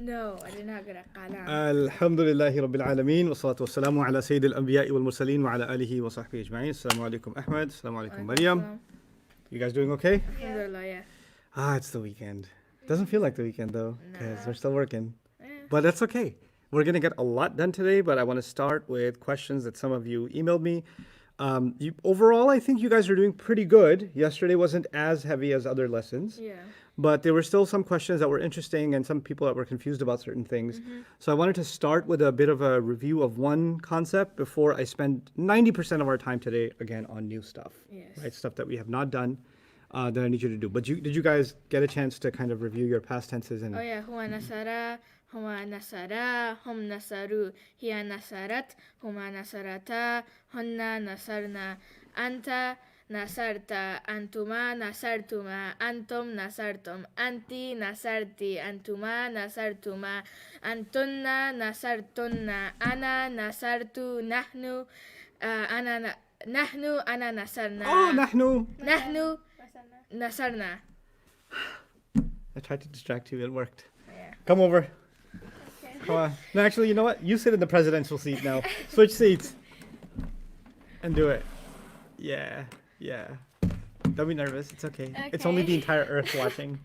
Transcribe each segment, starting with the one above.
No, I did not get a qalam. الحمد لله رب العالمين والصلاة والسلام على سيد الأنبياء والمرسلين وعلى آله وصحبه أجمعين. السلام عليكم أحمد. السلام عليكم مريم. You guys doing okay? Alhamdulillah, yeah. It's the weekend. Doesn't feel like the weekend though, because No. we're still working. Yeah. But that's okay. We're gonna get a lot done today, but I want to start with questions that some of you emailed me. Overall, I think you guys are doing pretty good. Yesterday wasn't as heavy as other lessons. Yeah. But there were still some questions that were interesting and some people that were confused about certain things. So I wanted to start with a bit of a review of one concept before I spend 90% of our time today, again, on new stuff. Yes. Right? Stuff that we have not done that I need you to do. But did you guys get a chance to kind of review your past tenses? And Oh yeah, huwa nasara, huwa nasara, hum nasaru, hiya nasarat, huma nasarata, hunna nasarna, anta nasarta, antuma nasartuma, antum nasartum, anti nasarti, antuma nasartuma, antunna nasartunna, ana nasartu, nahnu, nahnu, ana nasarna. oh, نحن. Nahnu nasarna. I tried to distract you. It worked. Yeah. Come over. Come on. No, actually, you know what? You sit in the presidential seat now. Switch seats. And do it. Yeah. Yeah. Don't be nervous. It's okay. It's only the entire earth watching.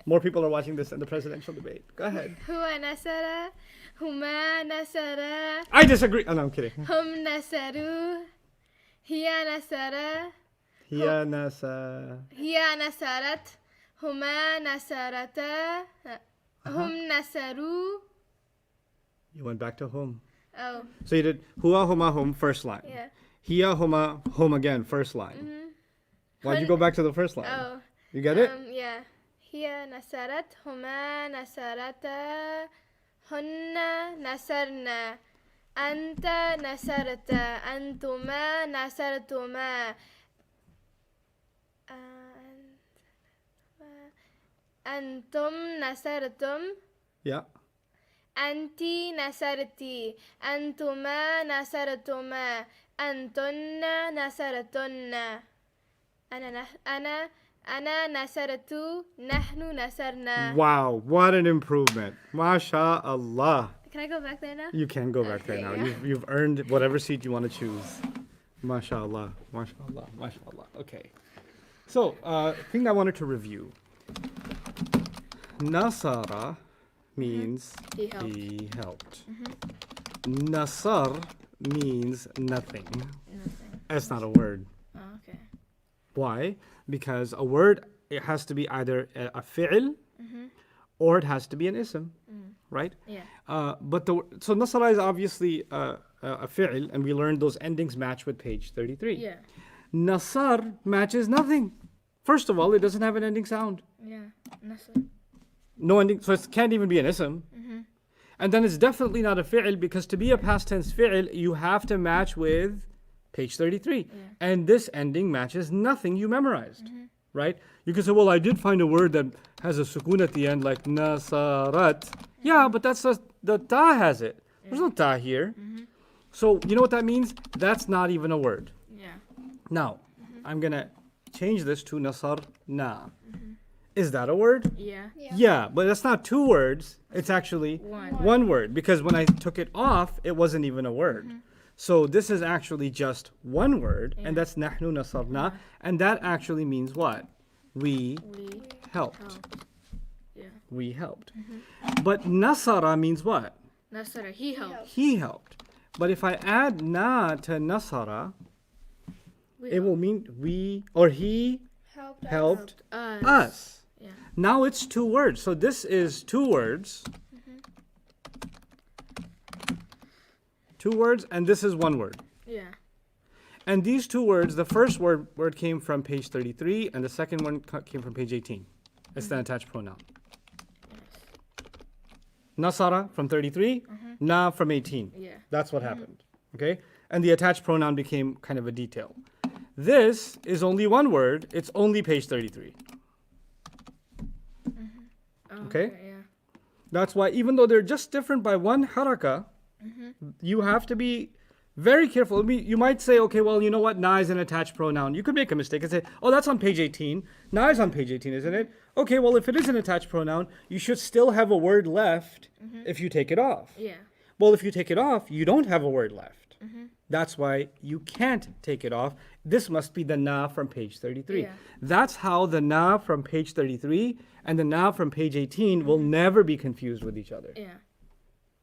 More people are watching this than the presidential debate. Go ahead. Huwa nasara, huma nasara, I disagree. Oh, no, I'm kidding. hum nasaru, hiya nasara, Hiya nasa. hiya nasarat, huma nasarata, hum nasaru. You went back to home. Oh, So you did hua, huma, hum, first line. yeah. Hiya, huma, hum again, first line. Why'd you go back to the first line? Oh, You get it? yeah. Hiya nasarat, huma nasarata, hunna nasarna, anta nasarta, antuma nasartuma, antum nasartum, Yeah. anti nasarti, antuma nasartuma, antunna nasartunna, ana nasartu, nahnu nasarna. Wow, what an improvement. Masha Allah. Can I go back there now? You can go back there now. yeah. You've earned whatever seat you want to choose. MashaAllah. MashaAllah. MashaAllah. Okay. So, thing I wanted to review. Nasara means He helped. he helped. Nasar means nothing. Nothing. That's not a word. Oh, okay. Why? Because a word, it has to be either a fi'l or it has to be an ism. Right? Yeah. So nasara is obviously a fi'l, and we learned those endings match with page 33. Yeah. Nasar matches nothing. First of all, it doesn't have an ending sound. Yeah. Nasr. No ending, so it can't even be an ism. And then it's definitely not a fi'l, because to be a past tense fi'l, you have to match with page 33. And this ending matches nothing you memorized. Right? You can say, well, I did find a word that has a sukun at the end, like nasarat. Yeah, but that's the ta has it. There's no ta here. So you know what that means? That's not even a word. Yeah. Now, I'm going to change this to nasar na. Is that a word? Yeah. Yeah, but that's not two words. It's actually one word, because when I took it off, it wasn't even a word. So this is actually just one word, and that's nahnu nasarna, and that actually means what? We We helped. Yeah. We helped. But nasara means what? Nasara. He helped. He helped. But if I add na to nasara, it will mean we or he helped us. Yeah. Now it's two words. So this is two words. Two words, and this is one word. Yeah. And these two words, the first word came from page 33, and the second one came from page 18. It's the attached pronoun. Nasara from 33, na from 18. Yeah. That's what happened. Okay? And the attached pronoun became kind of a detail. This is only one word. It's only page 33. Oh, Okay? Yeah. That's why even though they're just different by one haraka, you have to be Very careful. You might say, okay, well, you know what? Na is an attached pronoun. You could make a mistake and say, oh, that's on page 18. Na is on page 18, isn't it? Okay, well, if it is an attached pronoun, you should still have a word left if you take it off. Yeah. Well, if you take it off, you don't have a word left. That's why you can't take it off. This must be the na from page 33. Yeah. That's how the na from page 33 and the na from page 18 will never be confused with each other. Yeah.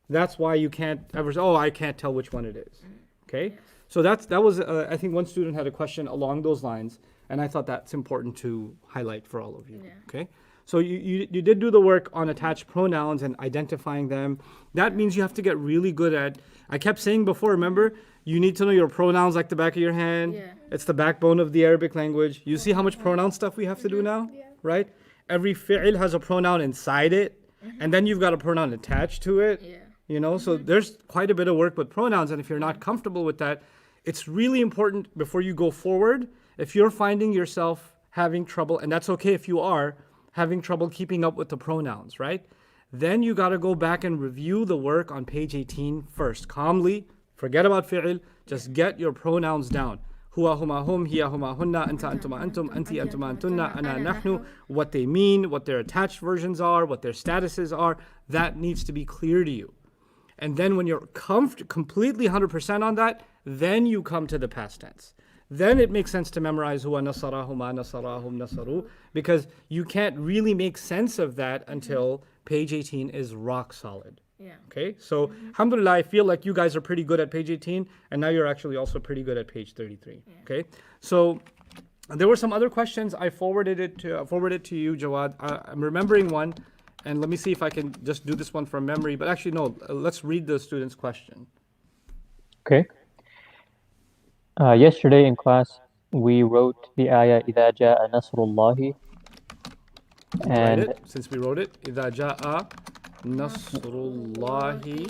That's why you can't ever say, oh, I can't tell which one it is. Okay? So that was, I think one student had a question along those lines, and I thought that's important to highlight for all of you. Yeah. Okay? So you did do the work on attached pronouns and identifying them. That means you have to get really good at, I kept saying before, remember, you need to know your pronouns like the back of your hand. Yeah. It's the backbone of the Arabic language. You see how much pronoun stuff we have to do now? Yeah. Right? Every fi'il has a pronoun inside it, and then you've got a pronoun attached to it. Yeah. You know, so there's quite a bit of work with pronouns, and if you're not comfortable with that, it's really important before you go forward. If you're finding yourself having trouble, and that's okay if you are, having trouble keeping up with the pronouns, right? Then you got to go back and review the work on page 18 first. Calmly, forget about fi'il, just get your pronouns down. Huwa huma hum, hiya huma hunna, anta antuma antum, anti antuma antunna, ana nahnu, what they mean, what their attached versions are, what their statuses are, that needs to be clear to you. And then when you're completely 100% on that, then you come to the past tense. Then it makes sense to memorize huwa nasarahuma nasarahum nasaru, because you can't really make sense of that until page 18 is rock solid. Yeah. Okay, so alhamdulillah, I feel like you guys are pretty good at page 18, and now you're actually also pretty good at page 33. Okay, so there were some other questions. I forwarded it to you, Jawad. I'm remembering one, and let me see if I can just do this one from memory. But actually, no, let's read the student's question. Okay. Yesterday in class, we wrote the ayah إِذَا جَاءَ نَصْرُ اللَّهِ. Write And it, since we wrote it. إِذَا جَاءَ نَصْرُ اللَّهِ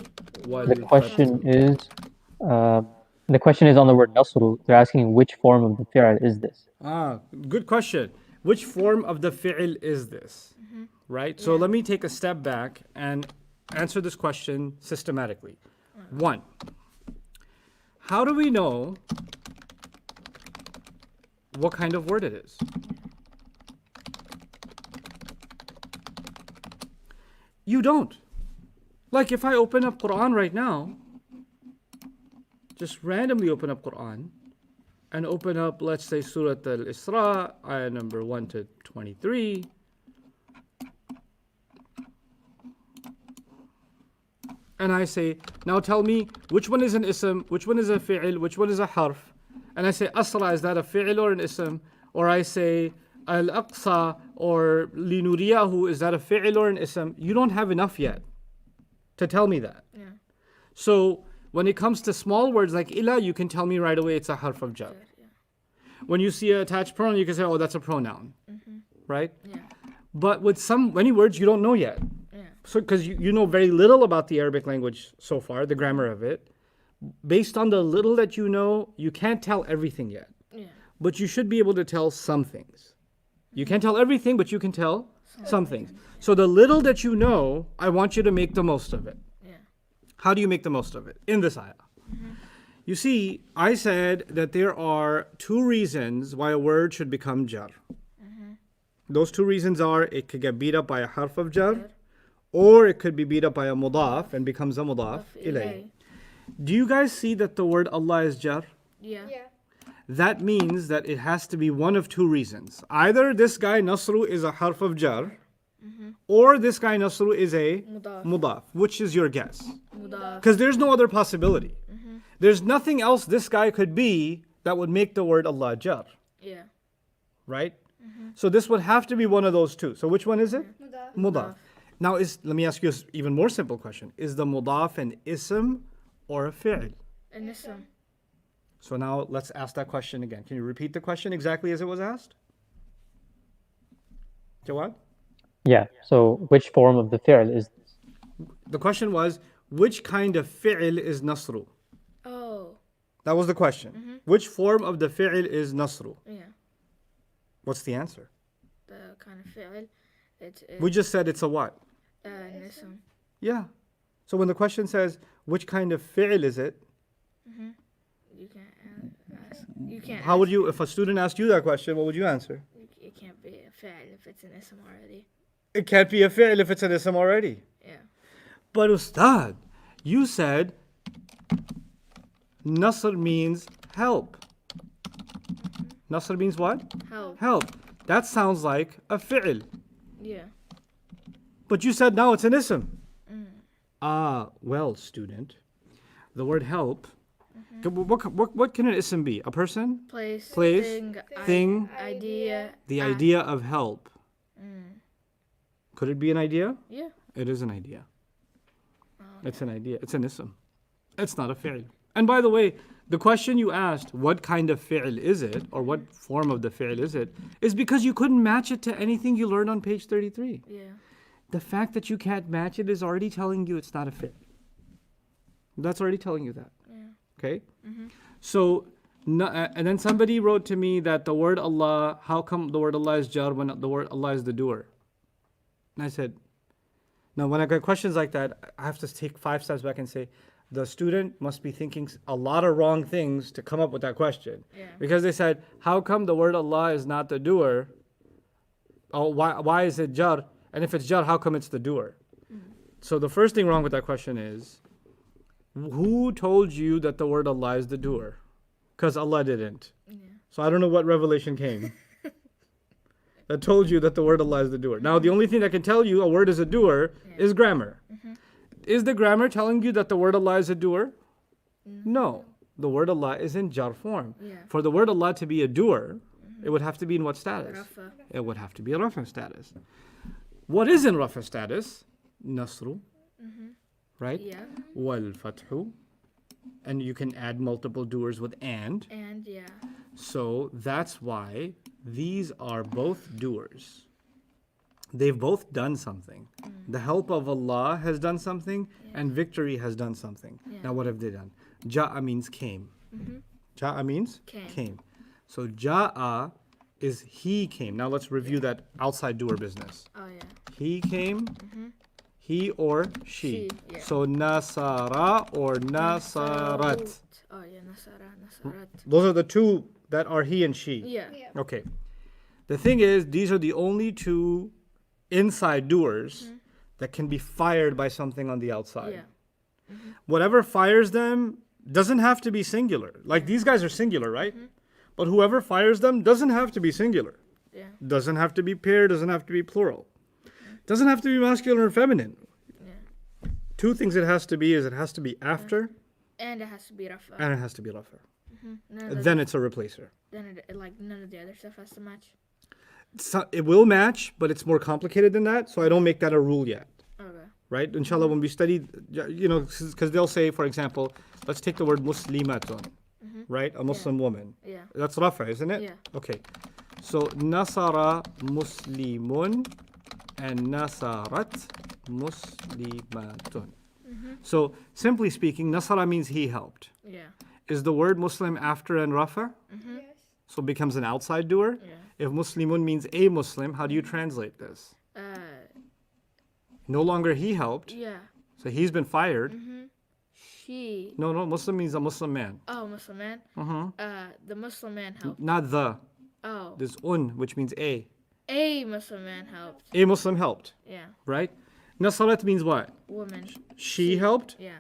the question is on the word nasru. They're asking which form of the fi'l is this? Good question. Which form of the fi'il is this? Right? So let me take a step back and answer this question systematically. One, how do we know what kind of word it is? You don't. Like if I open up Quran right now, just randomly open up Quran and open up, let's say, Surah Al-Isra, ayah number 1 to 23. And I say, now tell me, which one is an ism, which one is a fi'il, which one is a harf? And I say, Asra, is that a fi'il or an ism? Or I say, Al-Aqsa or Linuriyahu, is that a fi'il or an ism? You don't have enough yet to tell me that. Yeah. So when it comes to small words like ila, you can tell me right away it's a harf of jar. Yeah. When you see an attached pronoun, you can say, oh, that's a pronoun. Right? Yeah. But with many words, you don't know yet. Yeah. So, because you know very little about the Arabic language so far, the grammar of it. Based on the little that you know, you can't tell everything yet. Yeah. But you should be able to tell some things. You can't tell everything, but you can tell some things. So the little that you know, I want you to make the most of it. Yeah. How do you make the most of it? In this ayah. You see, I said that there are two reasons why a word should become jar. Those two reasons are, it could get beat up by a harf of jar, or it could be beat up by a mudaf and becomes a mudaf ilay. Do you guys see that the word Allah is jar? Yeah. Yeah. That means that it has to be one of two reasons. Either this guy Nasru is a harf of jar, or this guy Nasru is a Mudaf. mudaf. Which is your guess? Mudaf. Because there's no other possibility. There's nothing else this guy could be that would make the word Allah jar, Yeah. right? So this would have to be one of those two. So which one is it? Mudaf. Mudaf. Now, let me ask you an even more simple question. Is the mudaf an ism or a fi'il? An ism. So now let's ask that question again. Can you repeat the question exactly as it was asked? Jawad? Yeah. So which form of the fi'l is this? The question was, which kind of fi'il is nasru? Oh. That was the question. Which form of the fi'il is nasru? Yeah. What's the answer? The kind of fi'il. It is We just said it's a what? an ism. Yeah. So when the question says, which kind of fi'il is it? You can't ask. You can't. How would ask you, it. if a student asked you that question, what would you answer? It can't be a fi'l if it's an ism already. It can't be a fi'l if it's an ism already. Yeah. But Ustad, you said Nasr means help. Nasr means what? Help. Help. That sounds like a fi'l. Yeah. But you said now it's an ism. Well, student, the word help, what can an ism be? A person? Place. Place, thing, Idea. the act. idea of help. Could it be an idea? Yeah. It is an idea. It's an idea. It's an ism. It's not a fi'l. And by the way, the question you asked, what kind of fi'l is it, or what form of the fi'l is it, is because you couldn't match it to anything you learned on page 33. Yeah. The fact that you can't match it is already telling you it's not a fi'l. That's already telling you that. Yeah. Okay? So, and then somebody wrote to me that the word Allah, how come the word Allah is jar when the word Allah is the doer? And I said, now when I get questions like that, I have to take 5 steps back and say, the student must be thinking a lot of wrong things to come up with that question. Yeah. Because they said, how come the word Allah is not the doer? Oh, why is it jar? And if it's jar, how come it's the doer? So the first thing wrong with that question is, who told you that the word Allah is the doer? Because Allah didn't. Yeah. So I don't know what revelation came that told you that the word Allah is the doer. Now, the only thing that can tell you a word is a doer is grammar. Is the grammar telling you that the word Allah is a doer? No. The word Allah is in jar form. Yeah. For the word Allah to be a doer, it would have to be in what status? Rafa. It would have to be a rafa status. What is in rafa status? Nasru. Right? Yeah. Wal fathu. And you can add multiple doers with and. And yeah. So that's why these are both doers. They've both done something. The help of Allah has done something, and victory has done something. Yeah. Now, what have they done? Ja'a means came. Ja'a means Came. So Ja'a is he came. Now let's review that outside doer business. Oh yeah. He came, he or she. She, yeah. So Nasara or Nasarat. Oh yeah. Nasarat. Those are the two that are he and she. Yeah. Okay. The thing is, these are the only two inside doers that can be fired by something on the outside. Yeah. Whatever fires them doesn't have to be singular. Like these guys are singular, right? But whoever fires them doesn't have to be singular. Yeah. Doesn't have to be pair, doesn't have to be plural. Doesn't have to be masculine or feminine. Yeah. 2 things it has to be is it has to be after And it has to be Rafa. and it has to be rafa. None of the, Then it's a replacer. then it, like none of the other stuff has to match. So it will match, but it's more complicated than that, so I don't make that a rule yet. Okay. Right? Inshallah, when we study, you know, because they'll say, for example, let's take the word muslimatun, right? A Muslim woman. Yeah. That's rafa, isn't it? Yeah. Okay. So nasara muslimun and nasarat muslimatun. So simply speaking, nasara means he helped. Yeah. Is the word Muslim after and rafa? Yes. So it becomes an outside doer? Yeah. If muslimun means a Muslim, how do you translate this? No longer he helped, Yeah. so he's been fired. She. No, Muslim means a Muslim man. Oh, Muslim man. The Muslim man helped. Not the. Oh, There's which means a. a Muslim man helped. A Muslim helped, Yeah. right? Nasarat means what? Woman. She helped? Yeah.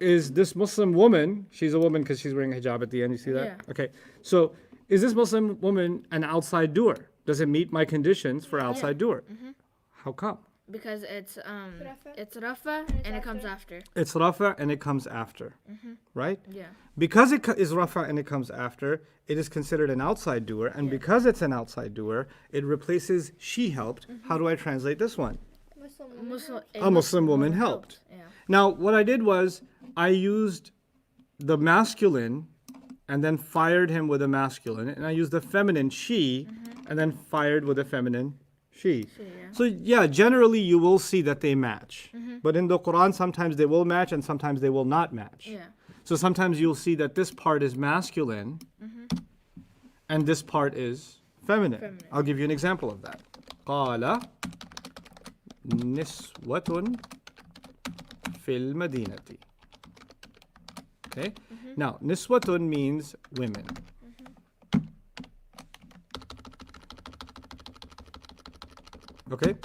Is this Muslim woman, she's a woman because she's wearing a hijab at the end, you see that? Yeah. Okay, so is this Muslim woman an outside doer? Does it meet my conditions for outside doer? How come? Because it's Rafa. it's Rafa and it comes after. It's rafa and it comes after, right? Yeah. Because it is rafa and it comes after, it is considered an outside doer, and because it's an outside doer, it replaces she helped. How do I translate this one? A Muslim woman helped. Yeah. Now, what I did was I used the masculine and then fired him with a masculine, and I used the feminine she and then fired with a feminine she. Yeah. So yeah, generally you will see that they match. But in the Quran, sometimes they will match and sometimes they will not match. Yeah. So sometimes you'll see that this part is masculine and this part is feminine. I'll give you an example of that. قال نسوة في المدينة. Okay. Now, niswatun means women. Okay.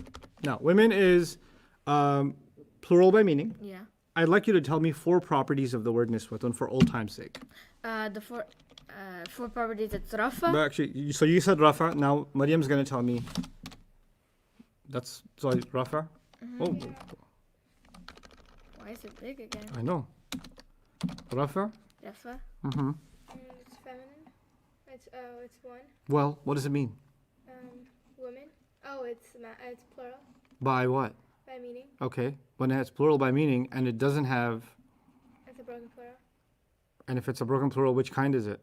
Now, women is plural by meaning. Yeah. I'd like you to tell me 4 properties of the word niswatun for old time's sake. The four properties. It's rafa. But actually, so you said rafa. Now, Mariam's going to tell me. That's sorry, rafa. Oh, Why is it big again? I know. Rafa. Rafa. Mm-hmm. It's feminine. It's one. Well, what does it mean? Woman. Oh, it's plural By what? by meaning. Okay. When it's plural by meaning and it doesn't have, It's a broken plural. and if it's a broken plural, which kind is it?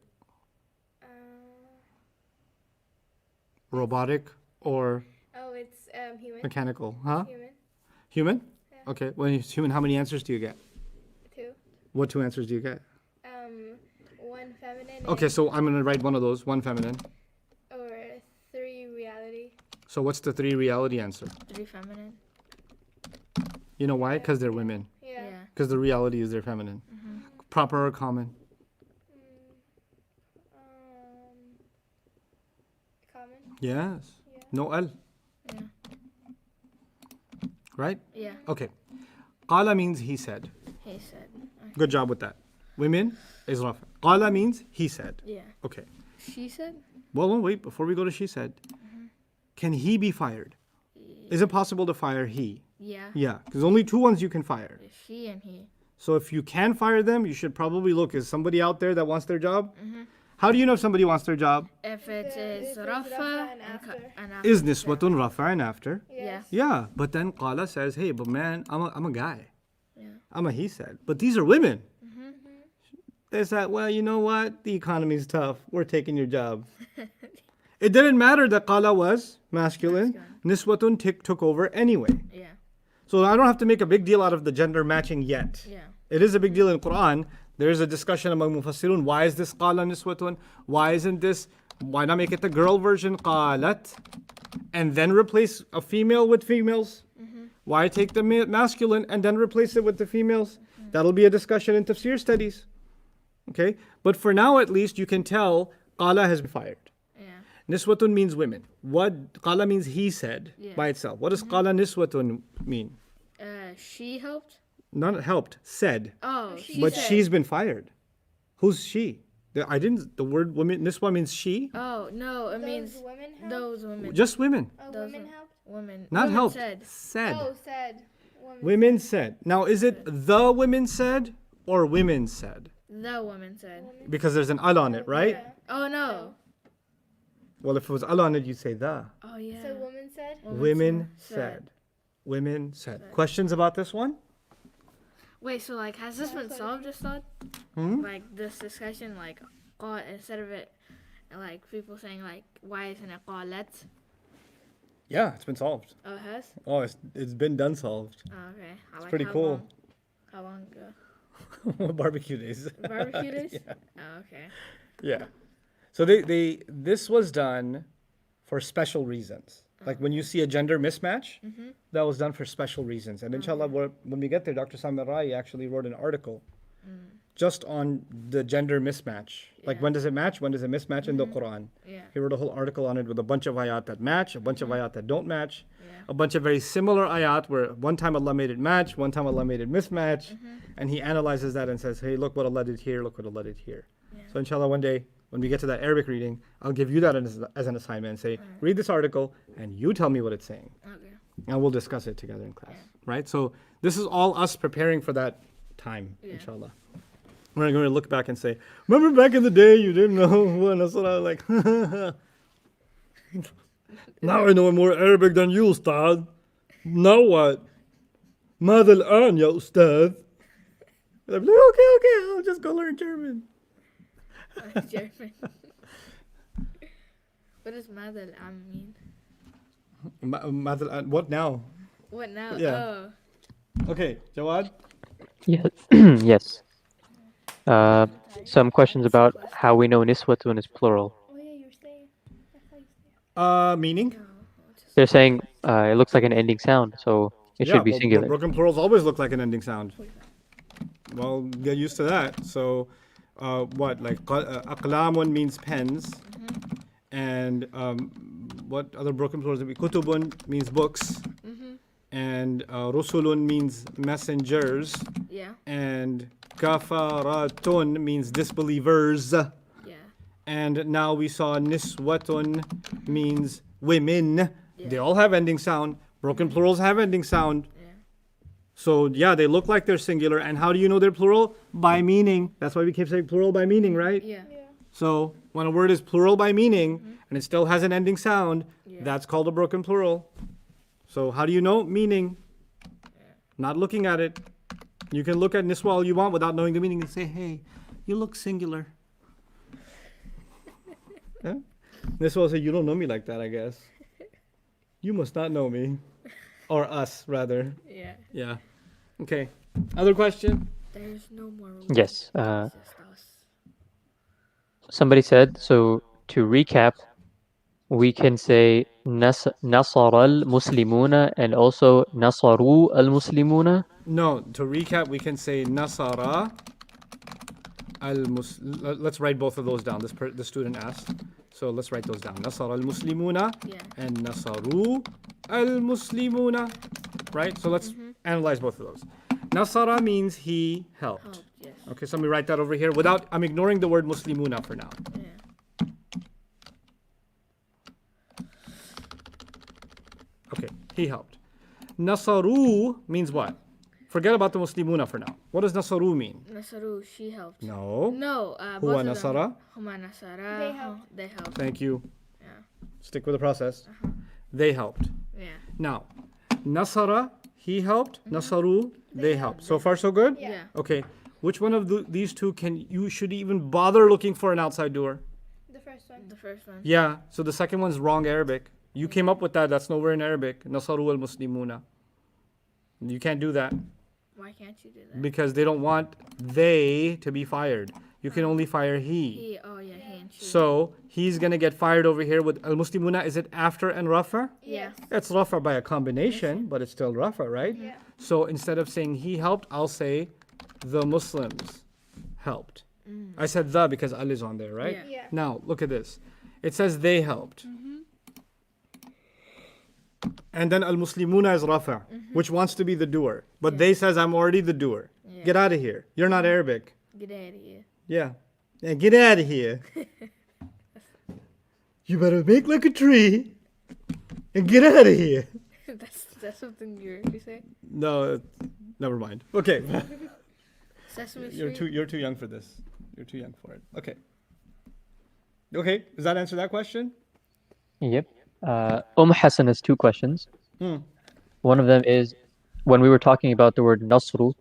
Robotic or Oh, it's human. mechanical? Huh? Human. Human? Yeah. Okay. When it's human, how many answers do you get? 2. What 2 answers do you get? One feminine. Okay, so I'm going to write one of those, 1 feminine. Or 3 reality. So what's the 3 reality answer? 3 feminine. You know why? Because they're women. Yeah. Yeah. Because the reality is they're feminine. Proper or common? Common. Yes. Yeah. No L. Yeah. Right? Yeah. Okay. Qala means he said. He said. Good job with that. Women is rafa. Qala means he said. Yeah. Okay. She said. Well, wait. Before we go to she said, can he be fired? Is it possible to fire he? Yeah. Yeah. Because only 2 ones you can fire. She and he. So if you can fire them, you should probably look. Is somebody out there that wants their job? How do you know if somebody wants their job? If it If is it's rafa rafa and, and after. and after. Is niswatun rafa'an after? Yeah. Yeah. But then Qala says, hey, but man, I'm a guy. Yeah. I'm a he said. But these are women. They said, well, you know what? The economy's tough. We're taking your job. It didn't matter that Qala was masculine. Niswatun took over anyway. Yeah. So I don't have to make a big deal out of the gender matching yet. Yeah. It is a big deal in Quran. There is a discussion among Mufassirun. Why is this Qala Niswatun? Why isn't this? Why not make it the girl version Qalat? And then replace a female with females? Why take the masculine and then replace it with the females? That'll be a discussion in tafsir studies. Okay? But for now at least you can tell Qala has been fired. Yeah. Niswatun means women. What Qala means he said Yeah. by itself. What does Qala Niswatun mean? She helped. Not helped, said. Oh, she But said. she's been fired. Who's she? The word women, Niswa means she? Oh no, it means Those women helped. those women. Just women. Oh, Those women are- helped. Women. Not women helped. Said. Said. Oh, said. Women said. Now, is it the women said or women said? The woman said. Because there's an al on it, right? Yeah. Oh no. Well, if it was al on it, you'd say the. Oh yeah. So woman said. Women said. Women said. Questions about this one? Wait, so like, has this been That's solved? Just thought. Hmm? Like this discussion, like, instead of it, like people saying like, why isn't it qalat? Yeah, it's been solved. Oh, it has. Oh, it's been done solved. Oh, okay. I like pretty how cool. Long, how long ago? Barbecue days. Barbecue days. Oh, okay. Yeah. So this was done for special reasons. Like when you see a gender mismatch, that was done for special reasons. And inshallah, when we get there, Dr. Samir Rai actually wrote an article just on the gender mismatch. Like Yeah. when does it match? When does it mismatch in the Quran? Yeah. He wrote a whole article on it with a bunch of ayat that match, a bunch of ayat that don't match, Yeah. a bunch of very similar ayat where one time Allah made it match, one time Allah made it mismatch. And he analyzes that and says, hey, look what Allah did here, look what Allah did here. Yeah. So inshallah, one day, when we get to that Arabic reading, I'll give you that as an assignment and say, read this article and you tell me what it's saying. Okay. And we'll discuss it together in class, right? So this is all us preparing for that time, Yeah. inshallah. We're going to look back and say, remember back in the day you didn't know what Nasrallah like. Now I know more Arabic than you, Ustad. Now what? ماذا الآن يا أستاذ? And I'm like, okay, I'll just go learn German. German. What does madal am mean? ماذا الآن? What now? What now? Yeah. Oh. Okay, Jawad? Yes. Yes. Some questions about how we know niswatun is plural. Oh yeah, you were saying. That's how you say it. Meaning? They're saying it looks like an ending sound, so it should be well, singular. Broken plurals always look like an ending sound. Well, get used to that. So, what like aqlamun means pens, and what other broken plurals would be? Kutubun means books, and rusulun means messengers, Yeah. and kafaratun means disbelievers. Yeah. And now we saw niswatun means women. Yeah. They all have ending sound. Broken plurals have ending sound. Yeah. So yeah, they look like they're singular. And how do you know they're plural? By meaning. That's why we keep saying plural by meaning, right? Yeah. Yeah. So when a word is plural by meaning and it still has an ending sound, Yeah. that's called a broken plural. So how do you know? Meaning. Not looking at it. You can look at niswa all you want without knowing the meaning and say, hey, you look singular. Yeah? Niswa will say, you don't know me like that, I guess. You must not know me. Or us, rather. Yeah. Yeah. Okay. Other question? There's no more rules. Yes. It's just us. Somebody said, so to recap, we can say nasara al-muslimuna and also nasaru al-muslimuna. No, to recap, we can say Nasara let's write both of those down. The student asked. So let's write those down. Nasara al-muslimuna Yeah. and Nasaru al-muslimuna. Right? So let's analyze both of those. Nasara means he helped. Oh, yes. Okay, so let me write that over here. I'm ignoring the word muslimuna for now. Yeah. Okay, he helped. Nasaru means what? Forget about the muslimuna for now. What does Nasaru mean? Nasaru, she helped. No. No, Huwa both of them. nasara? Huma nasara. They helped. They helped. Thank you. Yeah. Stick with the process. They helped. Yeah. Now, Nasara, he helped. Nasaru, they helped. So far, so good? Yeah. Yeah. Okay. Which one of these two you should even bother looking for an outside doer? The first one. The first one. Yeah. So the second one's wrong Arabic. You came up with that. That's nowhere in Arabic. Nasaru al muslimuna. You can't do that Why can't you do that? because they don't want they to be fired. You can only fire he. He. Oh yeah. He and she. So he's gonna get fired over here with al muslimuna. Is it after and rafa? Yeah. It's rafa by a combination, but it's still rafa, right? Yeah. So instead of saying he helped, I'll say the Muslims helped. I said the because al is on there, right? Yeah. Yeah. Now look at this. It says they helped. And then al muslimuna is rafa, which wants to be the doer. But they says I'm already the doer. Yeah. Get out of here. You're not Arabic. Get out of here. Yeah. Yeah, get out of here. You better make like a tree and get out of here. that's something you say. No, never mind. Okay. Sesame You're Street. too young for this. You're too young for it. Okay. Okay. Does that answer that question? Yep. Hassan has two questions. Hmm. One of them is, when we were talking about the word nasru,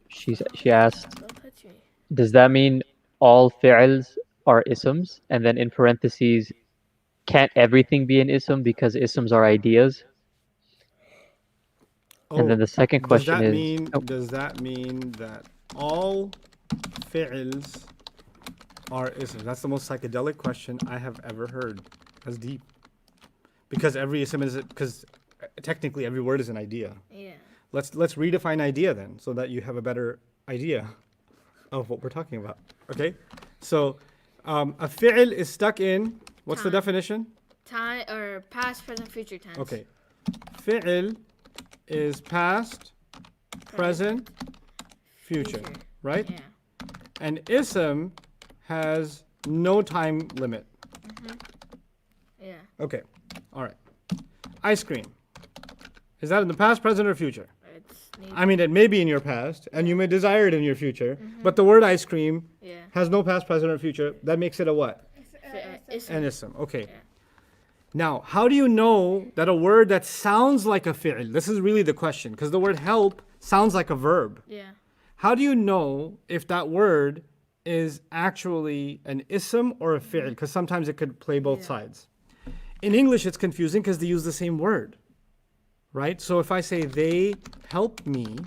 she asked, Don't touch me. does that mean all fi'ls are isms? And then in parentheses, can't everything be an ism because isms are ideas? And then the second question Does that mean that all fi'ls are isms? That's the most psychedelic question I have ever heard. That's deep. Because every ism because technically every word is an idea. Yeah. Let's redefine idea then, so that you have a better idea of what we're talking about. Okay, so a fi'l is stuck in what's the Time. definition? Time or past, present, future tense. Okay, fi'l is past, present, future, right? Yeah. And ism has no time limit. Yeah. Okay, all right. Ice cream. Is that in the past, present, or future? It's neither. I mean, it may be in your past, and you may desire it in your future, but the word ice cream Yeah. has no past, present, or future. That makes it a what? It's An ism. Okay. Yeah. Now, how do you know that a word that sounds like a fi'l, this is really the question, because the word help sounds like a verb. Yeah. How do you know if that word is actually an ism or a fi'l? Because sometimes it could play both Yeah. sides. In English, it's confusing because they use the same word, right? So if I say they help me,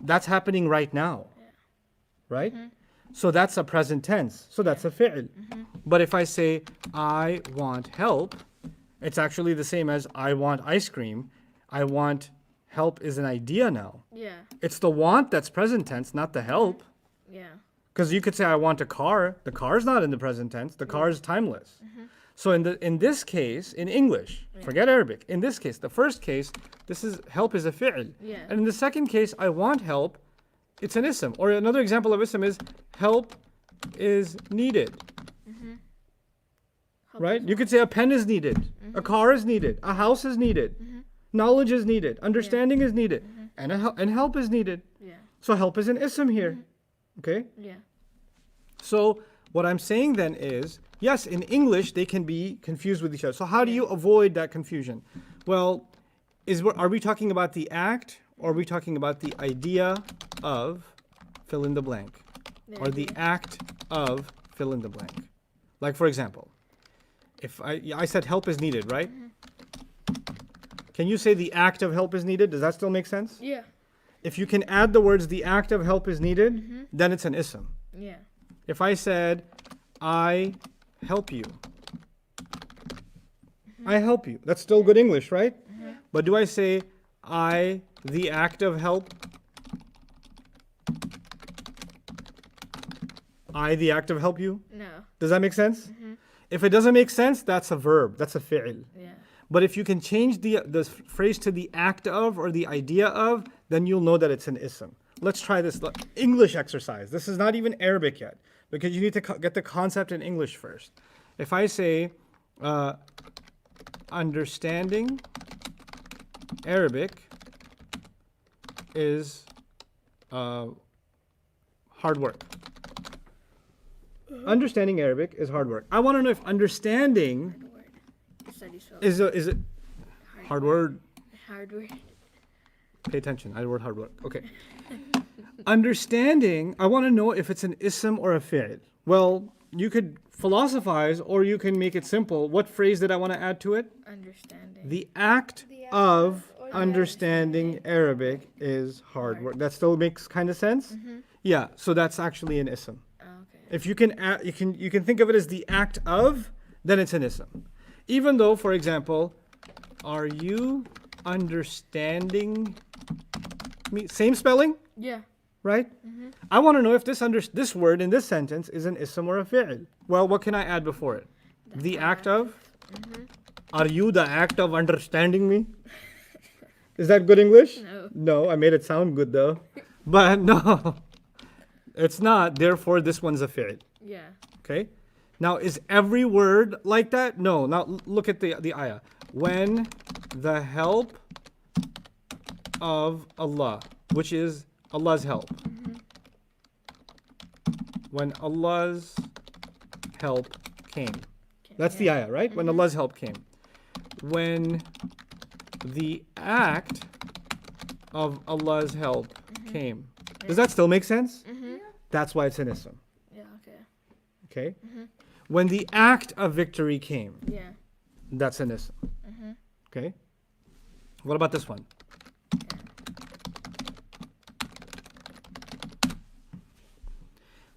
that's happening right now, right? So that's a present tense. So that's a fi'l. But if I say I want help, it's actually the same as I want ice cream. I want help is an idea now. Yeah. It's the want that's present tense, not the help. Yeah. Because you could say, I want a car. The car's not in the present tense. The car is timeless. So in this case, in English, forget Arabic. In this case, the first case, help is a fi'l. Yeah. And in the second case, I want help, it's an ism. Or another example of ism is help is needed. Help Right? is You could say a pen is needed. A car is needed. A house is needed. Knowledge is needed. Understanding is needed. And help is needed. Yeah. So help is an ism here. Okay? Yeah. So what I'm saying then is, yes, in English they can be confused with each other. So how do you avoid that confusion? Well, are we talking about the act, or are we talking about the idea of fill in the blank? Or the act of fill in the blank? Like, for example, if I said help is needed, right? Can you say the act of help is needed? Does that still make sense? Yeah. If you can add the words the act of help is needed, then it's an ism. Yeah. If I said, I help you. I help you. That's still good English, right? But do I say, the act of help? The act of help you? No. Does that make sense? If it doesn't make sense, that's a verb. That's a fi'l. Yeah. But if you can change the phrase to the act of or the idea of, then you'll know that it's an ism. Let's try this English exercise. This is not even Arabic yet, because you need to get the concept in English first. If I say, understanding Arabic is hard work. Understanding Arabic is hard work. I want to know if understanding Study so is it hard word. hard word. Pay attention. I word hard work. Okay. Understanding, I want to know if it's an ism or a fi'l. Well, you could philosophize, or you can make it simple. What phrase did I want to add to it? Understanding. The act of understanding Arabic is hard work. That still makes kind of sense? Yeah, so that's actually an ism. Oh, okay. If you can think of it as the act of, then it's an ism. Even though, for example, are you understanding me? Same spelling, Yeah. right? I want to know if this word in this sentence is an ism or a fi'l. Well, what can I add before it? The act of? Are you the act of understanding me? Is that good English? No. No, I made it sound good though. But no, it's not. Therefore, this one's a fi'l. Yeah. Okay? Now, is every word like that? No. Now, look at the ayah. When the help of Allah, which is Allah's help. When Allah's help came. That's the ayah, right? When Allah's help came. When the act of Allah's help came. Does that still make sense? That's why it's an ism. Yeah. Okay. Okay? When the act of victory came. Yeah. That's an ism. Okay? What about this one?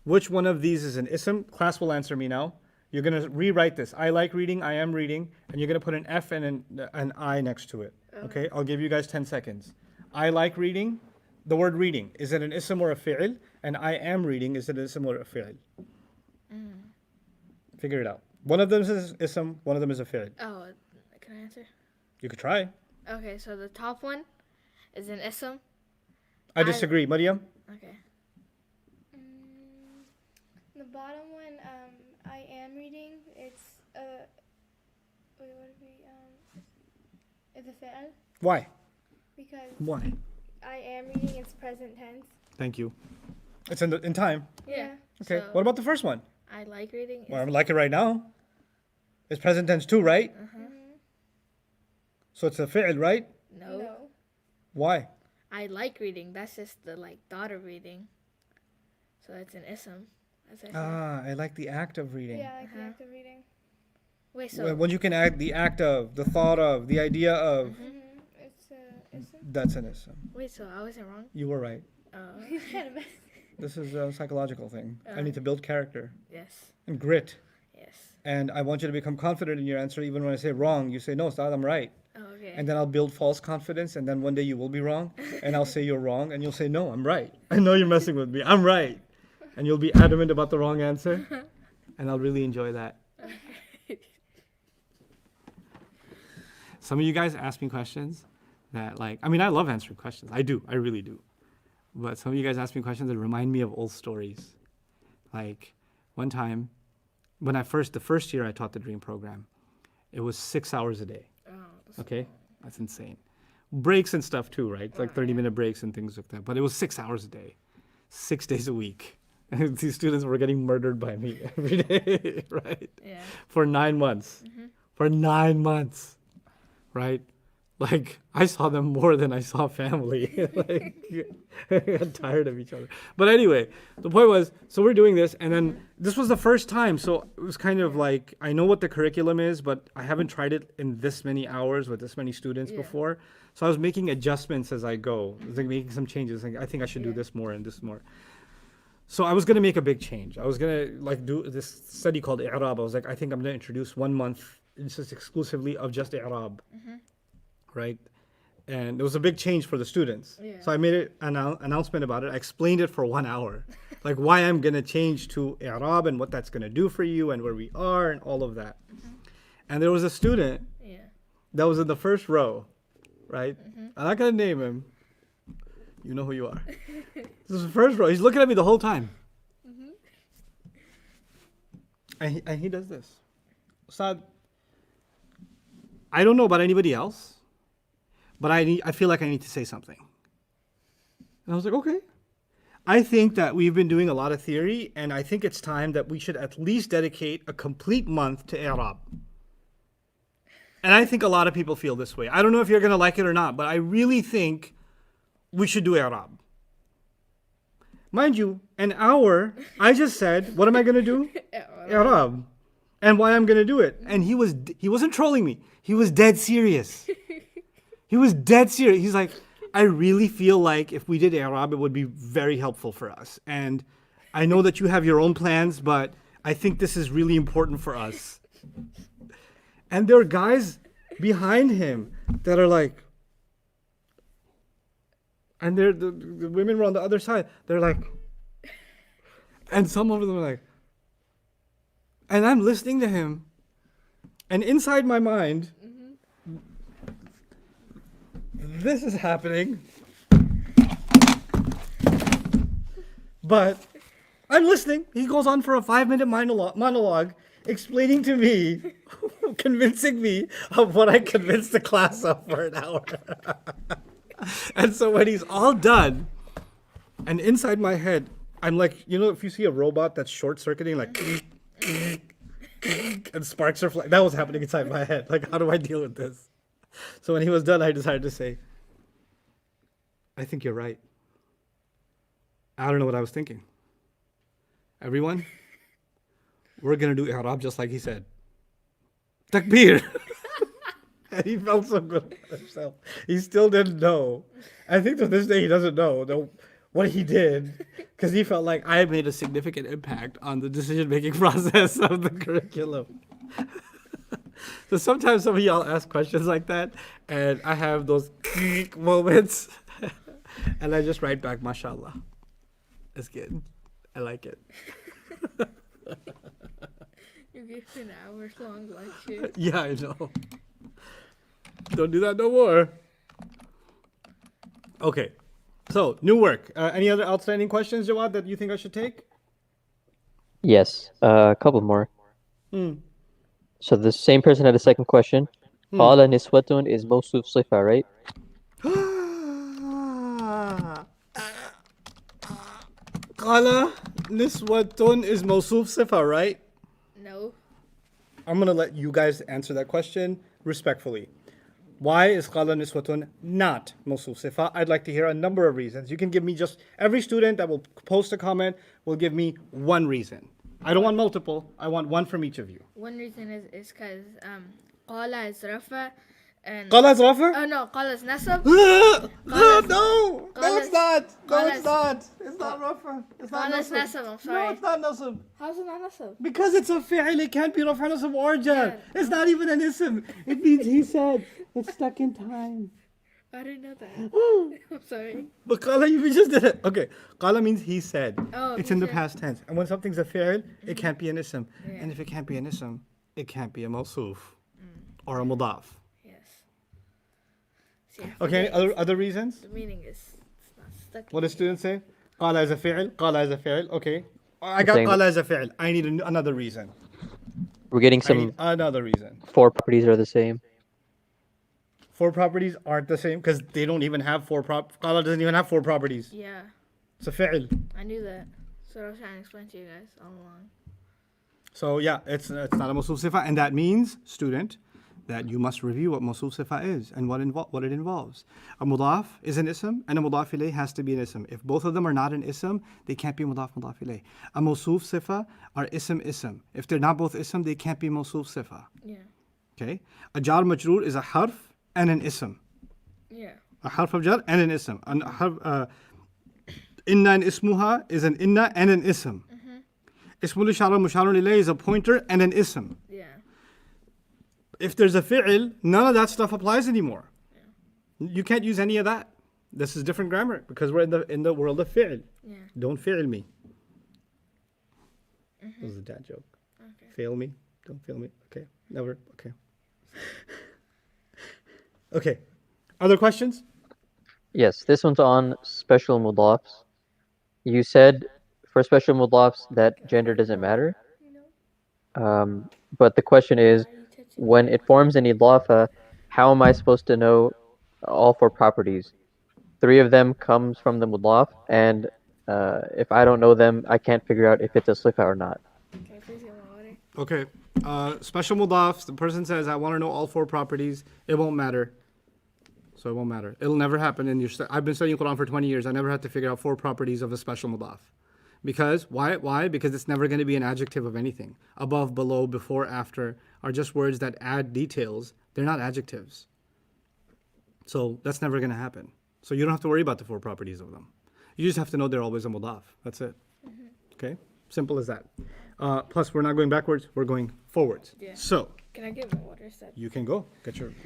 Which one of these is an ism? Class will answer me now. You're going to rewrite this. I like reading, I am reading, and you're going to put an F and an I next to it. Okay? I'll give you guys 10 seconds. I like reading. The word reading, is it an ism or a fi'l? And I am reading, is it an ism or a fi'l? Figure it out. One of them is ism, one of them is a fi'l. Oh, can I answer? You could try. Okay, so the top one is an ism. I disagree. Mariam? Okay. The bottom one, I am reading. It's wait, what would it be? It's a fi'l Why? because Why? I am reading. It's present tense. Thank you. It's in time. Yeah. Okay. So What about the first one? I like reading. Well, I like it right now. It's present tense too, right? So it's a fi'l, right? No. Why? I like reading. That's just the thought of reading. So it's an ism. As I said. I like the act of reading. Yeah, like the act of reading. Wait, so When you can add the act of, the thought of, the idea of, It's a ism. that's an ism. wait, so I wasn't wrong. You were right. He's kind of This is a psychological thing. I need to build character Yes. and grit. Yes. and I want you to become confident in your answer. Even when I say wrong, you say, no, Ustad, I'm right. Oh, okay. And then I'll build false confidence, and then one day you will be wrong, and I'll say you're wrong, and you'll say, no, I'm right. I know you're messing with me. I'm right. And you'll be adamant about the wrong answer, and I'll really enjoy that. Some of you guys ask me questions that, like, I mean, I love answering questions. I do. I really do. But some of you guys ask me questions that remind me of old stories. Like, one time, the first year I taught the Dream program, it was 6 hours a day. Oh, Okay? That's insane. Breaks and stuff too, right? Like 30-minute breaks and things like that. But it was 6 hours a day, 6 days a week. And these students were getting murdered by me every day, right? yeah. For 9 months. For 9 months, right? Like, I saw them more than I saw family. Like, I got tired of each other. But anyway, the point was, so we're doing this, and then this was the first time, so it was kind of like, I know what the curriculum is, but I haven't tried it in this many hours with this many students Yeah. before. So I was making adjustments as I go. I was like making some changes. Like, I think I should do Yeah. this more and this more. So I was going to make a big change. I was going to like do this study called I'rab. I was like, I think I'm going to introduce 1 month. This is exclusively of just I'rab. Right? And it was a big change for the students. Yeah. So I made an announcement about it. I explained it for 1 hour. Like why I'm going to change to I'rab and what that's going to do for you and where we are and all of that. And there was a student Yeah. that was in the first row, right? I'm not going to name him. You know who you are. This is the first row. He's looking at me the whole time. And he does this. Ustad, I don't know about anybody else, but I feel like I need to say something. And I was like, okay. I think that we've been doing a lot of theory, and I think it's time that we should at least dedicate a complete month to I'rab. And I think a lot of people feel this way. I don't know if you're going to like it or not, but I really think we should do I'rab. Mind you, an hour, I just said, what am I going to do? I'rab. And why I'm going to do it. And he wasn't trolling me. He was dead serious. He was dead serious. He's like, I really feel like if we did I'rab, it would be very helpful for us. And I know that you have your own plans, but I think this is really important for us. And there are guys behind him that are like, and the women were on the other side. They're like, and some of them are like, and I'm listening to him, and inside my mind, this is happening. But I'm listening. He goes on for a 5-minute monologue explaining to me, convincing me of what I convinced the class of for an hour. And so when he's all done, and inside my head, I'm like, you know, if you see a robot that's short-circuiting, like, and sparks are flying, that was happening inside my head. Like, how do I deal with this? So when he was done, I decided to say, I think you're right. I don't know what I was thinking. Everyone, we're going to do I'rab just like he said. Takbir. And he felt so good about himself. He still didn't know. I think to this day he doesn't know what he did, because he felt like I made a significant impact on the decision-making process of the curriculum. So sometimes some of y'all ask questions like that, and I have those moments, and I just write back, mashallah. It's good. I like it. You gave an hours-long lecture. Yeah, I know. Don't do that no more. Okay. So, new work. Any other outstanding questions, Jawad, that you think I should take? Yes, a couple more. So the same person had a second question. قال نسوة is موصوف صفة, right? قال نسوة is موصوف صفة, right? No. I'm going to let you guys answer that question respectfully. Why is قال نسوة not موصوف صفة? I'd like to hear a number of reasons. You can give me just, every student that will post a comment will give me one reason. I don't want multiple. I want one from each of you. One reason is because qala is rafa, And قال is رفع. oh no, قال is nasab. No, قال no, it's is- not. No, قال it's is- not. It's not رفع. It's not قال is nasab. nasab. I'm No, sorry. it's not nasab. How's it not nasab? Because it's a fi'l, it can't be رفع nasab or jar. Yeah. It's not even an ism. It means he said. It's stuck in time. I didn't know that. I'm sorry. But qala, you just did it. Okay. Qala means he said. Oh, It's he in the said. past tense. And when something's a fi'l, it can't be an ism. Yeah. And if it can't be an ism, it can't be a mawsuf or a mudaf. Yes. See, I Okay, forget. other reasons? The meaning is it's not stuck. What in do students say? Qala is a fi'l, qala is a fi'l. Okay. I I'm got saying- qala as a fi'l. I need another reason. We're getting I need some another reason. 4 properties are the same. 4 properties aren't the same because they don't even have 4 qala doesn't even have 4 properties. Yeah, It's a fi'l. I knew that. So I was trying to explain to you guys all along. So yeah, it's not a mawsuf sifa, and that means, student, that you must review what mawsuf sifa is and what it involves. A mudaf is an ism, and a mudaf ilayh has to be an ism. If both of them are not an ism, they can't be mudaf ilayh. A mawsuf sifa are ism. If they're not both ism, they can't be mawsuf sifa. Yeah, Okay? A jar majroor is a harf and an ism. yeah, A harf of jar and an ism. Inna and ismuha is an inna and an ism. Ismul ishara musharun ilayh is a pointer and an ism. yeah, If there's a fi'l, none of that stuff applies anymore. You can't use any of that. This is different grammar because we're in the world of fi'l. yeah. Don't fi'l me. That was a dad joke. Okay. Fail me. Don't fail me. Okay. Never. Okay. Okay. Other questions? Yes, this one's on special mudafs. You said for special mudafs that gender doesn't matter. But the question is, when it forms an idafa, how am I supposed to know all 4 properties? 3 of them comes from the mudaf, and if I don't know them, I can't figure out if it's a sifa or not. Can I please get my water? Okay. Special mudafs. The person says, I want to know all 4 properties. It won't matter. So it won't matter. It'll never happen in your I've been studying Quran for 20 years. I never had to figure out 4 properties of a special mudaf. Because, why? Because it's never going to be an adjective of anything. Above, below, before, after are just words that add details. They're not adjectives. So that's never going to happen. So you don't have to worry about the 4 properties of them. You just have to know they're always a mudaf. That's it. Okay? Simple as that. Plus, we're not going backwards. We're going forwards. Yeah. So Can I get my water instead? you can go.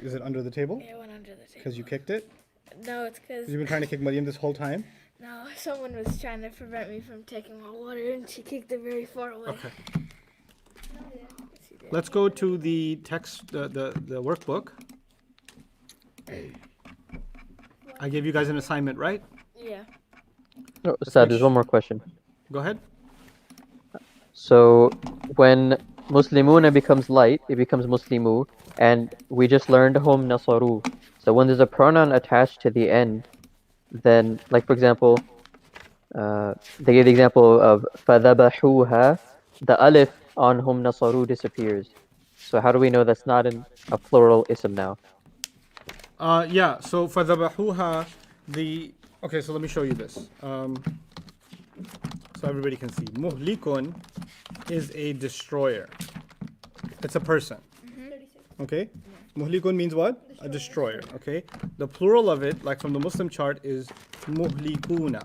Is it under the table? Yeah, it went under the table. Because you kicked it? No, it's because You've been trying to kick Mariam this whole time? no, someone was trying to prevent me from taking my water, and she kicked it very far away. Okay. Yes, she did. Let's go to the text, the workbook. I gave you guys an assignment, right? Yeah. No, Ustad, there's one more question. Go ahead. So when Muslimuna becomes light, it becomes Muslimu, and we just learned hum nasaru. So when there's a pronoun attached to the end, then, like for example, they gave the example of فَذَبَحُوهَا. The alif on hum nasaru disappears. So how do we know that's not a plural ism now? Yeah, so for the bahuha, okay, so let me show you this. So everybody can see. Muhlikun is a destroyer. It's a person. 36. Okay? Muhlikun means what? A destroyer. Okay? The plural of it, like from the Muslim chart, is muhlikuna.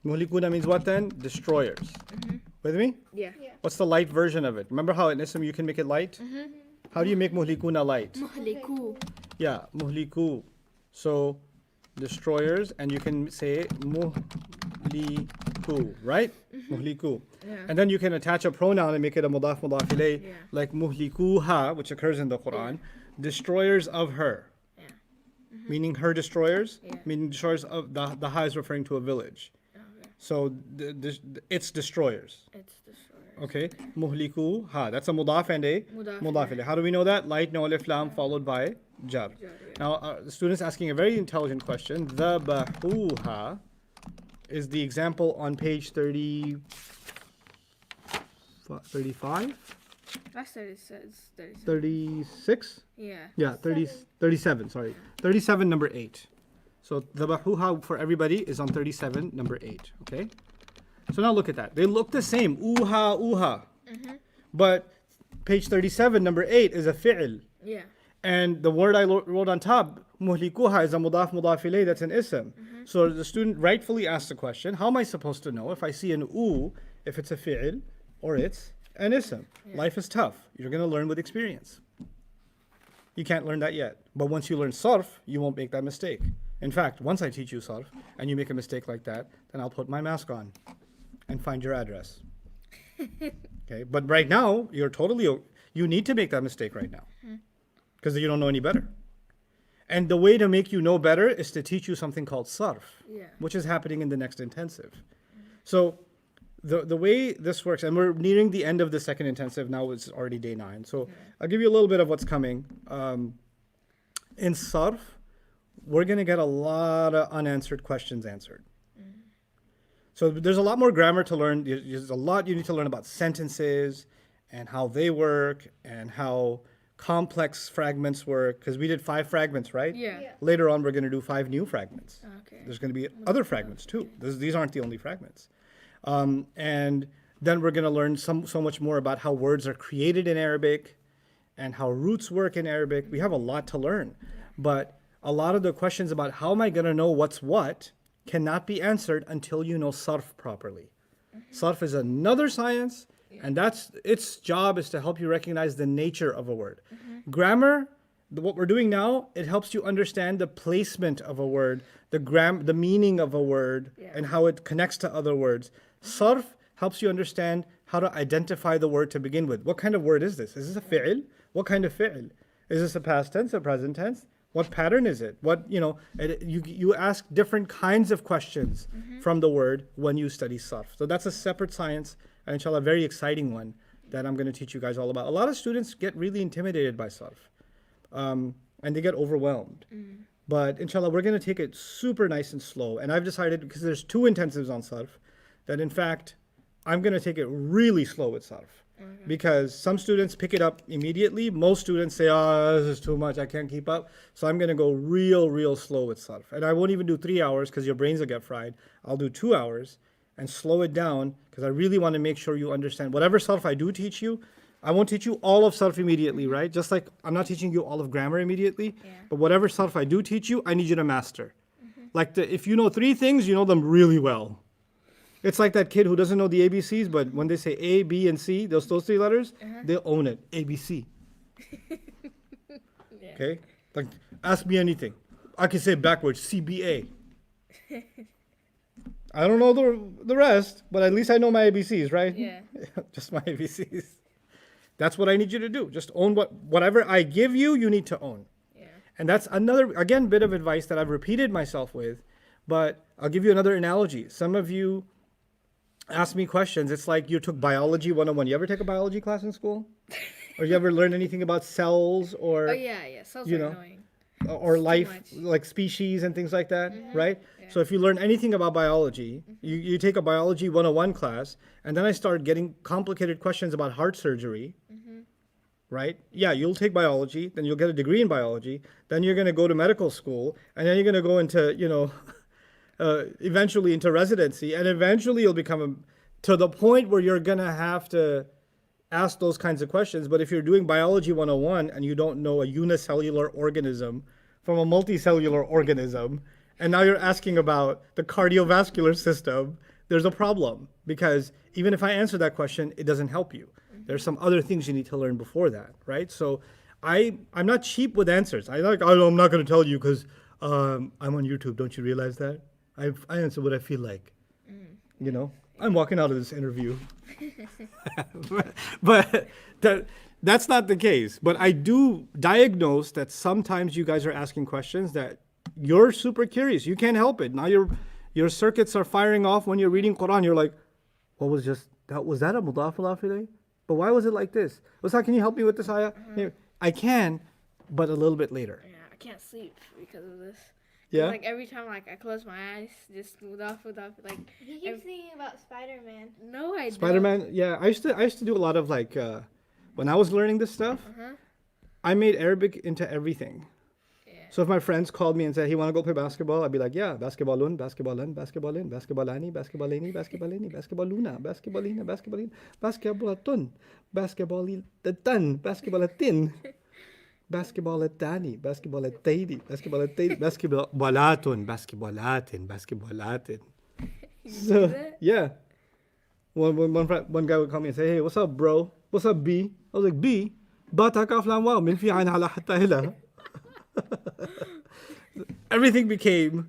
Muhlikuna means what then? Destroyers. With me? Yeah. What's the light version of it? Remember how in Islam you can make it light? How do you make muhlikuna light? Muhliku. Yeah, muhliku. So destroyers, and you can say muhliku, right? Muhliku. Yeah. And then you can attach a pronoun and make it a mudaf ilayh, Yeah. like muhlikuha, which occurs in the Quran. Destroyers of her. Yeah. Meaning her destroyers, Yeah. meaning destroyers of the ha is referring to a village. Okay. So it's destroyers. It's destroyer. Okay, muhliku ha. That's a mudaf and a Mudaf mudaf ilayh. How do we know that? Light, no alif lam, followed by jar. Yeah. Now, the student's asking a very intelligent question. The bahuha is the example on page 35, Last 36. 36. Yeah. Yeah, 37. Sorry, 37, number 8. So the bahuha for everybody is on 37, number 8. Okay. So now look at that. They look the same. Uha, uha. But page 37, number 8 is a fi'l. Yeah. And the word I wrote on top, muhlikuha, is a mudaf mudaf ilayh, that's an ism. So the student rightfully asks the question, how am I supposed to know if I see an u, if it's a fi'il or it's an ism? Life is tough. You're going to learn with experience. You can't learn that yet. But once you learn sarf, you won't make that mistake. In fact, once I teach you sarf and you make a mistake like that, then I'll put my mask on and find your address. Okay, but right now, you need to make that mistake right now because you don't know any better. And the way to make you know better is to teach you something called sarf, which is happening in the next intensive. So the way this works, and we're nearing the end of the second intensive now, it's already day 9. So I'll give you a little bit of what's coming. In sarf, we're going to get a lot of unanswered questions answered. So there's a lot more grammar to learn. There's a lot you need to learn about sentences and how they work and how complex fragments work. Because we did 5 fragments, right? Yeah. Later on, we're going to do 5 new fragments. Okay. There's going to be other fragments too. These aren't the only fragments. And then we're going to learn so much more about how words are created in Arabic and how roots work in Arabic. We have a lot to learn. But a lot of the questions about how am I going to know what's what cannot be answered until you know sarf properly. Sarf is another science, and its job is to help you recognize the nature of a word. Grammar, what we're doing now, it helps you understand the placement of a word, the meaning of a word, and how it connects to other words. Sarf helps you understand how to identify the word to begin with. What kind of word is this? Is this a fi'il? What kind of fi'il? Is this a past tense, a present tense? What pattern is it? You ask different kinds of questions from the word when you study sarf. So that's a separate science, and inshallah, a very exciting one that I'm going to teach you guys all about. A lot of students get really intimidated by sarf, and they get overwhelmed. But inshallah, we're going to take it super nice and slow. And I've decided, because there's 2 intensives on sarf, that in fact, I'm going to take it really slow with sarf. Because some students pick it up immediately. Most students say, oh, this is too much, I can't keep up. So I'm going to go real slow with sarf. And I won't even do 3 hours because your brains will get fried. I'll do 2 hours and slow it down because I really want to make sure you understand. Whatever sarf I do teach you, I won't teach you all of sarf immediately, right? Just like I'm not teaching you all of grammar immediately. But whatever sarf I do teach you, I need you to master. Like if you know 3 things, you know them really well. It's like that kid who doesn't know the ABCs, but when they say A, B, and C, those 3 letters, they'll own it. ABC. Okay? Like, ask me anything. I can say backwards, CBA. I don't know the rest, but at least I know my ABCs, right? Yeah. Just my ABCs. That's what I need you to do. Just own whatever I give you, you need to own. Yeah. And that's another, again, bit of advice that I've repeated myself with, but I'll give you another analogy. Some of you ask me questions. It's like you took biology 101. You ever take a biology class in school? Or you ever learn anything about cells or Oh yeah. Cells you are know, annoying. or life, much. like species and things like that, right? So if you learn anything about biology, you take a biology 101 class, and then I start getting complicated questions about heart surgery, right? Yeah, you'll take biology, then you'll get a degree in biology, then you're going to go to medical school, and then you're going to go into, eventually into residency, and eventually you'll become to the point where you're going to have to ask those kinds of questions. But if you're doing biology 101 and you don't know a unicellular organism from a multicellular organism, and now you're asking about the cardiovascular system, there's a problem, because even if I answer that question, it doesn't help you. There's some other things you need to learn before that, right? So I'm not cheap with answers. I'm not going to tell you because I'm on YouTube. Don't you realize that? I answer what I feel like. I'm walking out of this interview. but that's not the case. But I do diagnose that sometimes you guys are asking questions that you're super curious. You can't help it. Now your circuits are firing off when you're reading Quran. You're like, what was just that? Was that a mudaf ilayh? But why was it like this? Wasa, can you help me with this ayah? I can, but a little bit later. Yeah, I can't sleep because of this. Yeah? Like every time I close my eyes, just move off. Like He keeps thinking about Spider-Man. no, I Spider-Man, yeah. I used to do a lot of like when I was learning this stuff, I made Arabic into everything. Yeah. So if my friends called me and said, "Hey, want to go play basketball?" I'd be like, "Yeah, basketballun, basketballan, basketballin, basketballani, basketballini, basketballini, basketballuna, basketballina, basketballin, basketballatun, basketballilatan, basketballatin." basketball الثاني basketball الثاني basketball الثاني basketballatin. So yeah, one guy would call me and say, "Hey, what's up, bro? What's up, B?" I was like, "B, bata ka aflan wow min fi ayn ala hatta hila." Everything became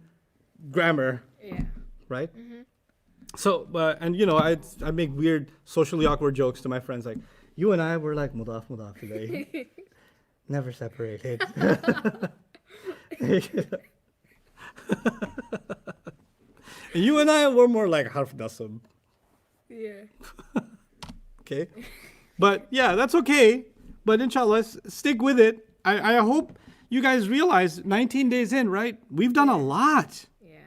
grammar, Yeah. right? So, and you know, I make weird socially awkward jokes to my friends, like, you and I were like mudaf today, never separated. And you and I were more like harf nasab. Yeah. Okay, but yeah, that's okay. But inshallah, stick with it. I hope you guys realize 19 days in, right? We've done a lot. Yeah.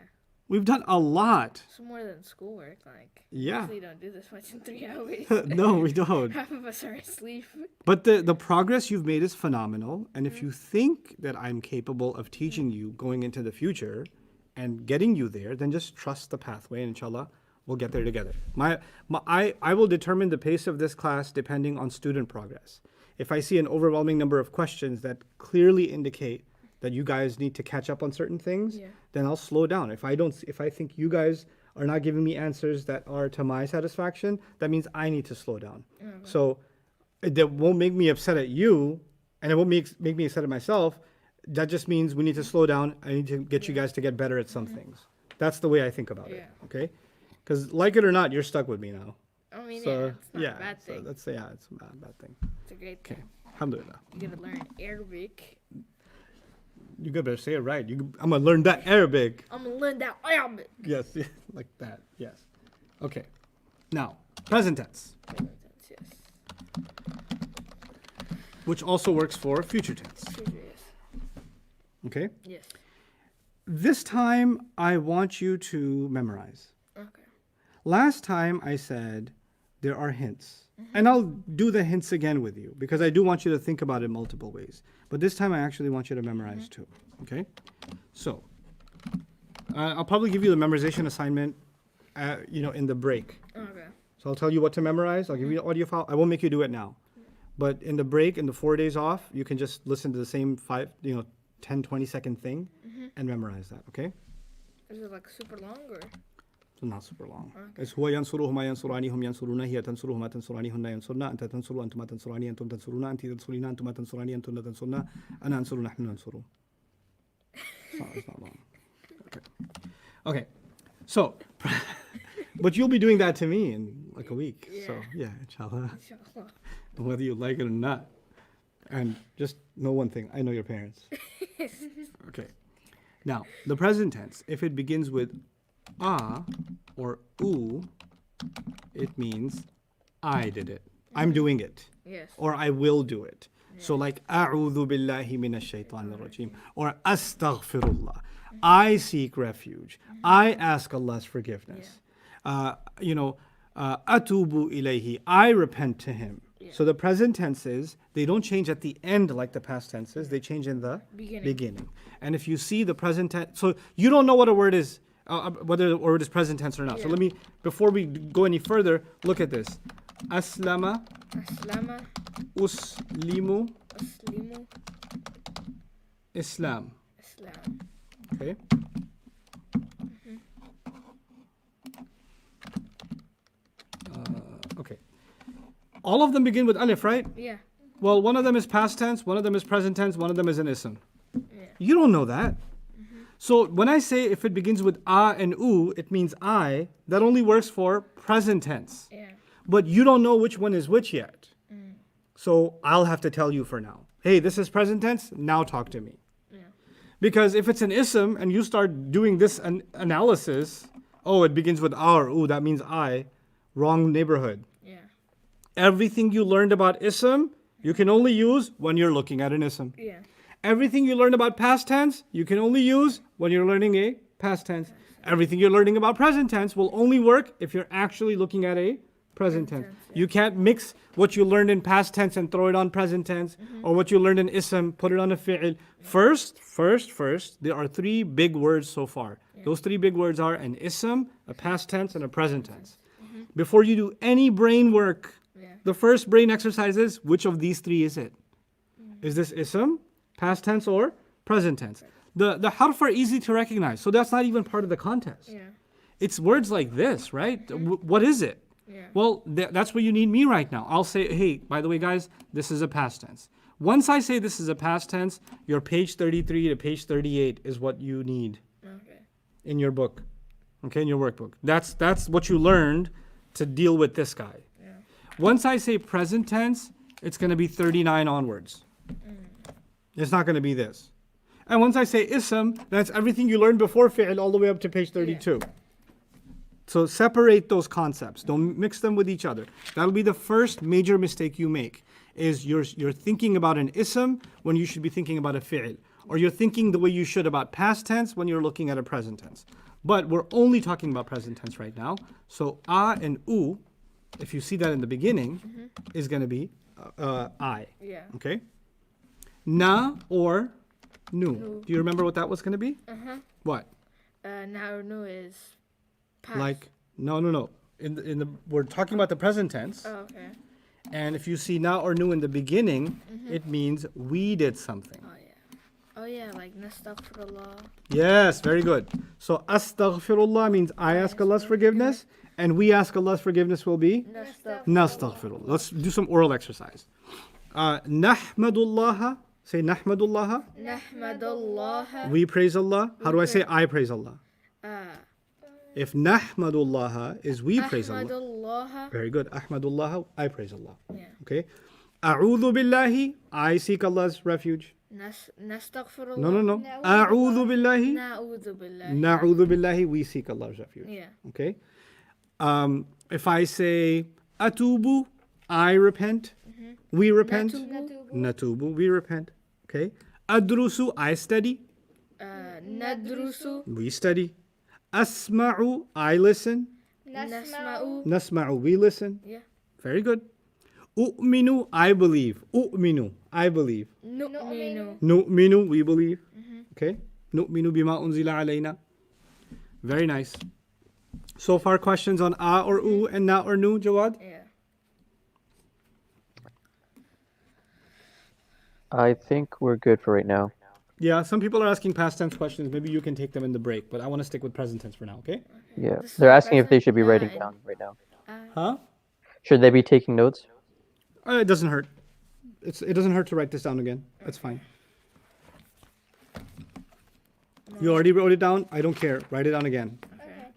We've done a lot. It's more than schoolwork. Like, Yeah. usually don't do this much in 3 hours. No, we don't. Half of us are asleep. But the progress you've made is phenomenal. And if you think that I'm capable of teaching you going into the future and getting you there, then just trust the pathway, and inshallah, we'll get there together. I will determine the pace of this class depending on student progress. If I see an overwhelming number of questions that clearly indicate that you guys need to catch up on certain things, Yeah. then I'll slow down. If I think you guys are not giving me answers that are to my satisfaction, that means I need to slow down. So that won't make me upset at you, and it won't make me upset at myself. That just means we need to slow down. I need to get you guys to get better at some things. That's the way I think about it. Yeah. Okay? Because like it or not, you're stuck with me now. I mean, So yeah, it's not a bad so thing. that's it's not a bad thing. It's a great Okay. thing. Alhamdulillah. You gotta learn Arabic. You better say it right. I'm gonna learn that Arabic. I'm gonna learn that Arabic. Yes, like that. Yes. Okay. Now, present tense, Yes. which also works for future tense. Yes. Okay. Yes. This time, I want you to memorize. Okay. Last time I said there are hints. And I'll do the hints again with you because I do want you to think about it multiple ways. But this time I actually want you to memorize too. Okay? So, I'll probably give you the memorization assignment, in the break. Okay. So I'll tell you what to memorize. I'll give you the audio file. I won't make you do it now. But in the break, in the 4 days off, you can just listen to the same 10, 20-second thing and memorize that. Okay? Is it like super long or? So not super long. It's هو ينصره ما ينصراني هم ينصرون هي تنصره ما تنصراني هن ينصرنا أنت تنصر أنت ما تنصراني أنتم تنصرون أنت تنصرين أنتم ما تنصراني أنتم تنصرنا أنا أنصر نحن ننصر. It's not long. Okay. So, but you'll be doing that to me in like a week. Yeah. So yeah, inshallah, Inshallah. whether you like it or not. And just know one thing: I know your parents. Okay. Now, the present tense, if it begins with or u, it means I did it. I'm doing it. Yes. Or I will do it. So like أعوذ بالله من الشيطان الرجيم or أستغفرullah. I seek refuge. I ask Allah's forgiveness. أتوب إليه. I repent to Him. So the present tenses, they don't change at the end like the past tenses. They change in the beginning. And if you see the present tense, so you don't know what a word is, whether the word is present tense or not. So let me, before we go any further, look at this. Aslama, Aslama, uslimu, Aslimu, Islam. Islam. Okay. Okay. All of them begin with alif, right? Yeah. Well, one of them is past tense, one of them is present tense, one of them is an ism. Yeah. You don't know that. So when I say if it begins with and u, it means I, that only works for present tense. Yeah. But you don't know which one is which yet. So I'll have to tell you for now. Hey, this is present tense, now talk to me. Yeah. Because if it's an ism and you start doing this analysis, oh, it begins with or u, that means I, wrong neighborhood. Yeah. Everything you learned about ism, you can only use when you're looking at an ism. Yeah. Everything you learned about past tense, you can only use when you're learning a past tense. Everything you're learning about present tense will only work if you're actually looking at a present tense. You can't mix what you learned in past tense and throw it on present tense, or what you learned in ism, put it on a fi'il. First, there are 3 big words so far. Those 3 big words are an ism, a past tense, and a present tense. Before you do any brain work, the first brain exercise is, which of these 3 is it? Is this ism? past tense or present tense. The harf are easy to recognize, so that's not even part of the contest. Yeah. It's words like this, right? What is it? Yeah. Well, that's where you need me right now. I'll say, hey, by the way, guys, this is a past tense. Once I say this is a past tense, your page 33 to page 38 is what you need Okay. in your book, okay, in your workbook. That's what you learned to deal with this guy. Yeah. Once I say present tense, it's going to be 39 onwards. It's not going to be this. And once I say ism, that's everything you learned before fi'l all the way up to page 32. So separate those concepts. Don't mix them with each other. That'll be the first major mistake you make, is you're thinking about an ism when you should be thinking about a fi'l. Or you're thinking the way you should about past tense when you're looking at a present tense. But we're only talking about present tense right now. So a and u, if you see that in the beginning, is going to be I. Yeah. Okay? Na or nu. Do you remember what that was going to be? What? Now nu is past. Like, no. We're talking about the present tense. Oh, okay. And if you see na or nu in the beginning, it means we did something. Oh yeah. Oh yeah, like nastaghfirullah. Yes, very good. So astaghfirullah means I ask Allah's forgiveness, and we ask Allah's forgiveness will be nastaghfirullah. Let's do some oral exercise. Nahmadullah. Say nahmadullah. Nahmadullah. We praise Allah. How do I say I praise Allah? If nahmadullah is we praise Allah. Ahmadullah. Very good. Ahmadullah, I praise Allah. Yeah. Okay. A'udhu billahi, I seek Allah's refuge. Nastaghfirullah. No. A'udhu billahi. Na'udhu billahi. Na'udhu billahi, we seek Allah's refuge. Yeah. Okay. If I say atubu, I repent. We repent. Natubu, we repent. Okay. Adrusu, I study. Nadrusu. We study. Asma'u, I listen. Nasma'u. Nasma'u, we listen. Yeah. Very good. U'minu, I believe. U'minu, I believe. Nu'minu. Nu'minu, we believe. Okay. Nu'minu bima unzila alayna. Very nice. So far, questions on a or u and na or nu, Jawad? Yeah. I think we're good for right now. Yeah, some people are asking past tense questions. Maybe you can take them in the break, but I want to stick with present tense for now, okay? Yeah. This is They're asking if they present? should be writing Yeah, down right now. Huh? Should they be taking notes? It doesn't hurt. It doesn't hurt to write this down again. That's fine. You already wrote it down? I don't care. Write it down again. Okay.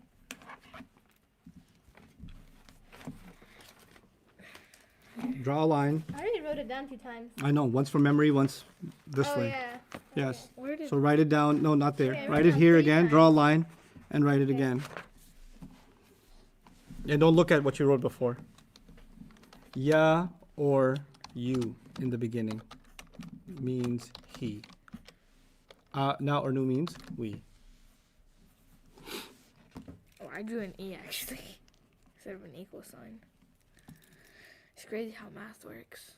Draw a line. I already wrote it down 2 times. I know. Once from memory, once this Oh way. yeah. Yes. Where did So write it down. No, not there. Okay, Write it down here 3 again. times. Draw a line and write it Okay. again. And don't look at what you wrote before. Ya or you in the beginning means he. Na or nu means we. Oh, I drew an E actually instead of an equal sign. It's crazy how math works.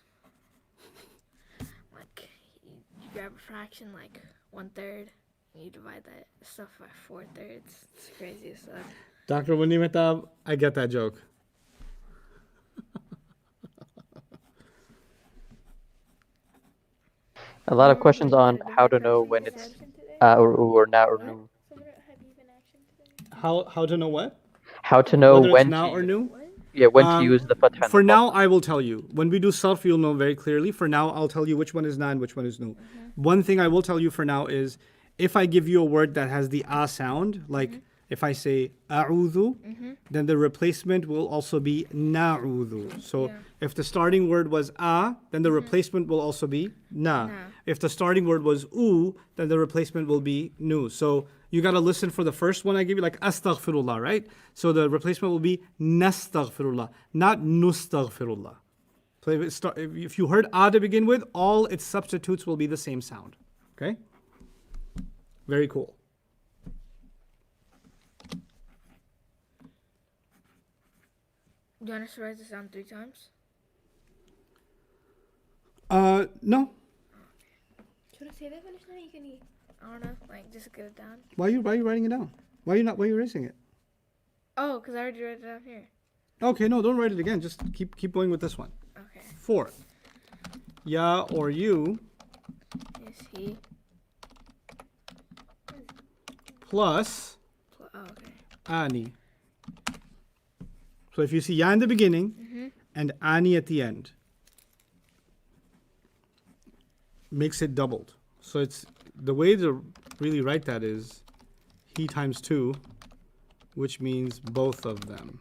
Like you grab a fraction like 1/3, and you divide that stuff by 4/3. It's crazy stuff. Dr. Wanimetab, I get that joke. A lot of questions on how to know when it's or u or na or nu. Someone had even action today. How to know what? How to know Whether it's when now to or nu? when to use the fatha. and For the now, dhamma. I will tell you. When we do self, you'll know very clearly. For now, I'll tell you which one is na and which one is nu. One thing I will tell you for now is if I give you a word that has the a sound, like if I say a'udhu, then the replacement will also be na'udhu. So Yeah. if the starting word was a, then the replacement will also be na. Na. If the starting word was u, then the replacement will be nu. So you got to listen for the first one I give you, like astaghfirullah, right? So the replacement will be nastaghfirullah, not nustaghfirullah. So if you heard a to begin with, all its substitutes will be the same sound. Okay? Very cool. Do you want us to write this down 3 times? No. Should I say that finish now? You can eat. I don't know. Like just get it down. Why are you writing it down? Why are you erasing it? Oh, because I already wrote it down here. Okay, no, don't write it again. Just keep going with this one. Okay. 4. Ya or you Yeah. is he. plus Oh, okay. ani. So if you see ya in the beginning and ani at the end, makes it doubled. So it's the way to really write that is he times 2, which means both of them.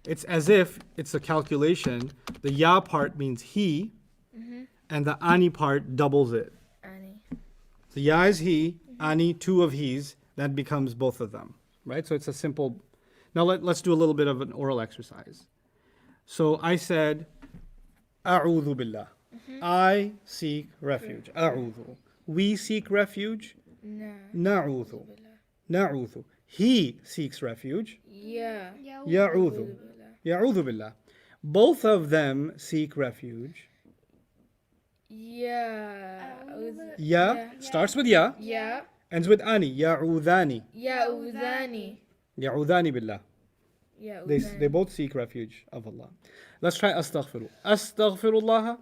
It's as if it's a calculation. The ya part means he, and the ani part doubles it. Annie. So ya is he, ani, 2 of he's, that becomes both of them, right? So it's a simple. Now let's do a little bit of an oral exercise. So I said, A'udhu billah. I seek refuge. A'udhu. We seek refuge. No. Na'udhu. Na'udhu. He seeks refuge. Yeah. Ya'udhu. Ya'udhu billah. Both of them seek refuge. Yeah. Ya starts with ya, Yeah. ends with ani. Ya'udhani. Ya'udhani. Ya'udhani billah. They Ya'udhani. both seek refuge of Allah. Let's try astaghfiru. Astaghfirullah.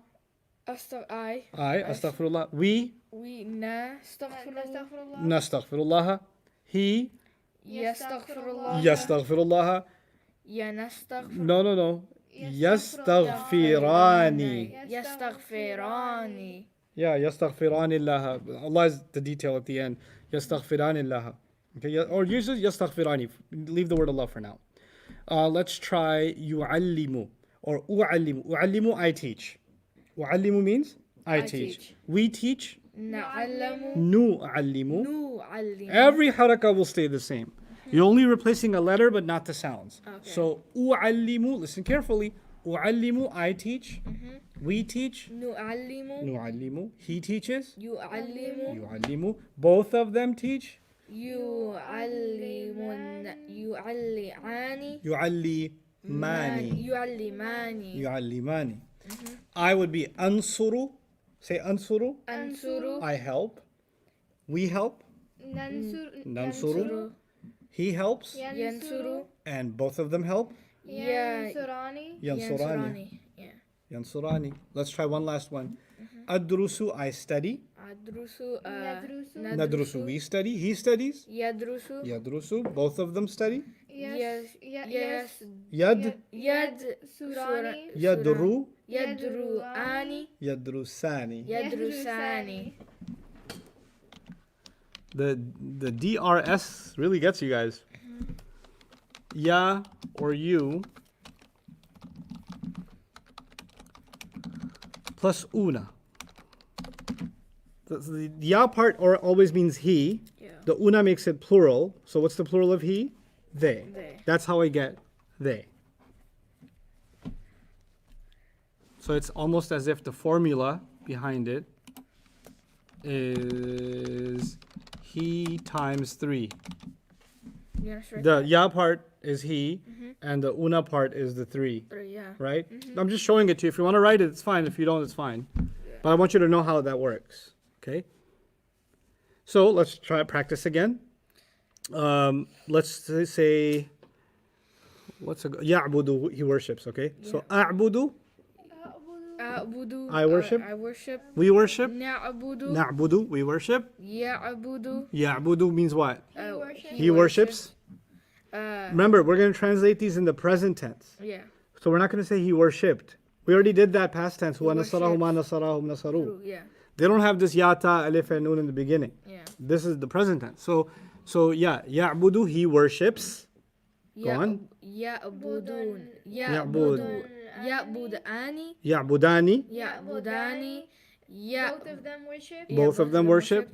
I. Astaghfirullah. We Nastaghfirullah. nastaghfirullah. He Yastaghfirullah. yastaghfirullah. Ya nastaghfir. No. Yastaghfirani. Yastaghfirani. Yeah, yastaghfirani Allah. Allah is the detail at the end. Yastaghfirani Allah. Okay, or use yastaghfirani. Leave the word Allah for now. Let's try yu'allimu or u'allimu. U'allimu, I teach. U'allimu means I teach. teach. We teach. Na'allamu. Nu'allimu. Nu'allimu. Every harakah will stay the same. You're only replacing a letter but not the sounds. Okay. So u'allimu, listen carefully. U'allimu, I teach. We teach. Nu'allimu. Nu'allimu. He teaches. Yu'allimu. Yu'allimu. Both of them teach. Yu'allimun. Yu'alli'ani. Yu'allimani. Yu'allimani. Yu'allimani. I would be ansuru. Say ansuru. Ansuru. I help. We help. Nansuru. He helps. Yansuru. And both of them help. Yansurani. Yansurani. Yeah. Yansurani. Let's try one last one. Adrusu. I study. Adrusu. Nadrusu. We study. He studies. Yadrusu. Yadrusu. Both of them study. Yes. Yad. Surani. Yadru. Yadru'ani. Yadrusani. Yadrusani. The DRS really gets you guys. Ya or you plus una. The ya part always means he. Yeah. The una makes it plural. So what's the plural of he? They. They. That's how I get they. So it's almost as if the formula behind it is he times 3. You understand? The ya part is he, and the una part is the 3, Yeah. right? I'm just showing it to you. If you want to write it, it's fine. If you don't, it's fine. But I want you to know how that works, okay? So let's try practice again. Let's say, ya'budu, he worships, okay? So a'budu, A'budu. I worship. I worship. we worship. Na'budu. Na'budu, we worship. Ya'budu. Ya'budu means what? He worships. worships. Remember, we're going to translate these in the present tense. Yeah. So we're not going to say he worshipped. We already did that past tense. Huwa worships. nasarahu ma nasarahum nasaru. True. Yeah. They don't have this yata, alif, and nun in the beginning. Yeah. This is the present tense. So yeah, ya'budu, he worships. Go on. Ya'budun. Ya'bud. Ya'budani. Ya'budani. Ya'budani. Both of them worship. Both of them worship.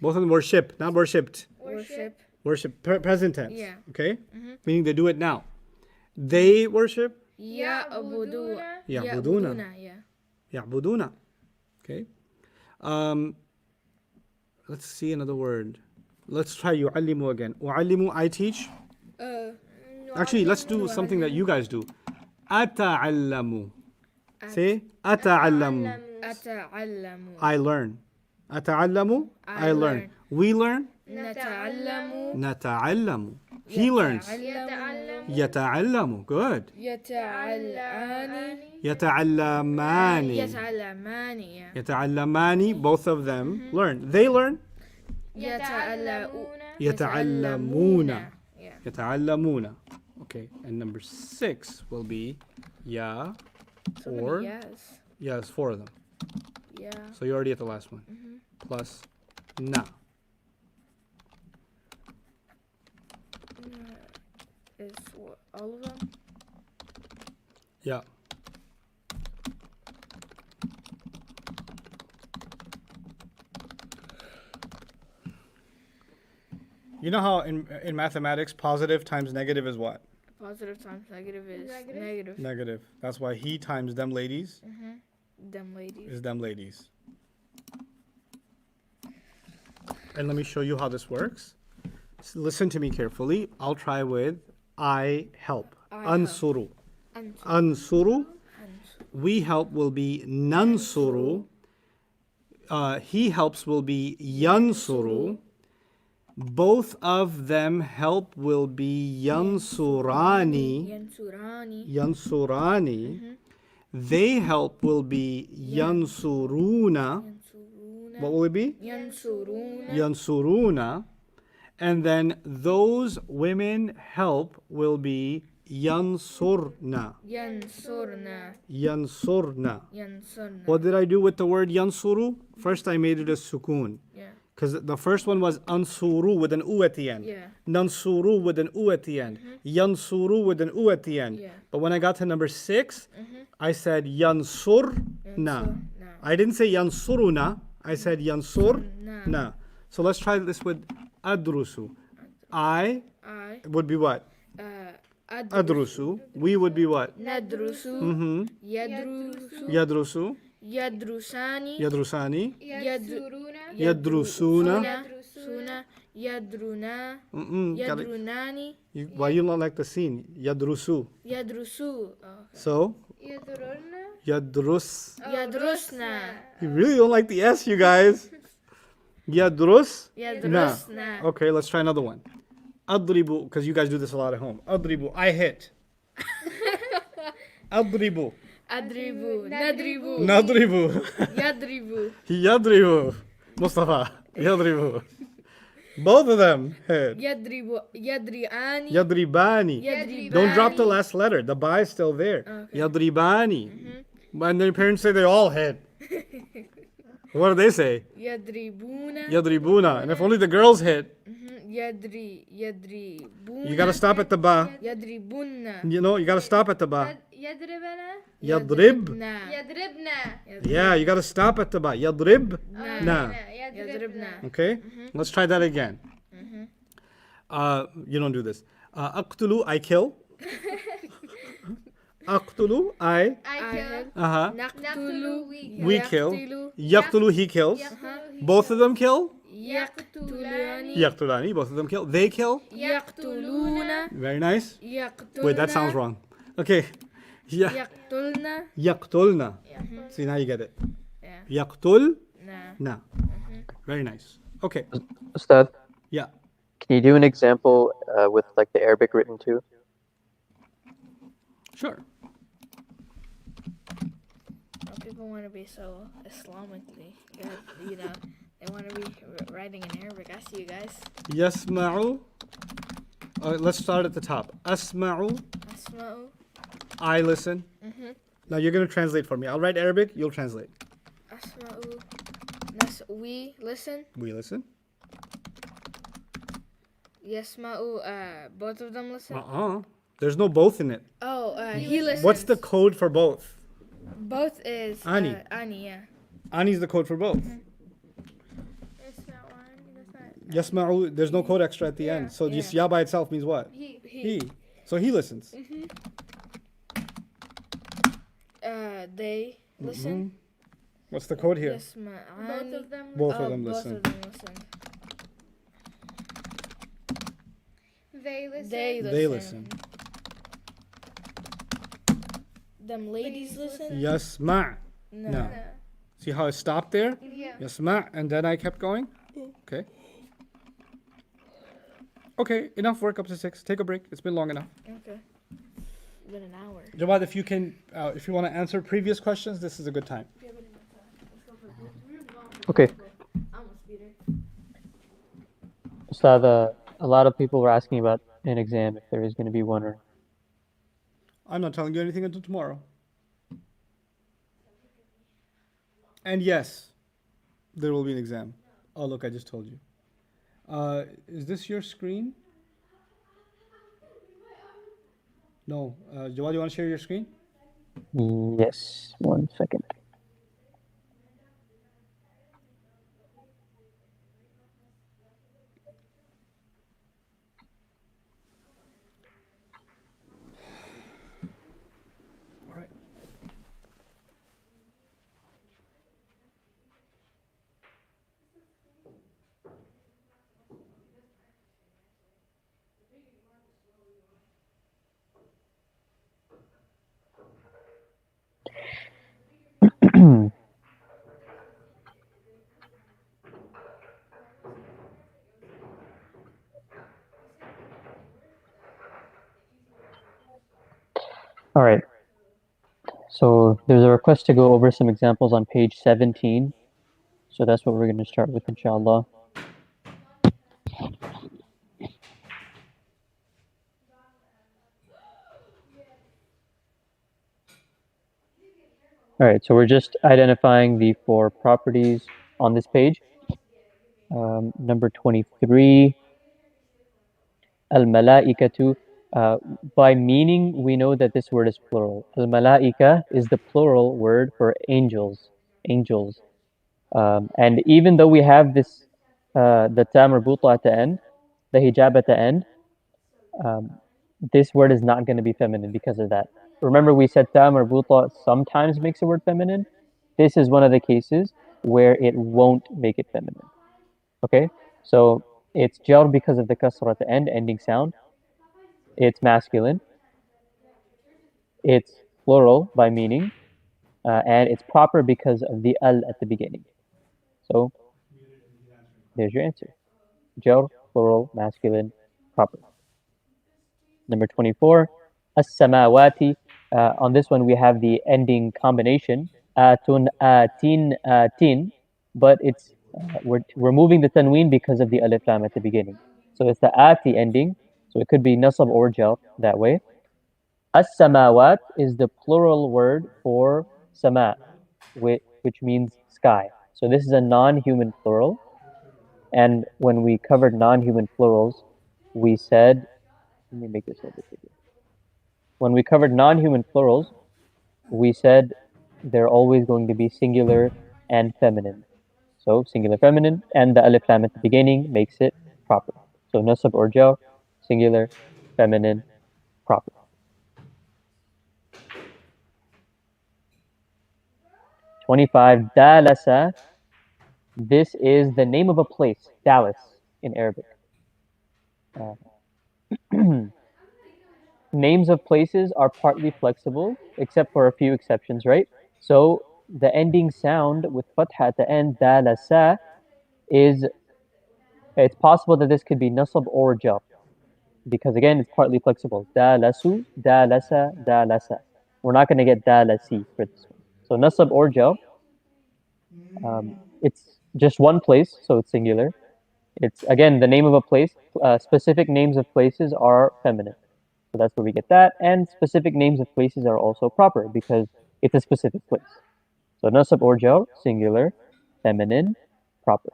Both of them worship, not worshipped. Worship. Worship, present tense. Yeah. Okay? Meaning they do it now. They worship. Ya'budu. Ya'buduna. Yeah. Ya'buduna. Okay? Let's see another word. Let's try yu'allimu again. U'allimu, I teach. Actually, let's do something that you guys do. Ata'allamu. Say, ata'allamu. Ata'allamu. I learn. Ata'allamu, I learn. We learn. Nata'allamu. Nata'allamu. He learns. يتعلم يتعلم. Good. يتعلمان يتعلمان. يتعلمان yeah. يتعلمان. Both of them learn. They learn. يتعلمون يتعلمون. yeah. يتعلمون. Okay. And number 6 will be ya. So Or many yes. yes, 4 of them. Yeah. So you're already at the last one. Plus na. Is what, all of them? Yeah. You know how in mathematics positive times negative is what? Positive times negative is Negative? negative. Negative. That's why he times them ladies Them ladies. is them ladies. And let me show you how this works. Listen to me carefully. I'll try with I help. Ansuru. Ansuru. We help will be nansuru. He helps will be yansuru. Both of them help will be yansurani. Yansurani. Yansurani. They help will be yansuruna. Yansuruna. What will it be? Yansuruna. Yansuruna. And then those women help will be yansurna. Yansurna. Yansurna. Yansurna. What did I do with the word yansuru? First I made it a sukun. Yeah. Because the first one was ansuru with an u at the end. Yeah. Nansuru with an u at the end. Yansuru with an u at the end. Yeah. But when I got to number 6, I said yansurna. Yansurna. I didn't say yansuruna. I said yansurna. So let's try this with adrusu. I I would be what? Adrusu. We would be what? Nadrusu. Yadrusu. Yadrusu. Yadrusani. Yadrusani. يدرسون Yadrusuna. Suna. Yadruna. Got it. Yadrunani. Why you not like the scene? Yadrusu. Yadrusu. So, يدرون yadrus. Yadrusna. You really don't like the S, you guys. Yadrus. Yadrusna. Okay, let's try another one. Adribu, because you guys do this a lot at home. Adribu, I hit. Adribu. Adribu. Nadribu. Nadribu. Yadribu. Yadribu. Mustafa. Yadribu. Both of them hit. Yadribu. Yadriani. Yadribani. Yadribani. Don't drop the last letter. The ba is still there. Okay. Yadribani. And then your parents say they all hit. What do they say? Yadribuna. Yadribuna. And if only the girls hit, Yadribuna. you gotta stop at the ba. Yadribunna. You know, you gotta stop at the ba. يضربنا Yadrib. يضربنا Yeah, you gotta stop at the ba. Yadrib. Na. Yadribna. Okay? Let's try that again. You don't do this. Aqtulu, I kill. Aqtulu, I. I kill Uh-huh. Naqtulu. We kill. Yaqtilu. Yaqtulu, he kills. Both of them kill. Yaqtulani. Yaqtulani, both of them kill. They kill. Yaqtuluna. Very nice. Yaqtulna. Wait, that sounds wrong. Okay. Yaqtulna. Yaqtulna. See, now you get it. Yeah. Yaqtul. Nah. Na. Very nice. Okay. Ustad, Yeah. can you do an example with like the Arabic written too? Sure. People want to be so Islamically good, you know. They want to be writing in Arabic. I see you guys. Yasma'u. Let's start at the top. Asma'u. Asma'u. I listen. Now you're going to translate for me. I'll write Arabic, you'll translate. Asma'u. We listen. We listen. Yasma'u. Both of them listen. There's no both in it. Oh, he listens. What's the code for both? Both is Ani. Ani, yeah. Ani's the code for both. It's not one. That's not. Yasma'u, there's no code extra at the end. So just ya by itself means what? He. So he listens. They listen. What's the code here? Yasma'ani. Both of them. Both of Oh, them both listen. of them listen. They listen. They listen. They listen. Them ladies listen. Yasma'. No. No. See how I stopped there? Yeah. Yasma', and then I kept going? Okay. Okay, enough work up to 6. Take a break. It's been long enough. Okay. It's been an hour. Jawad, if you want to answer previous questions, this is a good time. Okay. Ustad, a lot of people were asking about an exam, if there is going to be one or. I'm not telling you anything until tomorrow. And yes, there will be an exam. Oh, look, I just told you. Is this your screen? No. Jawad, you want to share your screen? Yes, 1 second. All right. All right. So there's a request to go over some examples on page 17. So that's what we're going to start with, inshallah. All right, so we're just identifying the 4 properties on this page. Number 23, al-mala'ikatu. By meaning, we know that this word is plural. Al-mala'ika is the plural word for angels. Angels. And even though we have this, the ta marbuta at the end, the hijab at the end, this word is not going to be feminine because of that. Remember, we said ta marbuta sometimes makes a word feminine. This is one of the cases where it won't make it feminine. Okay, so it's jar because of the kasra at the end, ending sound. It's masculine. It's plural by meaning, and it's proper because of the al at the beginning. So there's your answer. Jar, plural, masculine, proper. Number 24, as-samawati. On this one, we have the ending combination, atun, atin, atin, but it's we're moving the tanween because of the alif lam at the beginning. So it's the ati ending, so it could be nasab or jar that way. As-samawat is the plural word for sama, which means sky. So this is a non-human plural. And when we covered non-human plurals, we said, let me make this a little bit bigger. When we covered non-human plurals, we said they're always going to be singular and feminine. So singular feminine, and the alif lam at the beginning makes it proper. So nasab or jar, singular, feminine, proper. 25, dalasa. This is the name of a place, Dallas in Arabic. Names of places are partly flexible, except for a few exceptions, right? So the ending sound with fatha at the end, dalasa, it's possible that this could be nasab or jar, because again, it's partly flexible. Dalasu, dalasa, dalasa. We're not going to get dalasi for this one. So nasab or jar, it's just one place, so it's singular. It's again the name of a place. Specific names of places are feminine, so that's where we get that. And specific names of places are also proper because it's a specific place. So nasab or jar, singular, feminine, proper.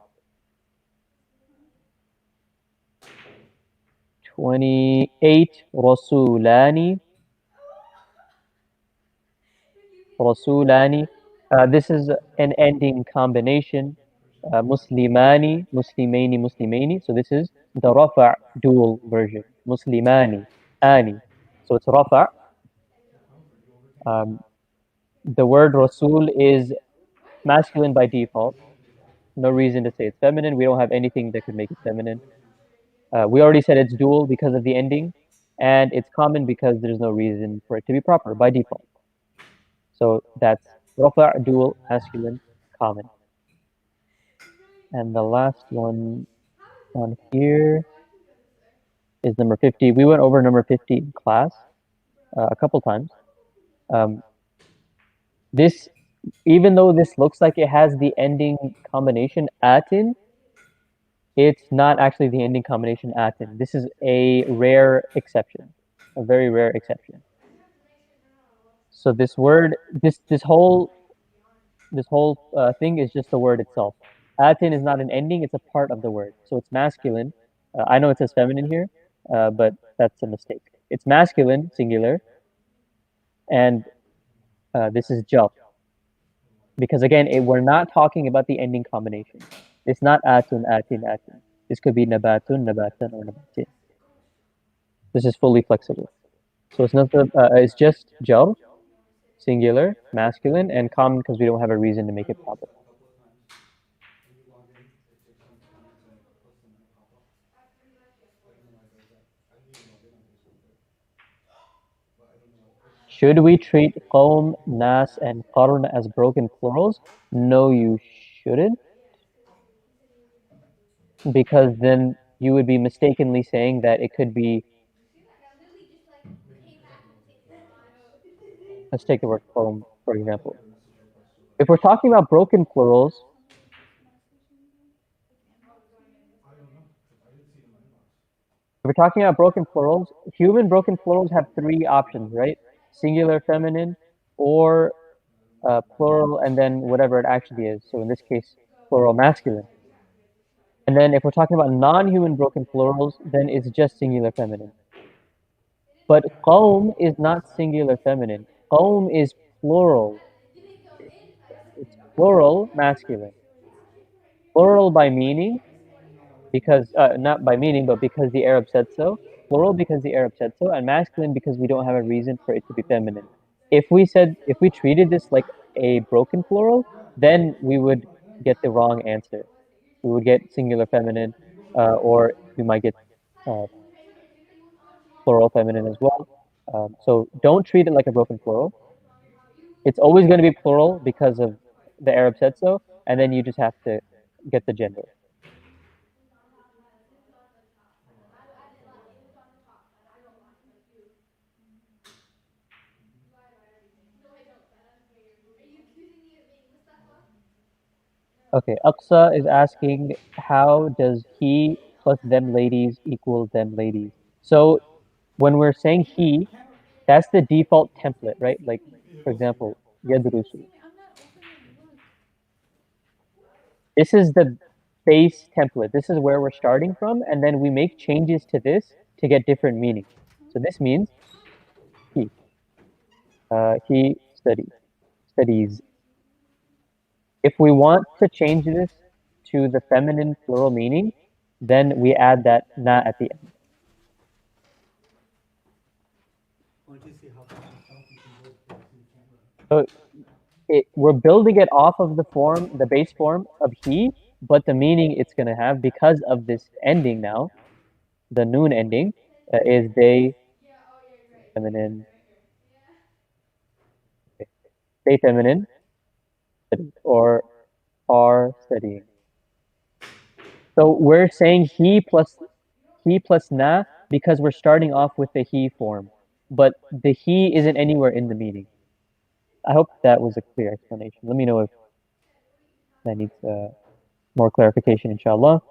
28, rasulani. Rasulani. This is an ending combination. Muslimani, Muslimaini, Muslimaini. So this is the rafa' dual version. Muslimani, ani. So it's rafa'. The word Rasul is masculine by default. No reason to say it's feminine. We don't have anything that could make it feminine. We already said it's dual because of the ending, and it's common because there's no reason for it to be proper by default. So that's rafa', dual, masculine, common. And the last one on here, is number 50. We went over number 50 in class a couple times. This, even though this looks like it has the ending combination atin, it's not actually the ending combination atin. This is a rare exception, a very rare exception. So this word, this whole thing is just the word itself. Atin is not an ending; it's a part of the word. So it's masculine. I know it says feminine here, but that's a mistake. It's masculine, singular, and this is jal. Because again, we're not talking about the ending combination. It's not atun, atin, atin. This could be nabatun, nabatan, or nabatin. This is fully flexible. So it's not it's just jal, singular, masculine, and common because we don't have a reason to make it proper. Should we treat qawm, nas, and qarn as broken plurals? No, you shouldn't, because then you would be mistakenly saying that it could be. Let's take the word qawm, for example. If we're talking about broken plurals, human broken plurals have three options, right? Singular feminine, or plural, and then whatever it actually is. So in this case, plural masculine. And then if we're talking about non-human broken plurals, then it's just singular feminine. But qawm is not singular feminine. Qawm is plural. It's plural masculine. Plural by meaning, because not by meaning, but because the Arab said so. Plural because the Arab said so, and masculine because we don't have a reason for it to be feminine. If we treated this like a broken plural, then we would get the wrong answer. We would get singular feminine, or we might get uh, plural feminine as well. So don't treat it like a broken plural. It's always going to be plural because of the Arab said so, and then you just have to get the gender. Okay, Aqsa is asking, how does he plus them ladies equal them ladies? So when we're saying he, that's the default template, right? Like, for example, yadrusu. This is the base template. This is where we're starting from, and then we make changes to this to get different meanings. So this means he. He studies. If we want to change this to the feminine plural meaning, then we add that na at the end. So we're building it off of the base form of he, but the meaning it's going to have because of this ending now, the noon ending, is they feminine, they feminine, or are studying. So we're saying he plus na because we're starting off with the he form, but the he isn't anywhere in the meaning. I hope that was a clear explanation. Let me know if that needs more clarification, inshallah.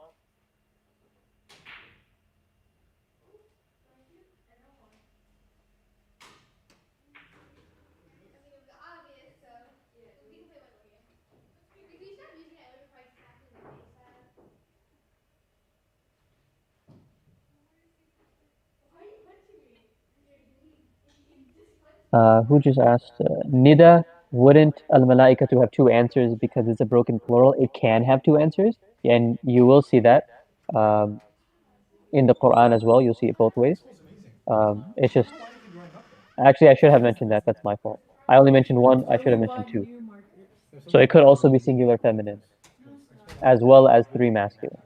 Who just asked? Nida, wouldn't al-malaika to have two answers because it's a broken plural? It can have two answers, and you will see that in the Quran as well. You'll see it both ways. It's just, actually, I should have mentioned that. That's my fault. I only mentioned one. I should have mentioned two. So it could also be singular feminine, as well as three masculine.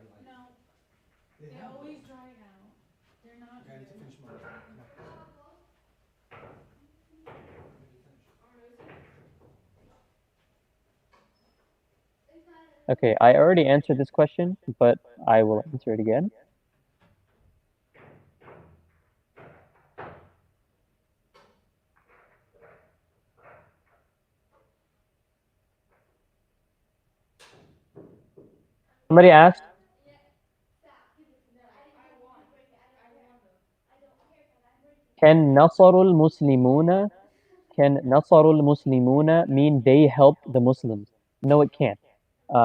Okay, I already answered this question, but I will answer it again. Somebody asked, can Nasarul Muslimuna can Nasarul Muslimuna mean they helped the Muslims? No, it can't.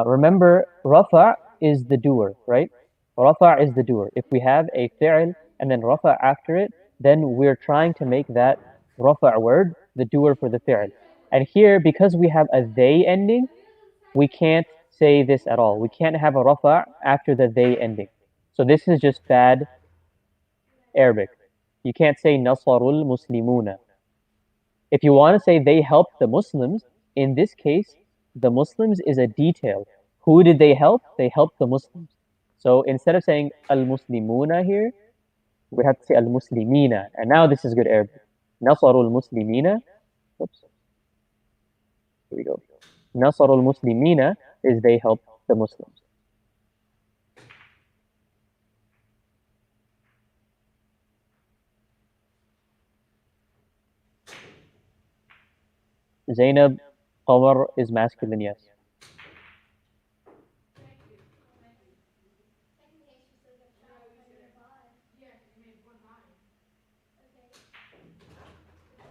Remember, Rafa is the doer, right? Rafa is the doer. If we have a fi'l and then Rafa after it, then we're trying to make that Rafa word the doer for the fi'l. And here, because we have a they ending, we can't say this at all. We can't have a Rafa after the they ending. So this is just bad Arabic. You can't say Nasarul Muslimuna. If you want to say they helped the Muslims, in this case, the Muslims is a detail. Who did they help? They helped the Muslims. So instead of saying al Muslimuna here, we have to say al Muslimina. And now this is good Arabic. Nasarul Muslimina. Oops, here we go. Nasarul Muslimina is they helped the Muslims. Zainab, Qamar is masculine, yes.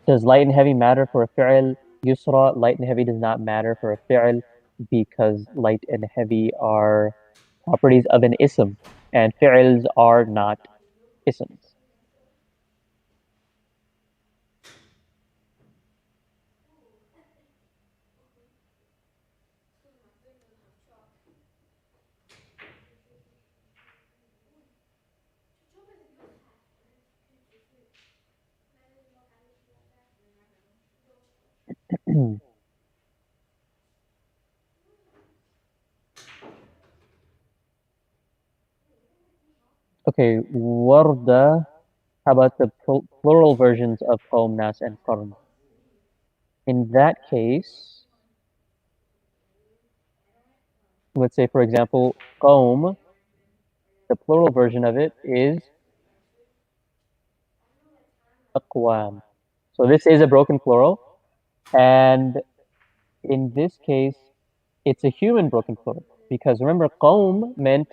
Does light and heavy matter for a fi'l? Yusra, light and heavy does not matter for a fi'l because light and heavy are properties of an ism, and fi'ls are not isms. Okay, warda. How about the plural versions of qawm, nas, and qarn? In that case, let's say, for example, qawm, the plural version of it is aqwam. So this is a broken plural, and in this case, it's a human broken plural because remember, qawm meant,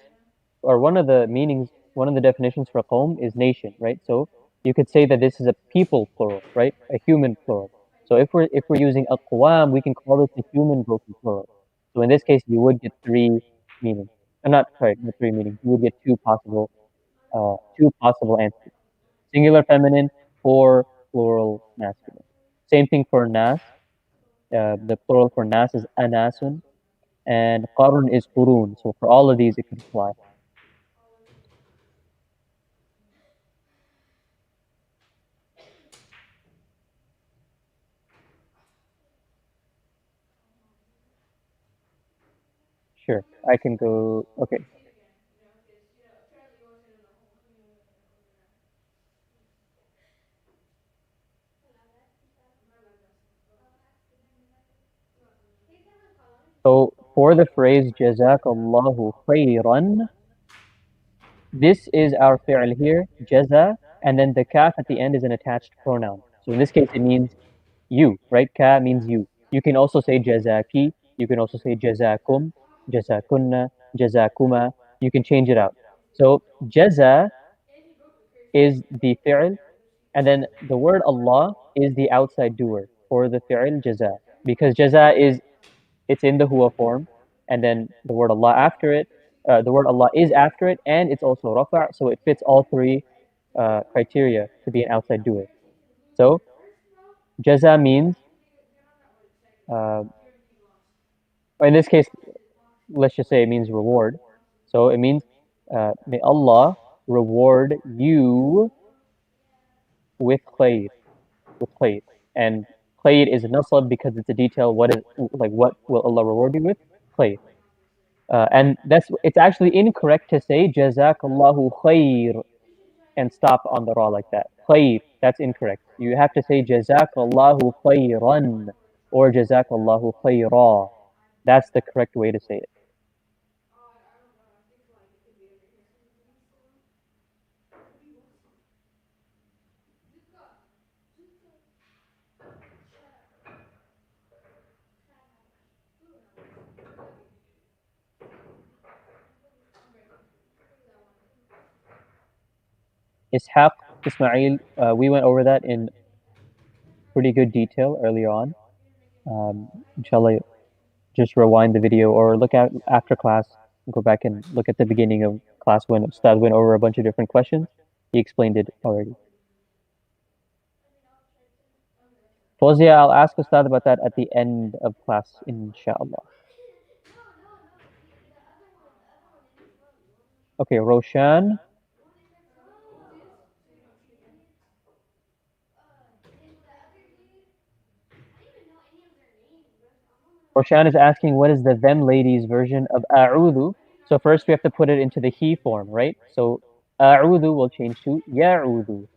or one of the meanings, one of the definitions for qawm is nation, right? So you could say that this is a people plural, right? A human plural. So if we're using aqwam, we can call this a human broken plural. So in this case, you would get three meanings. Not sorry, not three meanings. You would get two possible answers: singular feminine or plural masculine. Same thing for nas. The plural for nas is anasun, and qarn is qurun. So for all of these, it could apply. Sure, I can go. Okay. So for the phrase jazakallahu khayran, this is our fi'l here, jaza, and then the kaf at the end is an attached pronoun. So in this case, it means you, right? Ka means you. You can also say jazaki. You can also say jazakum, jazakunna, jazakuma. You can change it out. So jaza is the fi'l, and then the word Allah is the outside doer for the fi'l jaza. Because jaza is, it's in the huwa form, and then the word Allah after it, the word Allah is after it, and it's also rafa', so it fits all three criteria to be an outside doer. So jaza means, uh, or in this case, let's just say it means reward. So it means, may Allah reward you with khayr, with khayr. And khayr is nasab because it's a detail. What is, like, what will Allah reward you with? Khayr. And it's actually incorrect to say jazakallahu khair and stop on the ra like that. Khair, that's incorrect. You have to say jazakallahu khairan or jazakallahu khaira. That's the correct way to say it. Ishaq, Ismail, we went over that in pretty good detail earlier on. Inshallah, just rewind the video or look at after class, go back and look at the beginning of class when Ustad went over a bunch of different questions. He explained it already. Fawzia, I'll ask Ustad about that at the end of class, inshallah. Okay, Roshan. Roshan is asking what is the them ladies version of a'udhu. So first we have to put it into the he form, right? So a'udhu will change to ya'udhu.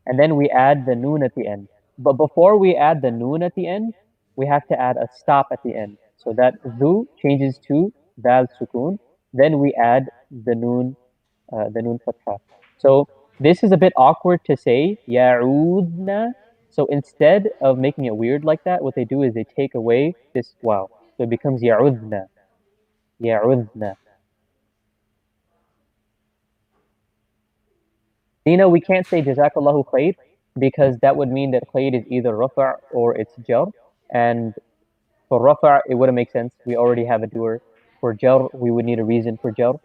And then we add the noon at the end. But before we add the noon at the end, we have to add a stop at the end. So that dhu changes to dal sukun. Then we add the noon fatha. So this is a bit awkward to say, ya'udna. So instead of making it weird like that, what they do is they take away this wow. So it becomes ya'udna. Ya'udna. Nina, we can't say jazakallahu khair because that would mean that khair is either rafa' or it's jar. And for rafa', it wouldn't make sense. We already have a doer. For jar, we would need a reason for jar.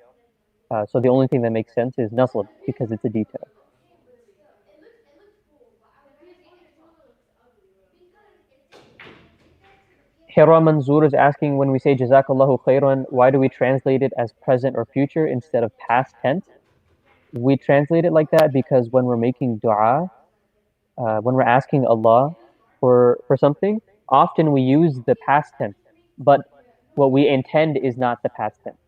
So the only thing that makes sense is nasab because it's a detail. Hira Manzoor is asking when we say Jazakallahu khairan, why do we translate it as present or future instead of past tense? We translate it like that because when we're making dua, when we're asking Allah for something, often we use the past tense, but what we intend is not the past tense.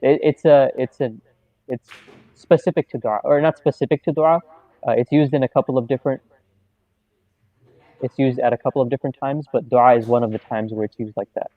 It's specific to dua, or not specific to dua. It's used in a couple of different. It's used at a couple of different times, but dua is one of the times where it's used like that.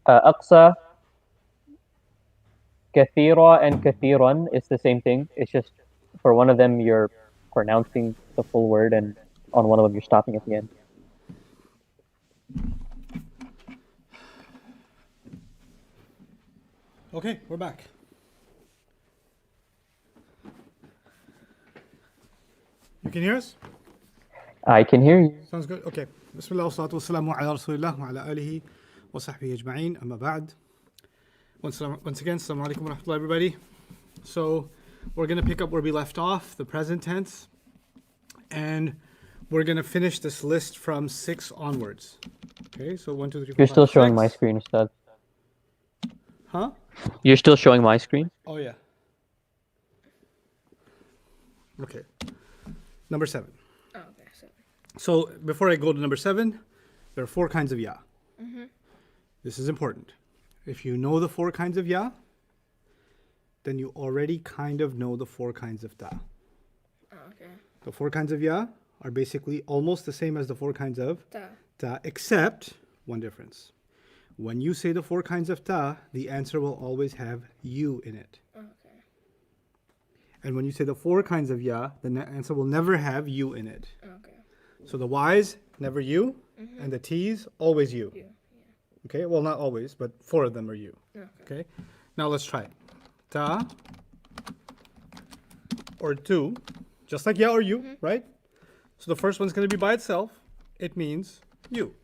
Aqsa, kathira, and kathiran is the same thing. It's just for one of them you're pronouncing the full word, and on one of them you're stopping at the end. Okay, we're back. You can hear us? I can hear you. Sounds good. Okay. Bismillah wa salatu wa salamu ala rasulillah wa ala alihi wa sahbihi ajma'in. Amma ba'd. Once again, assalamu alaikum wa rahmatullahi everybody. So we're going to pick up where we left off, the present tense. And we're going to finish this list from 6 onwards. Okay, so 1, 2, 3, 4, You're 5, still showing 6. my screen, Ustad. Huh? You're still showing my screen? Oh, yeah. Okay. Number 7. Oh, okay, 7. So before I go to number 7, there are 4 kinds of ya. Mm-hmm. This is important. If you know the 4 kinds of ya, then you already kind of know the 4 kinds of ta. Oh, okay. The 4 kinds of ya are basically almost the same as the 4 kinds of Ta. ta, except one difference. When you say the 4 kinds of ta, the answer will always have you in it. Okay. And when you say the 4 kinds of ya, the answer will never have you in it. Okay. So the y's, never you, and the t's, always you. You. Okay, well, not always, but 4 of them are you. Yeah. Okay, now let's try it. Ta or tu, just like ya or you, right? So the first one's going to be by itself. It means you.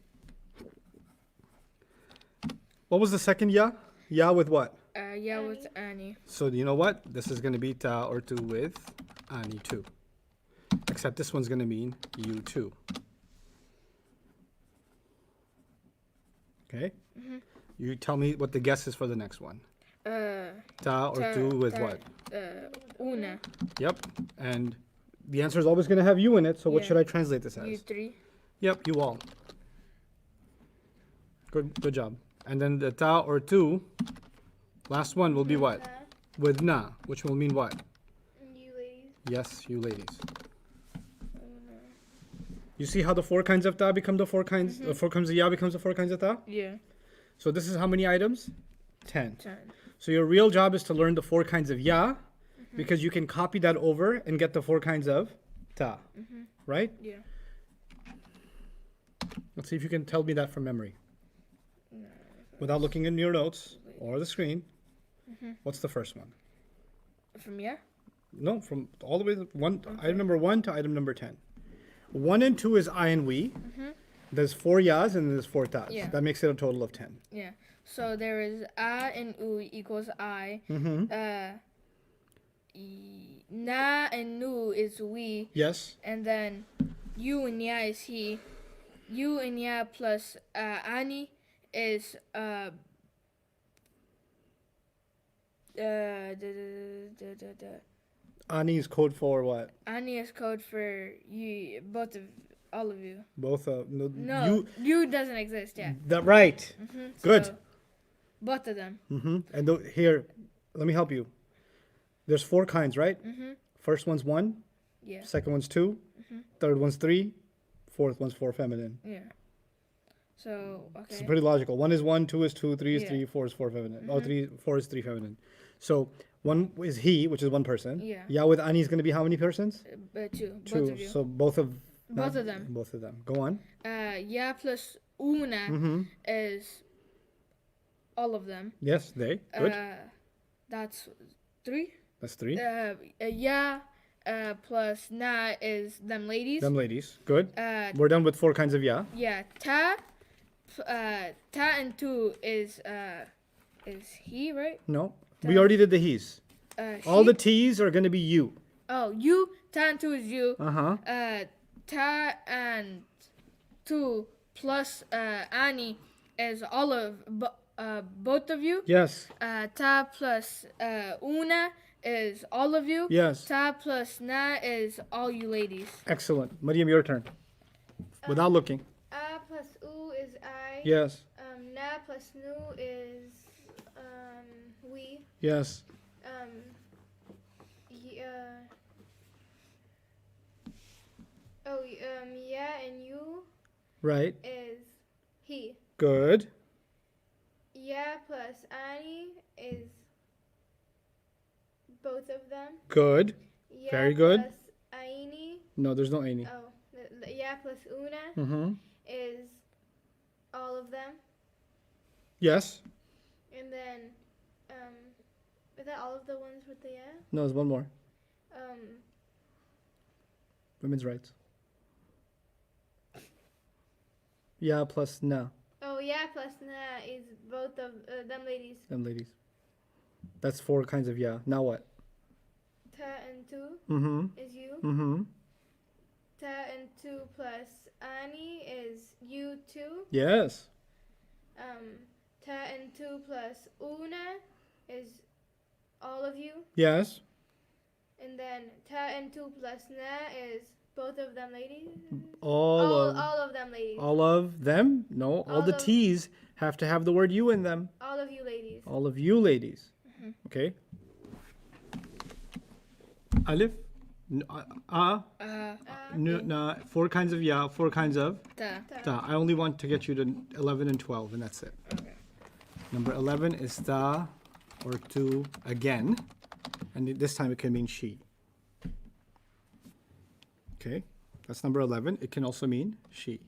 What was the second ya? Ya with what? Yeah, with Annie. So you know what? This is going to be ta or tu with ani too. Except this one's going to mean you too. Okay? You tell me what the guess is for the next one. Ta or tu with what? Una. Yep. And the answer is always going to have you in it, so what Yeah. should I translate this as? You 3. Yep, you all. Good job. And then the ta or tu, last one will be what? With na, which will mean what? You ladies. Yes, you ladies. You see how the 4 kinds of ta become the 4 kinds, the 4 kinds of ya becomes the 4 kinds of ta? Yeah. So this is how many items? 10. 10. So your real job is to learn the 4 kinds of ya, because you can copy that over and get the 4 kinds of ta. Right? Yeah. Let's see if you can tell me that from memory. Without looking in your notes or the screen. What's the first one? From here? No, from all the way to item number 1 to item number 10. 1 and 2 is I and we. There's 4 yas and there's 4 tas. Yeah. That makes it a total of 10. Yeah. So there is a and u equals I. Na and nu is we. Yes. And then you and ya is he. You and ya plus ani is Ani is code for what? ani is code for you, both of all of you. Both of No, you doesn't exist. Yeah. That right. Good. So, both of them. And here, let me help you. There's 4 kinds, right? First one's 1. Yeah. Second one's 2. Third one's 3. Fourth one's 4 feminine. Yeah. So It's okay. pretty logical. 1 is 1, 2 is 2, 3 is Yeah. 3, 4 is 4 feminine. Oh, 4 is 3 feminine. So 1 is he, which is 1 person. Yeah. Ya with Ani is going to be how many persons? Two. 2. Both of you. So both of Both of them. Both of them. Go on. Ya plus una is all of them. Yes, they. Good. That's 3. That's 3. Ya plus na is them ladies. Them ladies. Good. Uh, We're done with 4 kinds of ya. yeah. Ta and 2 is he, right? No. We already did the he's. All He? the T's are going to be you. Oh, you. Ta and 2 is you. Uh-huh. Ta and 2 plus Ani is all of both of you. Yes. Ta plus una is all of you. Yes. Ta plus na is all you ladies. Excellent. Mariam, your turn. Without looking. A plus u is I. Yes. Na plus nu is we. Yes. Yeah and you Right. is he. Good. Yeah plus Ani is both of them. Good. Yeah Very good. plus Aini. No, there's no any. Oh, yeah plus Una Mm-hmm. is all of them. Yes. And then, is that all of the ones with the yeah? No, there's one more. Um, Women's rights. Ya plus na. oh yeah plus na is both of them ladies. Them ladies. That's 4 kinds of ya. Now what? Ta and 2 Mm-hmm. is you. Mm-hmm. Ta and 2 plus Ani is you too. Yes. Ta and 2 plus Una is all of you. Yes. And then ta and 2 plus na is both of them ladies. All All of them ladies. of them? No. All the All of- T's have to have the word you in them. All of you ladies. All of you ladies. Okay. Alif. Na. 4 kinds of ya. 4 kinds of Ta. ta. I only want to get you to 11 and 12, and that's it. Okay. Number 11 is ta or tu again, and this time it can mean she. Okay, that's number 11. It can also mean she.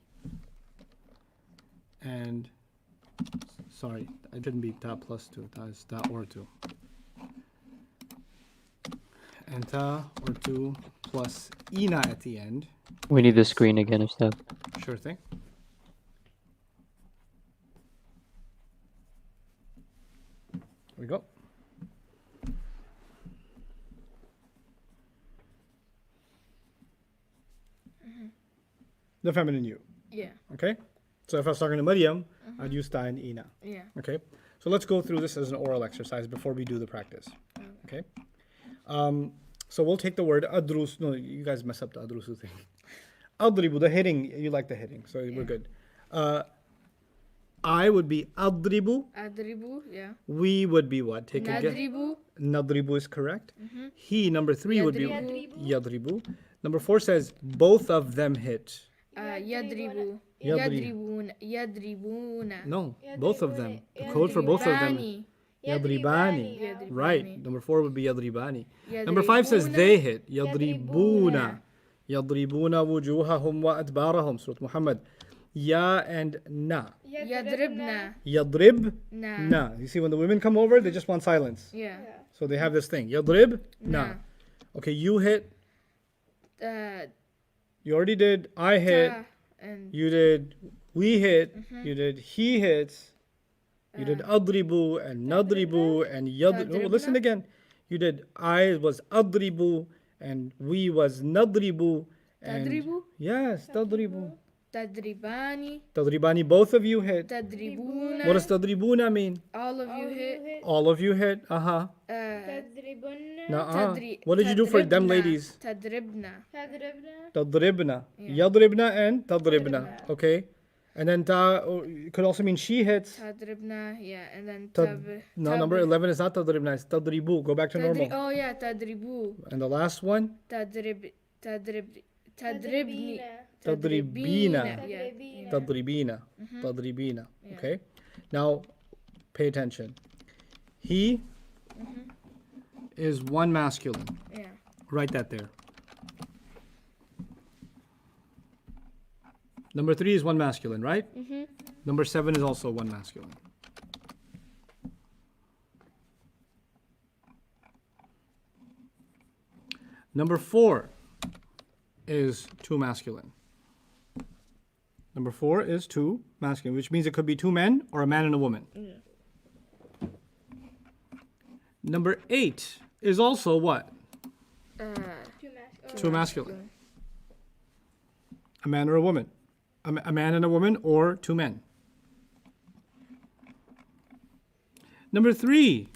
And sorry, it shouldn't be ta plus 2. Ta is ta or 2. And ta or 2 plus ina at the end. We need the screen again, Ustad. Sure thing. Here we go. The feminine you. Yeah. Okay? So if I was talking to Maryam, I'd use ta and ina. Yeah. Okay? So let's go through this as an oral exercise before we do the practice. Okay? So we'll take the word adrus. No, you guys mess up the adrusu thing. Adribu, the hitting. You like the hitting, so we're good. I would be adribu. Adribu. Yeah. We would be what? Take a guess. Nadribu. Nadribu is correct. He, number 3, would be Yadribu. yadribu. Number 4 says both of them hit. يضرب يضرب. يضربون No, both of them. The code for both of them. يضربان. Yadribani. Right. Number 4 would be yadribani. Number 5 says they hit. Yadribuna. Yadribuna wujuhahum wa adbarahum. Surah Muhammad. Ya and na. يضربنا. Yadrib. Na. Na. You see, when the women come over, they just want silence. Yeah. So they have this thing. Yadrib. Na. Okay, you hit. You already did. I hit. And You did. We hit. You did. He hits. You did adribu and nadribu and yadribu. Oh, listen again. You did. I was adribu and we was nadribu. And تضرب. yes, tadribu. تضربان. Tadribani, both of you hit. تضربون. What does tadribuna mean? All of you hit. All of you hit. Uh-huh. تضربن. Nuh-uh. What did you do for them ladies? تضربنا. تضربن. Tadribna. Yadribna and tadribna. Okay. And then it could also mean she hits. تضربنا. Yeah. And then No, number 11 is not tadribna, it's tadribu. Go back to normal. Oh yeah. تضربو. And the last one? تضربني. Tadribina. Yeah. Tadribina. Tadribina. Okay. Now, pay attention. He is one masculine. Yeah. Write that there. Number 3 is one masculine, right? Number 7 is also one masculine. Number 4 is two masculine. Number 4 is two masculine, which means it could be two men or a man and a woman. Number 8 is also what? Two masculine. A man or a woman. A man and a woman or two men. Number 3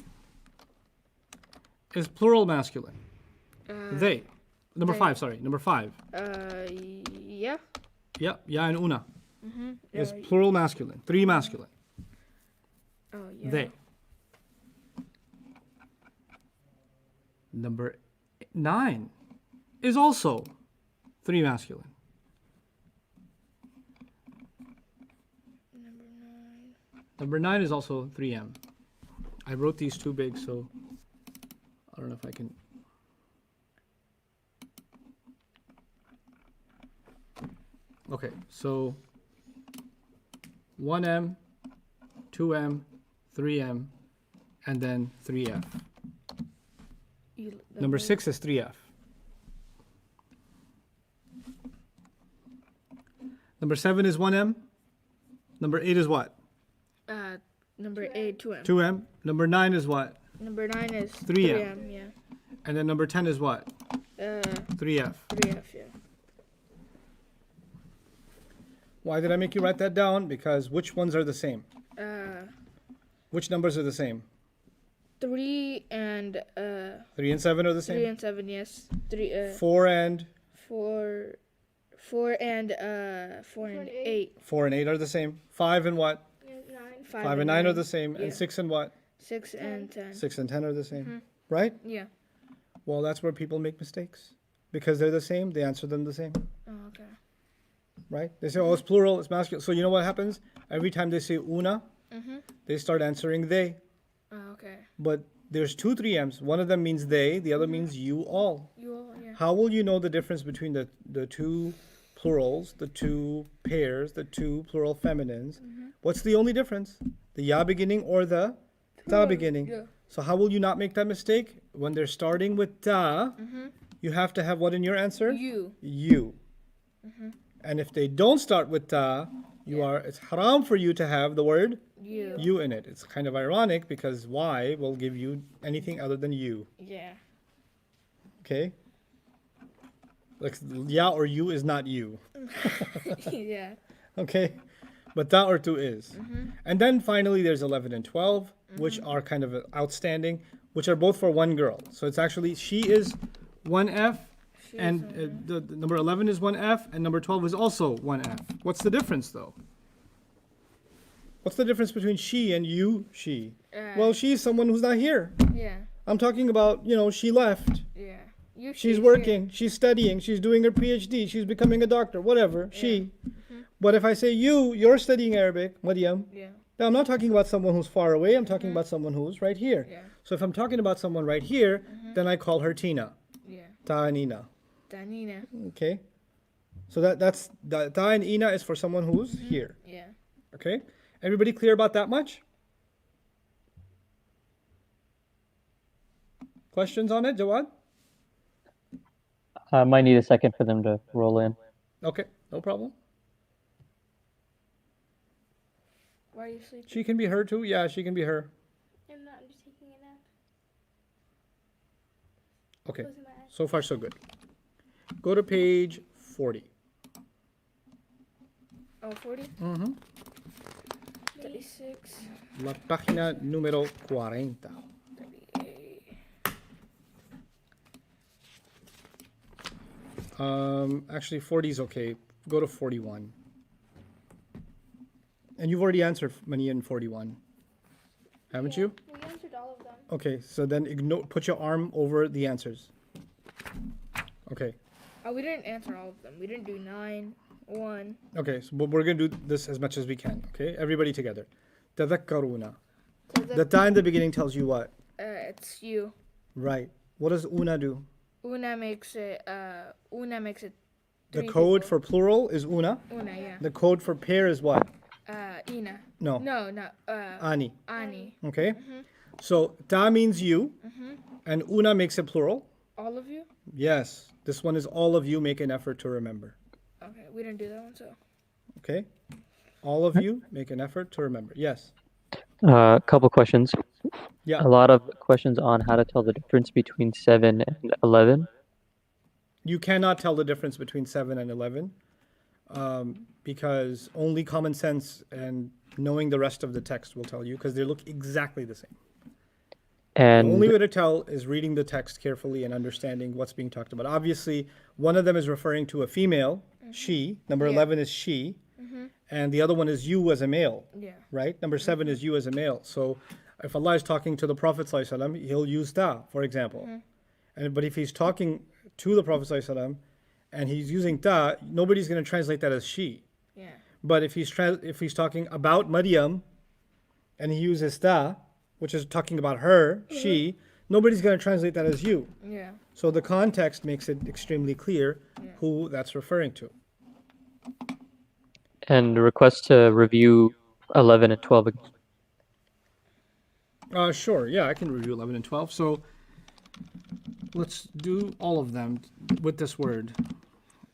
is plural masculine. They. Number 5, sorry. Number 5. Yeah. Yeah, ya and una. Is plural masculine. 3 masculine. Oh yeah. They. Number 9 is also 3 masculine. Number 9 is also 3M. I wrote these too big, so I don't know if I can. Okay, so 1M, 2M, 3M, and then 3F. Number 6 is 3F. Number 7 is 1M. Number 8 is what? Number 8, 2M. 2M. Number 9 is what? Number 9 is 3M. Yeah. And then number 10 is what? 3F. 3F, yeah. Why did I make you write that down? Because which ones are the same? Which numbers are the same? 3 and 3 and 7 are the 3 same? and 7, yes. 3 4 and 4 and 8. 4 and 8 are the same. 5 and what? 5 and 9 are the same. Yeah. And 6 and what? 6 and 10. 6 and 10 are the same. Right? Yeah. Well, that's where people make mistakes. Because they're the same, they answer them the same. Oh, okay. Right? They say, oh, it's plural, it's masculine. So you know what happens? Every time they say una, they start answering they. Oh, okay. But there's 2 3Ms. One of them means they, the other means you all. You all, yeah. How will you know the difference between the two plurals, the two pairs, the two plural feminines? What's the only difference? The ya beginning or the ta beginning? Yeah. So how will you not make that mistake? When they're starting with ta, you have to have what in your answer? You. You. And if they don't start with ta, it's haram for you to have the word You. you in it. It's kind of ironic because why will give you anything other than you? Yeah. Okay? Like ya or you is not you. Yeah. Okay? But ta or tu is. And then finally there's 11 and 12, which are kind of outstanding, which are both for one girl. So it's actually, she is 1F, and the number 11 is 1F, and number 12 is also 1F. What's the difference though? What's the difference between she and you, she? Well, she's someone who's not here. Yeah. I'm talking about, she left. Yeah. You She's she, working. She's studying. She's doing her PhD. She's becoming a doctor. Whatever. She. But if I say you're studying Arabic, Maryam. Yeah. Now I'm not talking about someone who's far away. I'm talking about someone who's right here. Yeah. So if I'm talking about someone right here, then I call her Tina. Yeah. Ta and Ina. Danina. Okay. So that's Ta and Ina is for someone who's here. Yeah. Okay. Everybody clear about that much? Questions on it, Jawad? I might need a second for them to roll in. Okay, no problem. Why are you sleeping? She can be her too. Yeah, she can be her. I'm not. I'm just taking a nap. Okay. Closing my eyes. So far, so good. Go to page 40. Oh, 40? Mm-hmm. 36. La página número 40. 38. Actually, 40 is okay. Go to 41. And you've already answered many in 41. Haven't you? We answered all of them. Okay, so then put your arm over the answers. Okay. Oh, we didn't answer all of them. We didn't do 9, 1. Okay, so we're going to do this as much as we can. Okay, everybody together. تذكرون. The ta in the beginning tells you what? It's you. Right. What does una do? Una makes it The three code people. for plural is una. Una, yeah. The code for pair is what? Ina. No. No, Ani. Ani. Okay? So ta means you, and una makes it plural. All of you? Yes. This one is all of you make an effort to remember. Okay, we didn't do that one, so. Okay? All of you make an effort to remember. Yes. Couple questions. Yeah. A lot of questions on how to tell the difference between 7 and 11. You cannot tell the difference between 7 and 11 because only common sense and knowing the rest of the text will tell you because they look exactly the same. And The only way to tell is reading the text carefully and understanding what's being talked about. Obviously, one of them is referring to a female, she. Number 11 is she. And the other one is you as a male, Yeah. right? Number 7 is you as a male. So if Allah is talking to the Prophet ﷺ, he'll use ta, for example. But if he's talking to the Prophet ﷺ and he's using ta, nobody's going to translate that as she. Yeah. But if he's talking about Maryam and he uses ta, which is talking about her, she, nobody's going to translate that as you. Yeah. So the context makes it extremely clear who that's referring to. and request to review 11 and 12 again. Sure, yeah, I can review 11 and 12. So let's do all of them with this word.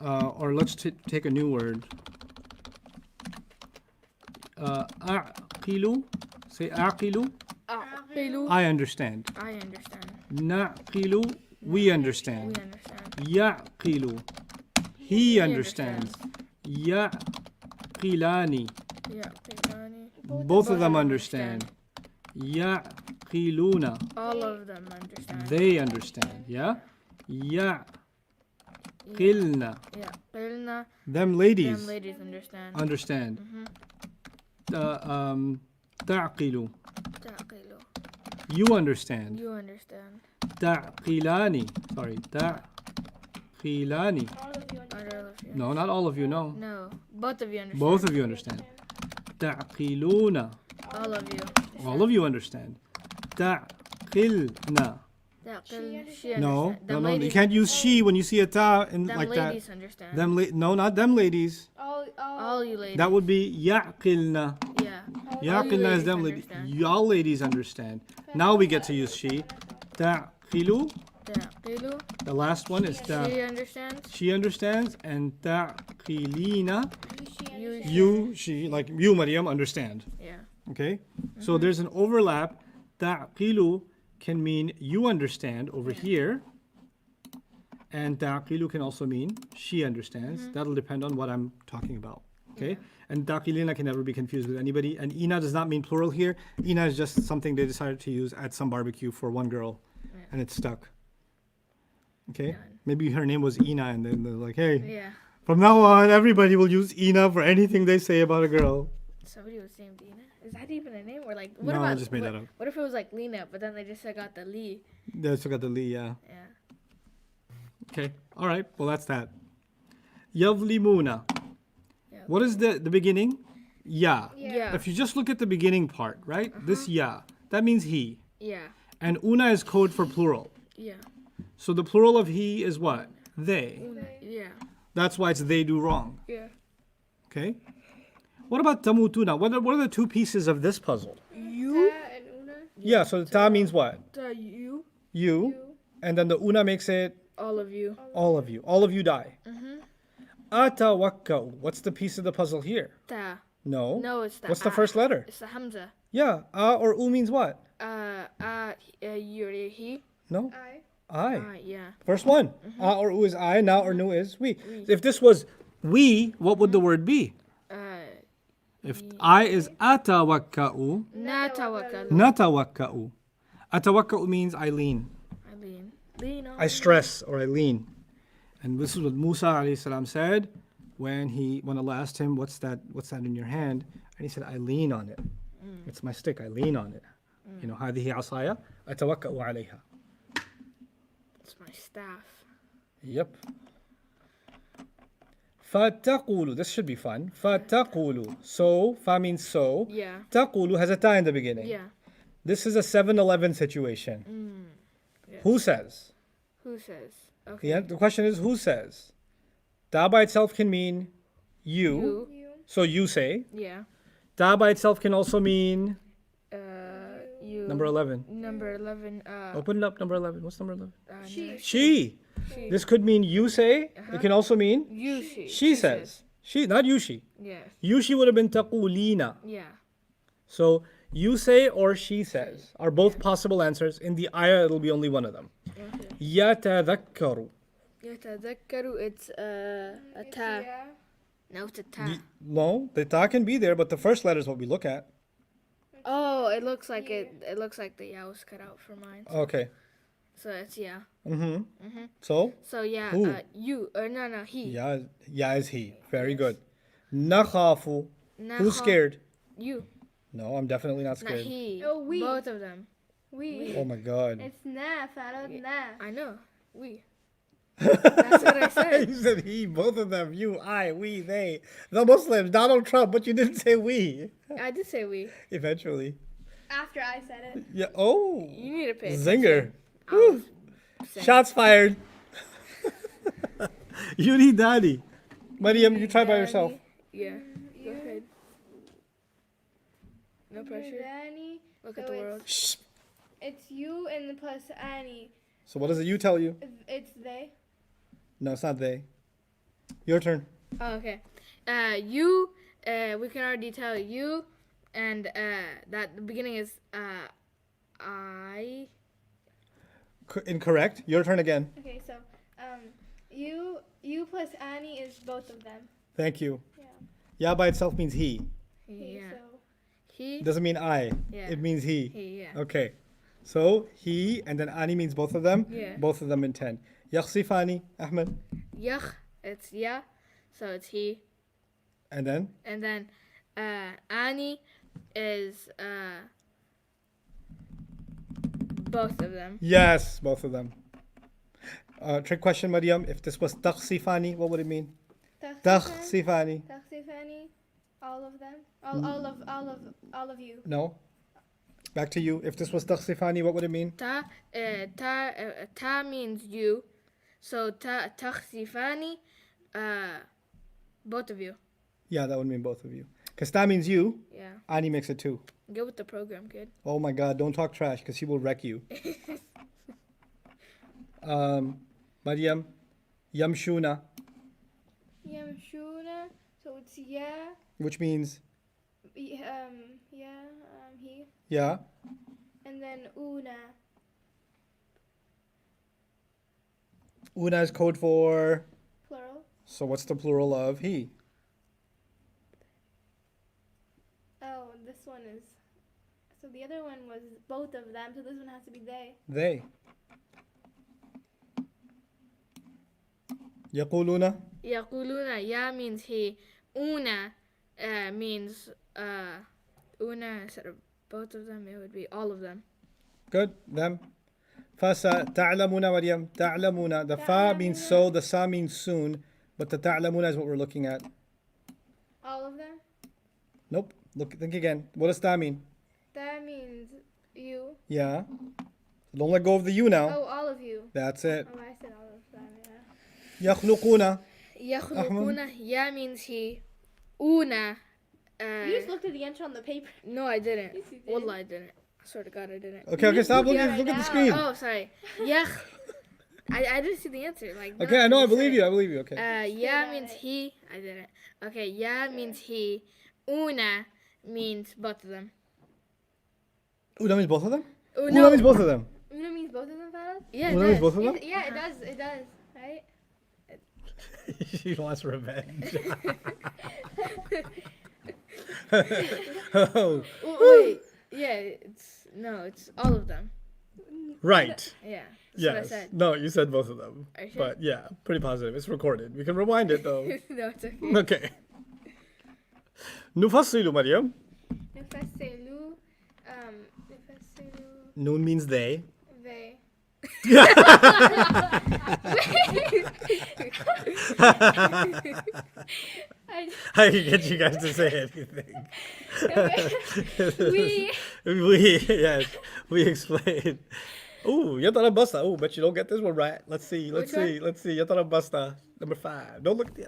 Or let's take a new word. Aqilu. Say aqilu. Aqilu. I understand. I understand. Naqilu. We understand. We understand. Yaqilu. He understands. Yaqilani. Yeah. Qilani. Both of them understand. Yaqiluna. All of them understand. They understand. Yeah? Yaqilna. Yeah. Qilna. Them ladies Them ladies understand. understand. Taqilu. Taqilu. You understand. You understand. Taqilani. Sorry. Taqilani. All of you All understand. of you. No, not all of you, no. No. Both of you understand. Both of you understand. Taqiluna. All of you. All of you understand. Taqilna. Taqil. She No, understand. no, Them no. You ladies- can't use she when you see a ta in Them like that. ladies understand. Them no, not them ladies. All you ladies. That would be yaqilna. Yeah. Yaqilna is ladies them ladies. understand. Y'all ladies understand. Now we get to use she. Taqilu. Taqilu. The last one is ta. She understands. She understands, and taqilina. You. You, she, like you, Maryam, understand. Yeah. Okay? So there's an overlap. Taqilu can mean you understand over here. And taqilu can also mean she understands. That'll depend on what I'm talking about. Okay? And taqilina can never be confused with anybody. And ina does not mean plural here. Ina is just something they decided to use at some barbecue for one girl. And it stuck. Okay? Maybe her name was Ina and then they're like, hey, Yeah. from now on, everybody will use Ina for anything they say about a girl. Somebody was named Dina. Is that even a name? Or like, what No, about? I just made what, that up. What if it was like Lena, but then they just got the Lee? They also got the Lee, yeah. Yeah. Okay. All right. Well, that's that. Yavlimuna. Yeah. What is the beginning? Ya. Yeah. If you just look at the beginning part, right? This ya, that means he. Yeah. And una is code for plural. Yeah. So the plural of he is what? They. Yeah. That's why it's they do wrong. Yeah. Okay? What about tamutuna? What are the two pieces of this puzzle? You. Ta and una. Yeah, so the ta means what? You. You. And then the una makes it All of you. all of you. All of you die. Atawakka'u. What's the piece of the puzzle here? Ta. No. No, it's the What's the ah. first letter? It's the hamza. Yeah. Or u means what? You're he. No. I. I. Yeah. First one. Or u is I. Na or nu is we. If this was we, what would the word be? If I is atawakka'u, Na tawakkalu. natawakka'u. Atawakka'u means I lean. I mean, lean on. I stress or I lean. And this is what Musa alayhi salam said when Allah asked him, what's that in your hand? And he said, I lean on it. It's my stick, I lean on it. You know, هذه عصايا أتوكأ عليها. It's my staff. Yep. فَتَقُولُ. This should be fun. فَتَقُولُ. So, fa means so. Yeah. تَقُولُ has a ta in the beginning. Yeah. This is a 7-Eleven situation. Yes. Who says? Who says? Okay. The question is who says? Ta by itself can mean you. You. So you say. Yeah. Ta by itself can also mean You. number 11. Number 11. Open it up, number 11. What's number 11? She. She. She. This could mean you say. It can also mean You. She. she says. She, not you she. Yes. You she would have been taqulina. Yeah. So you say or she says are both possible answers. In the ayah, it'll be only one of them. Okay. يَتَذَكَّرُ. يتذكر. It's a It's ta. yeah. No, it's a ta. No, the ta can be there, but the first letter is what we look at. Oh, it looks like it. It looks like the ya was cut out for mine. Okay. So it's yeah. So, So yeah. Who? You or no he. ya is he. Very good. نَخَافُ. Who's scared? You. No, I'm definitely not Not scared. he. Oh, we. Both of them. We. Oh my god. It's na, Farad, na. I know. We. That's what I said. You said he, both of them, you, I, we, they. The Muslims, Donald Trump, but you didn't say we. I did say we. Eventually. After I said it. Yeah. Oh. You need to pay Zinger. I was saying- Shots fired. You need daddy. Mariam, you try by yourself. Yeah. Go ahead. No pressure. Danny. Look So at the world. Shh. It's you and the plus Annie. So what does it you tell you? It's they. No, it's not they. Your turn. Oh, okay. You. We can already tell you, and that the beginning is I. Incorrect. Your turn again. Okay, so you plus Annie is both of them. Thank you. Yeah. Ya by itself means he. Okay, Yeah. so He. It doesn't mean I. Yeah. It means he. He. Yeah. Okay. So he and then ani means both of them. Yeah. Both of them in 10. Yakhsifani, Ahmed. Yach. It's yeah. So it's he. And then And then Annie is both of them. yes, both of them. Trick question, Mariam. If this was takhsifani, what would it mean? Takhsifani. Taxifani, all of them. All of you. No. Back to you. If this was takhsifani, what would it mean? Ta means you. So takhsifani, both of you. Yeah, that would mean both of you. Because ta means you. Yeah. Ani makes it two. Get with the program, kid. Oh my God! Don't talk trash, because he will wreck you. Mariam, yamshuna, Yamshuna, so it's yeah, which means he, yeah. and then una. Una is code for. Plural. So what's the plural of he? Oh, this one is. So the other one was both of them, so this one has to be they. They. يقولون. Yaquluna, ya means he. Una means una instead of both of them, it would be all of them. Good. Them. فَسَتَعْلَمُونَ Maryam. تَعْلَمُونَ. The fa means so, the sa means soon. But the ta'lamuna is what we're looking at. All of them? Nope. Think again. What does ta mean? That means you. Yeah. Don't let go of the you now. Oh, all of you. That's it. Oh, I said all of them, yeah. يخلقون. يخلقون. Ya means he. Una. You just looked at the answer on the paper. No, I didn't. Yes, you did. Wallah, I didn't. I swear to God, I didn't. Okay, stop look looking. at it Look at the now. screen. Oh, sorry. Yakh. I didn't see the answer. Like. Okay, I know. I believe you. I believe you. Okay. Ya at means it. he. I didn't. Okay, ya means he. Una means both of them. Una means both of them? Oh, Una means both of them. Una means both of them, Faraz? Yeah, Una it means does. both of them? Yeah, it does. It does. Right? She wants revenge. Oh. Wait. Yeah, it's all of them. Right. Yeah. That's what I Yes. said. No, you said both of them. Are you sure? But yeah, pretty positive. It's recorded. We can rewind it though. No, it's okay. Okay. نفصل مريم. نفصلوا نفصلوا Noon means they. they. I can get you guys to say anything. We. Yes, we explain. Ooh, yatara basta. Ooh, but you don't get this one right. Let's see. Which one? Let's see. Yatara basta. Number 5. Don't look at the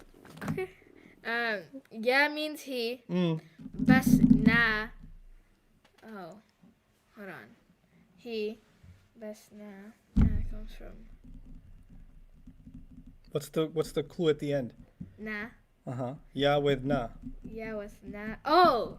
Ya means he. Mm. Bas na. Oh, hold on. He. Bas na. Comes from What's the clue at the end? na. Yeah with na. Yeah was na. Oh.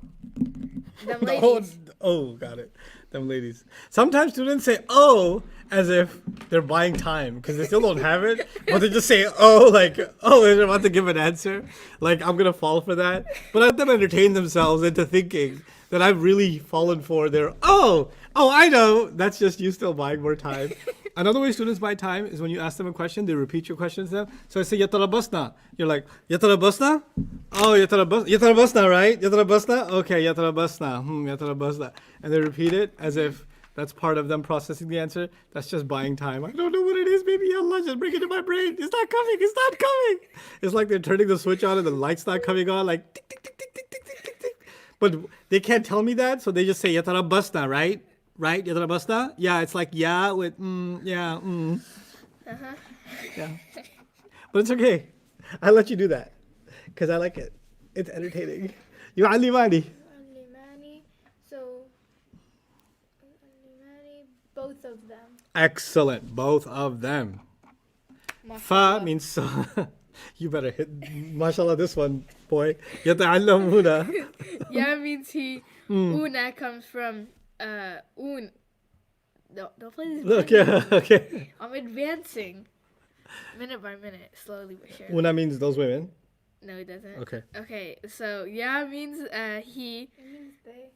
Them Oh, ladies. oh, got it. Them ladies. Sometimes students say oh as if they're buying time because they still don't have it, but they just say oh like oh they're about to give an answer. Like I'm gonna fall for that, but I let them entertain themselves into thinking that I've really fallen for their oh I know. That's just you still buying more time. Another way students buy time is when you ask them a question, they repeat your question to them. So I say yatarabasna. You're like yatarabasna? Oh yatarabasna, right? Yatarabasna? Okay, yatarabasna. Yatarabasna. And they repeat it as if that's part of them processing the answer. That's just buying time. I don't know what it is. Maybe Allah just bring it to my brain. It's not coming. It's not coming. It's like they're turning the switch on and the light's not coming on. Like tick, tick, tick, tick, tick, tick, tick, tick, tick. But they can't tell me that, so they just say yatarabasna, right? Right? Yatarabasna? Yeah, it's like yeah with yeah. Yeah. But it's okay. I let you do that because I like it. It's entertaining. You alimani. Alimani. So. Alimani. Both of them. Excellent. Both of them. Fa means so. You better hit, mashallah, this one, boy. Yata'allamuna. Ya means he. Una comes from un. Don't play this. Look, yeah, okay. I'm advancing. Minute by minute, slowly but surely. Una means those women. No, it doesn't. Okay. Okay, so ya means he. It means they.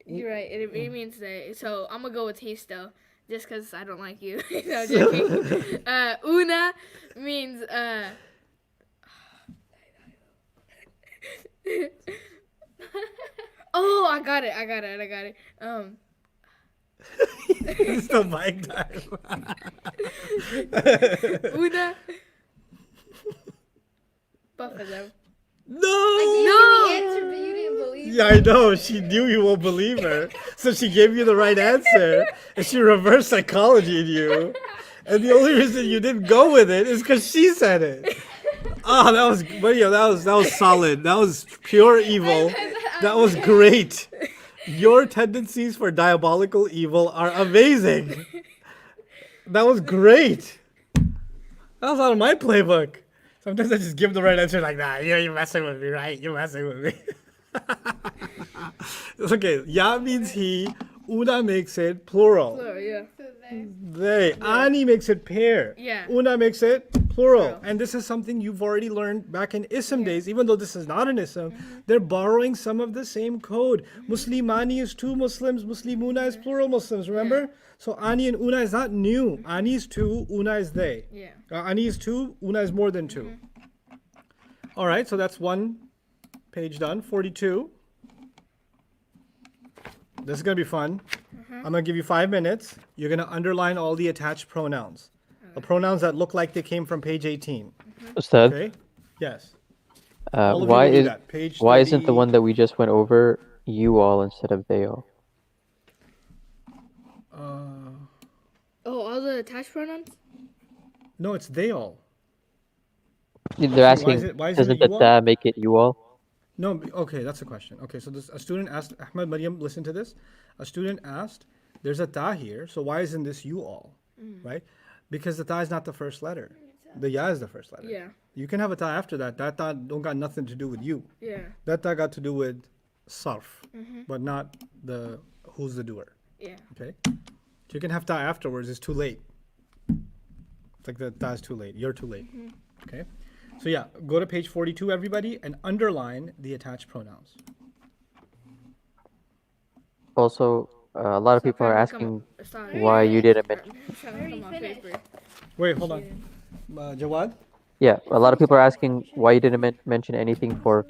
You're right. It means they. So I'm gonna go with he still, just because I don't like you. No, I'm joking. Una means Oh, I got it. It's still buying time. Una. Both of them. No! The answer, but you didn't believe. Yeah, I know. She knew you won't believe her. So she gave you the right answer. And she reversed psychology in you. And the only reason you didn't go with it is because she said it. Oh, that was solid. That was pure evil. That was great. Your tendencies for diabolical evil are amazing. That was great. That was out of my playbook. Sometimes I just give the right answer like that. You're messing with me, right? You're messing with me. Okay, ya means he. Una makes it plural. Plural, yeah. So they. They. Ani makes it pair. Yeah. Una makes it plural. Plural. And this is something you've already learned back in Ism days, even though this is not an Ism. They're borrowing some of the same code. Muslimani is 2 Muslims, Muslimuna is plural Muslims, remember? So Ani and Una is not new. Ani is 2, Una is they. Yeah. Ani is 2, Una is more than 2. All right, so that's one page done. 42. This is going to be fun. I'm gonna give you 5 minutes. You're gonna underline all the attached pronouns, the pronouns that look like they came from page 18. Ustad, Okay? Yes. All of you why will do is that. Page why 30. isn't the one that we just went over you all instead of they all? Oh, all the attached pronouns? No, it's they all. They're Why asking, is it doesn't the you all? ta make it you all? No, okay, that's a question. Okay, so a student asked, Ahmed, Mariam, listen to this. A student asked, there's a ta here, so why isn't this you all? Right? Because the ta is not the first letter. The ya is the first letter. Yeah. You can have a ta after that. That ta don't got nothing to do with you. Yeah. That ta got to do with sarf, but not the who's the doer. Yeah. Okay? So you can have ta afterwards, it's too late. It's like the ta is too late. You're too late. Okay? So yeah, go to page 42, everybody, and underline the attached pronouns. Also, a lot of people are asking why you didn't mention. Wait, hold on. Jawad? Yeah, a lot of people are asking why you didn't mention anything for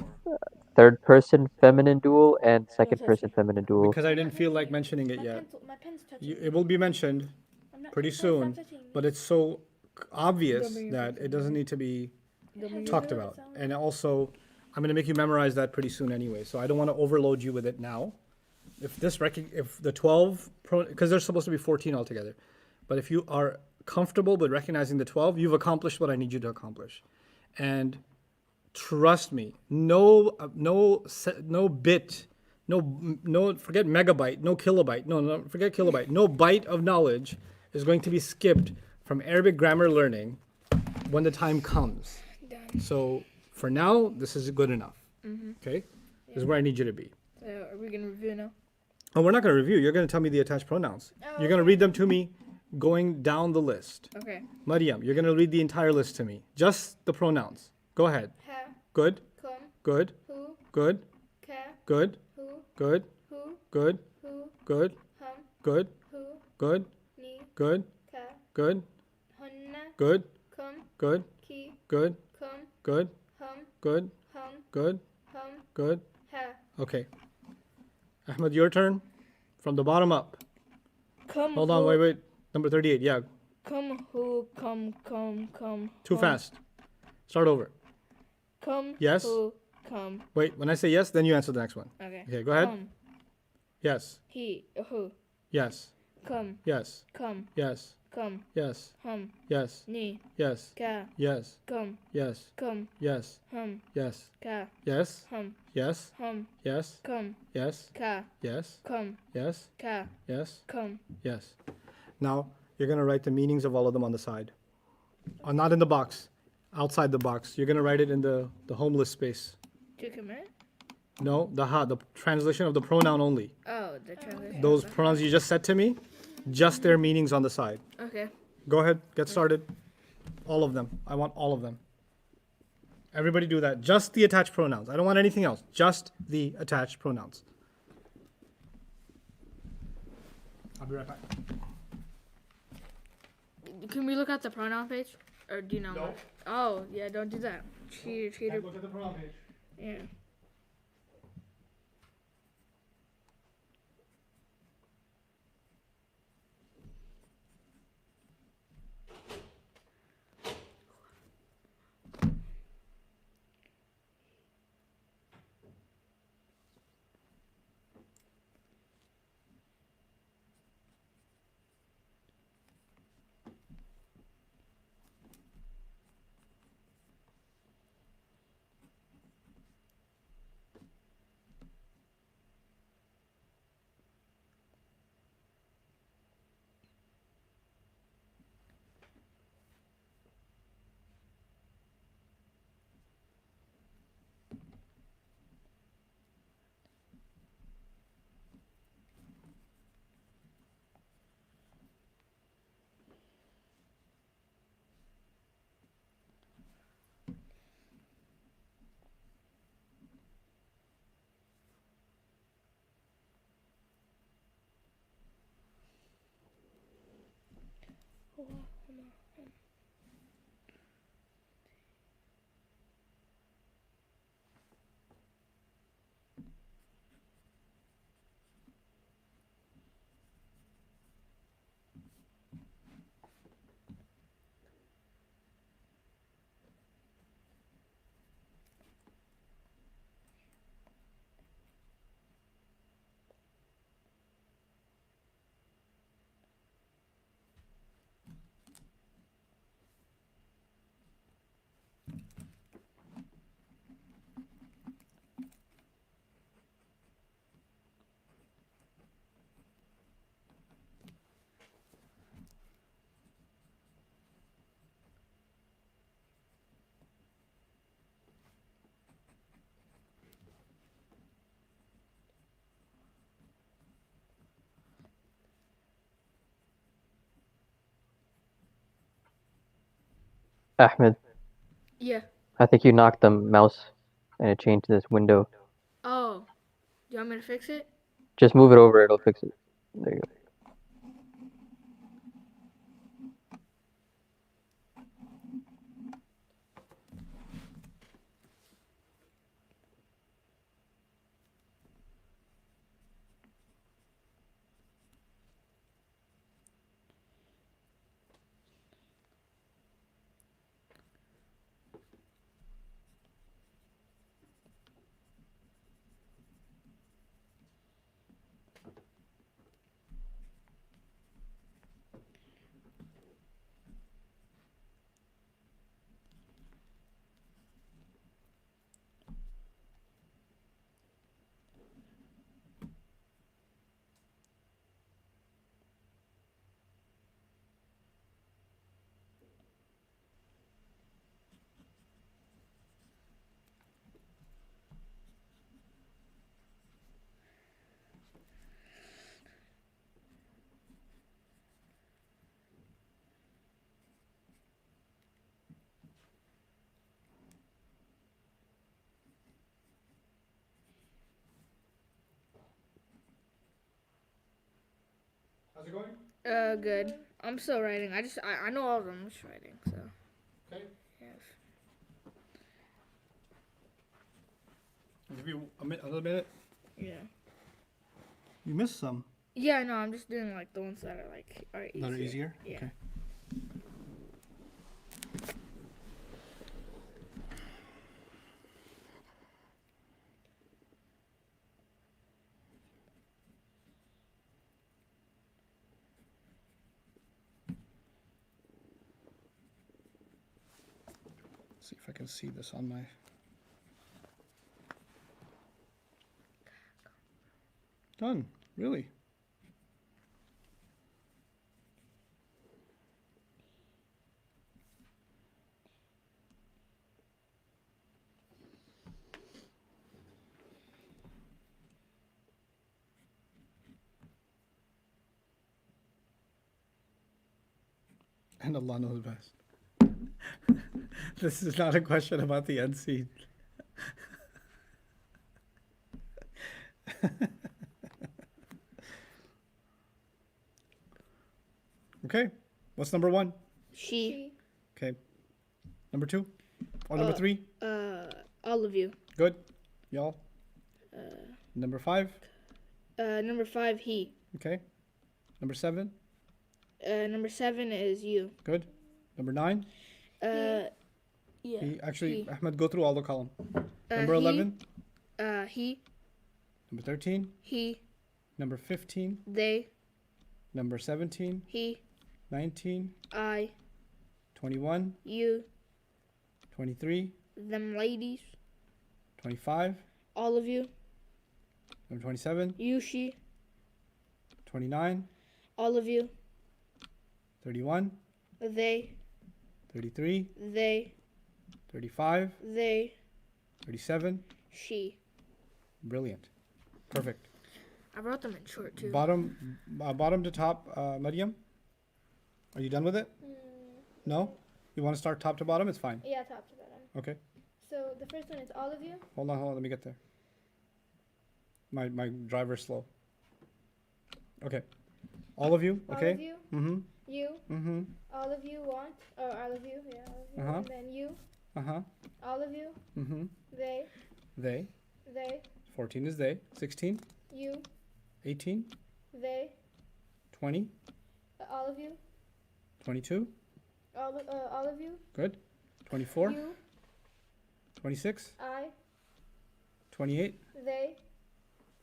third person feminine dual and second person feminine dual. Because I didn't feel like mentioning it yet. My pen's touching. It will be mentioned pretty soon, but it's so obvious that it doesn't need to be talked about. And also, I'm going to make you memorize that pretty soon anyway, so I don't want to overload you with it now. If the 12, because there's supposed to be 14 altogether, but if you are comfortable with recognizing the 12, you've accomplished what I need you to accomplish. And trust me, no bit, forget megabyte, no kilobyte, no, forget kilobyte, no byte of knowledge is going to be skipped from Arabic grammar learning when the time comes. So for now, this is good enough. Okay? This is where I need you to be. So are we going to review now? Oh, we're not going to review. You're going to tell me the attached pronouns. You're going to read them to me going down the list. Okay. Mariam, you're going to read the entire list to me. Just the pronouns. Go ahead. Ha, Good, kum, good, hu, good, ka, good, hu, good, hu, good, hu, good, hum, good, hu, good, ni, good, ka, good, hunna, good, kum, good, ki, good, kum, good, hum, good, hum, good, hum, good. ha. Okay. Ahmed, your turn. From the bottom up. Come. Hold on, wait. Number 38, yeah. Come who, come. Too fast. Start over. Come Yes. who, come. Wait, when I say yes, then you answer the next one. Okay. Okay, go ahead. Come. Yes, He, who. yes, Come. yes, Come. yes, Come. yes, Hum. yes, Ni. yes, Ka. yes, Come. yes, Come. yes, Hum. yes, Ka. yes, Hum. yes, Hum. yes, Come. yes, Ka. yes, Come. yes, Ka. yes, Come. yes. Now, you're going to write the meanings of all of them on the side. Not in the box, outside the box. You're going to write it in the homeless space. To commit? No, the translation of the pronoun only. Oh, the translation. Those pronouns you just said to me, just their meanings on the side. Okay. Go ahead, get started. All of them. I want all of them. Everybody do that. Just the attached pronouns. I don't want anything else. Just the attached pronouns. I'll be right back. Can we look at the pronoun page? Or do you not No. want? Oh, yeah, don't do that. Cheater. Look at the pronoun page. Yeah. Ahmed, Yeah. I think you knocked the mouse and it changed this window. Oh. Do you want me to fix it? Just move it over, it'll fix it. There you go. How's it going? Good. I'm still writing. I know all of them. I'm just writing. So. Okay. Yes. I'll give you another minute. Yeah. You missed some. Yeah. No, I'm just doing like the ones that are like easier. That are easier? Yeah. Okay. See if I can see this on my. Done. Really? And Allah knows best. This is not a question about the unseen. Okay. What's number one? She. Okay. Number two? Or number three? All of you. Good. Y'all? Number five? Number 5, he. Okay. Number seven? Number 7 is you. Good. Number 9? Yeah. Actually, he. Ahmed, go through all the column. Number he. 11? He. Number 13? He. Number 15? They. Number 17? He. 19? I. 21? You. 23? Them ladies. 25? All of you. Number 27? You. She. 29? All of you. 31? They. 33? They. 35? They. 37? She. Brilliant. Perfect. I wrote them in short too. Bottom to top, Maryam? Are you done with it? No? You want to start top to bottom? It's fine. Yeah, top to bottom. Okay. So the first one is all of you. Hold on. Let me get there. My driver's slow. Okay. All of you? Okay. All of you. Mm-hmm. You. Mm-hmm. All of you want. Or all of you. Yeah, all of you. Uh-huh. And then you. Uh-huh. All of you. Mm-hmm. They. They. 14 is they. 16? You. 18? They. 20? All of you. 22? All of you. Good. 24? You. 26? I. 28? They.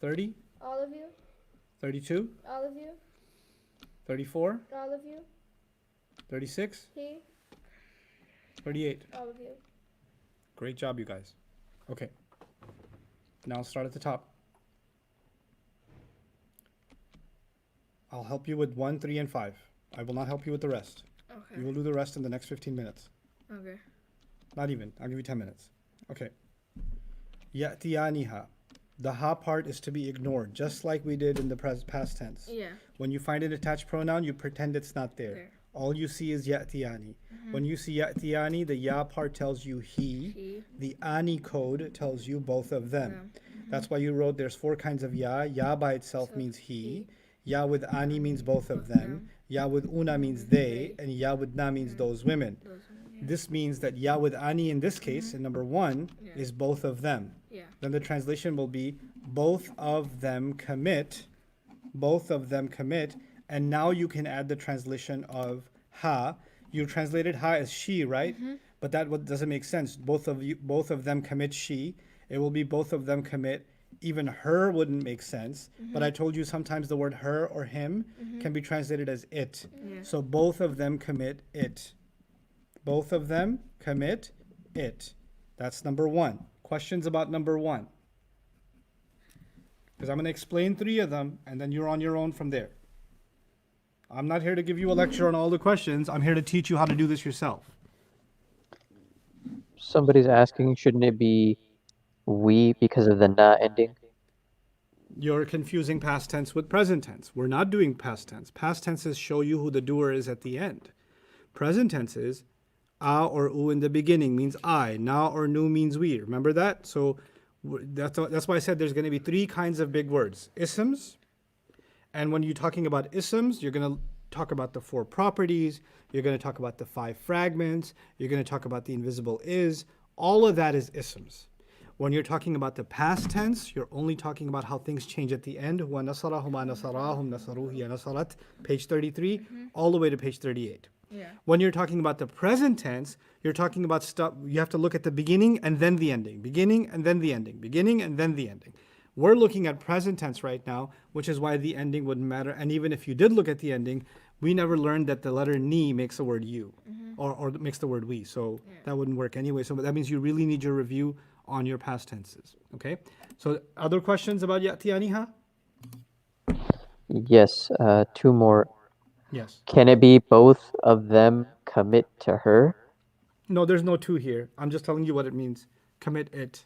30? All of you. 32? All of you. 34? All of you. 36? He. 38. All of you. Great job, you guys. Okay. Now I'll start at the top. I'll help you with 1, 3, and 5. I will not help you with the rest. Okay. You will do the rest in the next 15 minutes. Okay. Not even. I'll give you 10 minutes. Okay. Ya'tiyaniha. The ha part is to be ignored, just like we did in the past tense. Yeah. When you find an attached pronoun, you pretend it's not there. There. all you see is ya'tiyani. When you see ya'tiyani, the ya part tells you he. The ani code tells you both of them. That's why you wrote there's 4 kinds of ya. Ya by itself means he. Ya with ani means both of them. Ya with una means they. And ya with na means those women. This means that ya with ani in this case, in number 1, is both of them. Then the translation will be both of them commit. Both of them commit. And now you can add the translation of ha. You translated ha as she, right? But that doesn't make sense. Both of them commit she. It will be both of them commit. Even her wouldn't make sense. But I told you sometimes the word her or him can be translated as it. So both of them commit it. Both of them commit it. That's number 1. Questions about number 1? Because I'm going to explain 3 of them, and then you're on your own from there. I'm not here to give you a lecture on all the questions. I'm here to teach you how to do this yourself. Somebody's asking, shouldn't it be we because of the na ending? You're confusing past tense with present tense. We're not doing past tense. Past tenses show you who the doer is at the end. Present tense is a or u in the beginning means I. Na or nu means we. Remember that? So that's why I said there's going to be 3 kinds of big words. Isms. And when you're talking about isms, you're going to talk about the 4 properties. You're going to talk about the 5 fragments. You're going to talk about the invisible is. All of that is isms. When you're talking about the past tense, you're only talking about how things change at the end. Huwa nasara, huma nasarahum, nasaru, hiya nasarat. Page 33, all the way to page 38. When you're talking about the present tense, you're talking about stuff. You have to look at the beginning and then the ending. Beginning and then the ending. Beginning and then the ending. We're looking at present tense right now, which is why the ending wouldn't matter. And even if you did look at the ending, we never learned that the letter ni makes the word you or makes the word we. So that wouldn't work anyway. So that means you really need your review on your past tenses. Okay? So other questions about ya'tiyaniha? Yes, 2 more. Yes. Can it be both of them commit to her? No, there's no 2 here. I'm just telling you what it means. Commit it.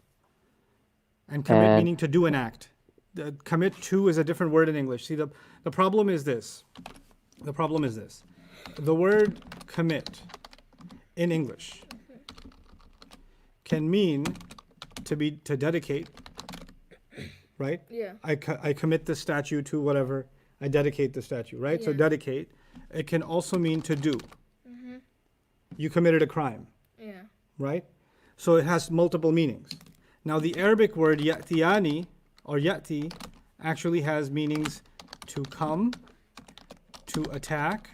And commit meaning to do an act. Commit to is a different word in English. See, the problem is this. The problem is this. The word commit in English can mean to dedicate, right? Yeah. I commit the statue to whatever. I dedicate the statue, right? So dedicate. It can also mean to do. You committed a crime. Yeah. Right? So it has multiple meanings. Now the Arabic word ya'tiyani or ya'ti actually has meanings to come, to attack,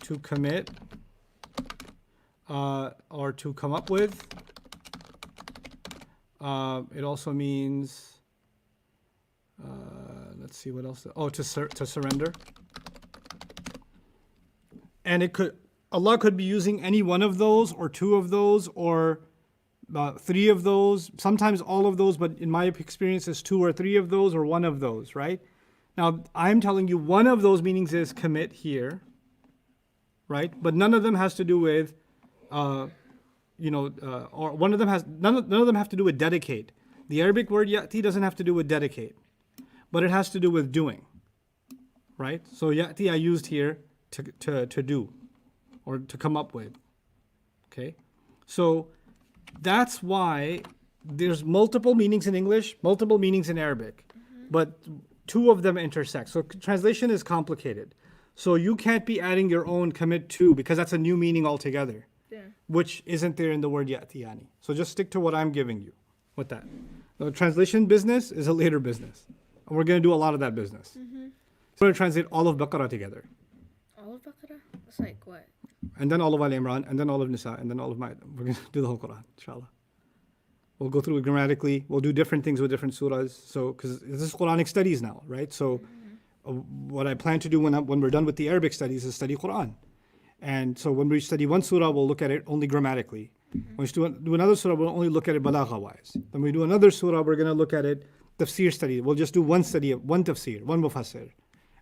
to commit, or to come up with. It also means, let's see what else. Oh, to surrender. And Allah could be using any one of those or 2 of those or 3 of those, sometimes all of those, but in my experience it's 2 or 3 of those or 1 of those, right? Now, I'm telling you one of those meanings is commit here, right? But none of them has to do with, or one of them has, none of them have to do with dedicate. The Arabic word ya'ti doesn't have to do with dedicate, but it has to do with doing, right? So ya'ti I used here to do or to come up with, okay? So that's why there's multiple meanings in English, multiple meanings in Arabic, but 2 of them intersect. So translation is complicated. So you can't be adding your own commit to because that's a new meaning altogether, which isn't there in the word ya'tiyani. So just stick to what I'm giving you with that. The translation business is a later business. And we're going to do a lot of that business. We're going to translate all of Baqarah together. All of Baqarah? It's like what? And then all of Al Imran, and then all of Nisa, and then all of Ma'idah. We're going to do the whole Quran, inshallah. We'll go through it grammatically. We'll do different things with different surahs. So, because this is Quranic studies now, right? So, what I plan to do when we're done with the Arabic studies is study Quran. And so, when we study one surah, we'll look at it only grammatically. When we do another surah, we'll only look at it balagha-wise. When we do another surah, we're going to look at it tafsir study. We'll just do one study, one tafsir, one mufassir,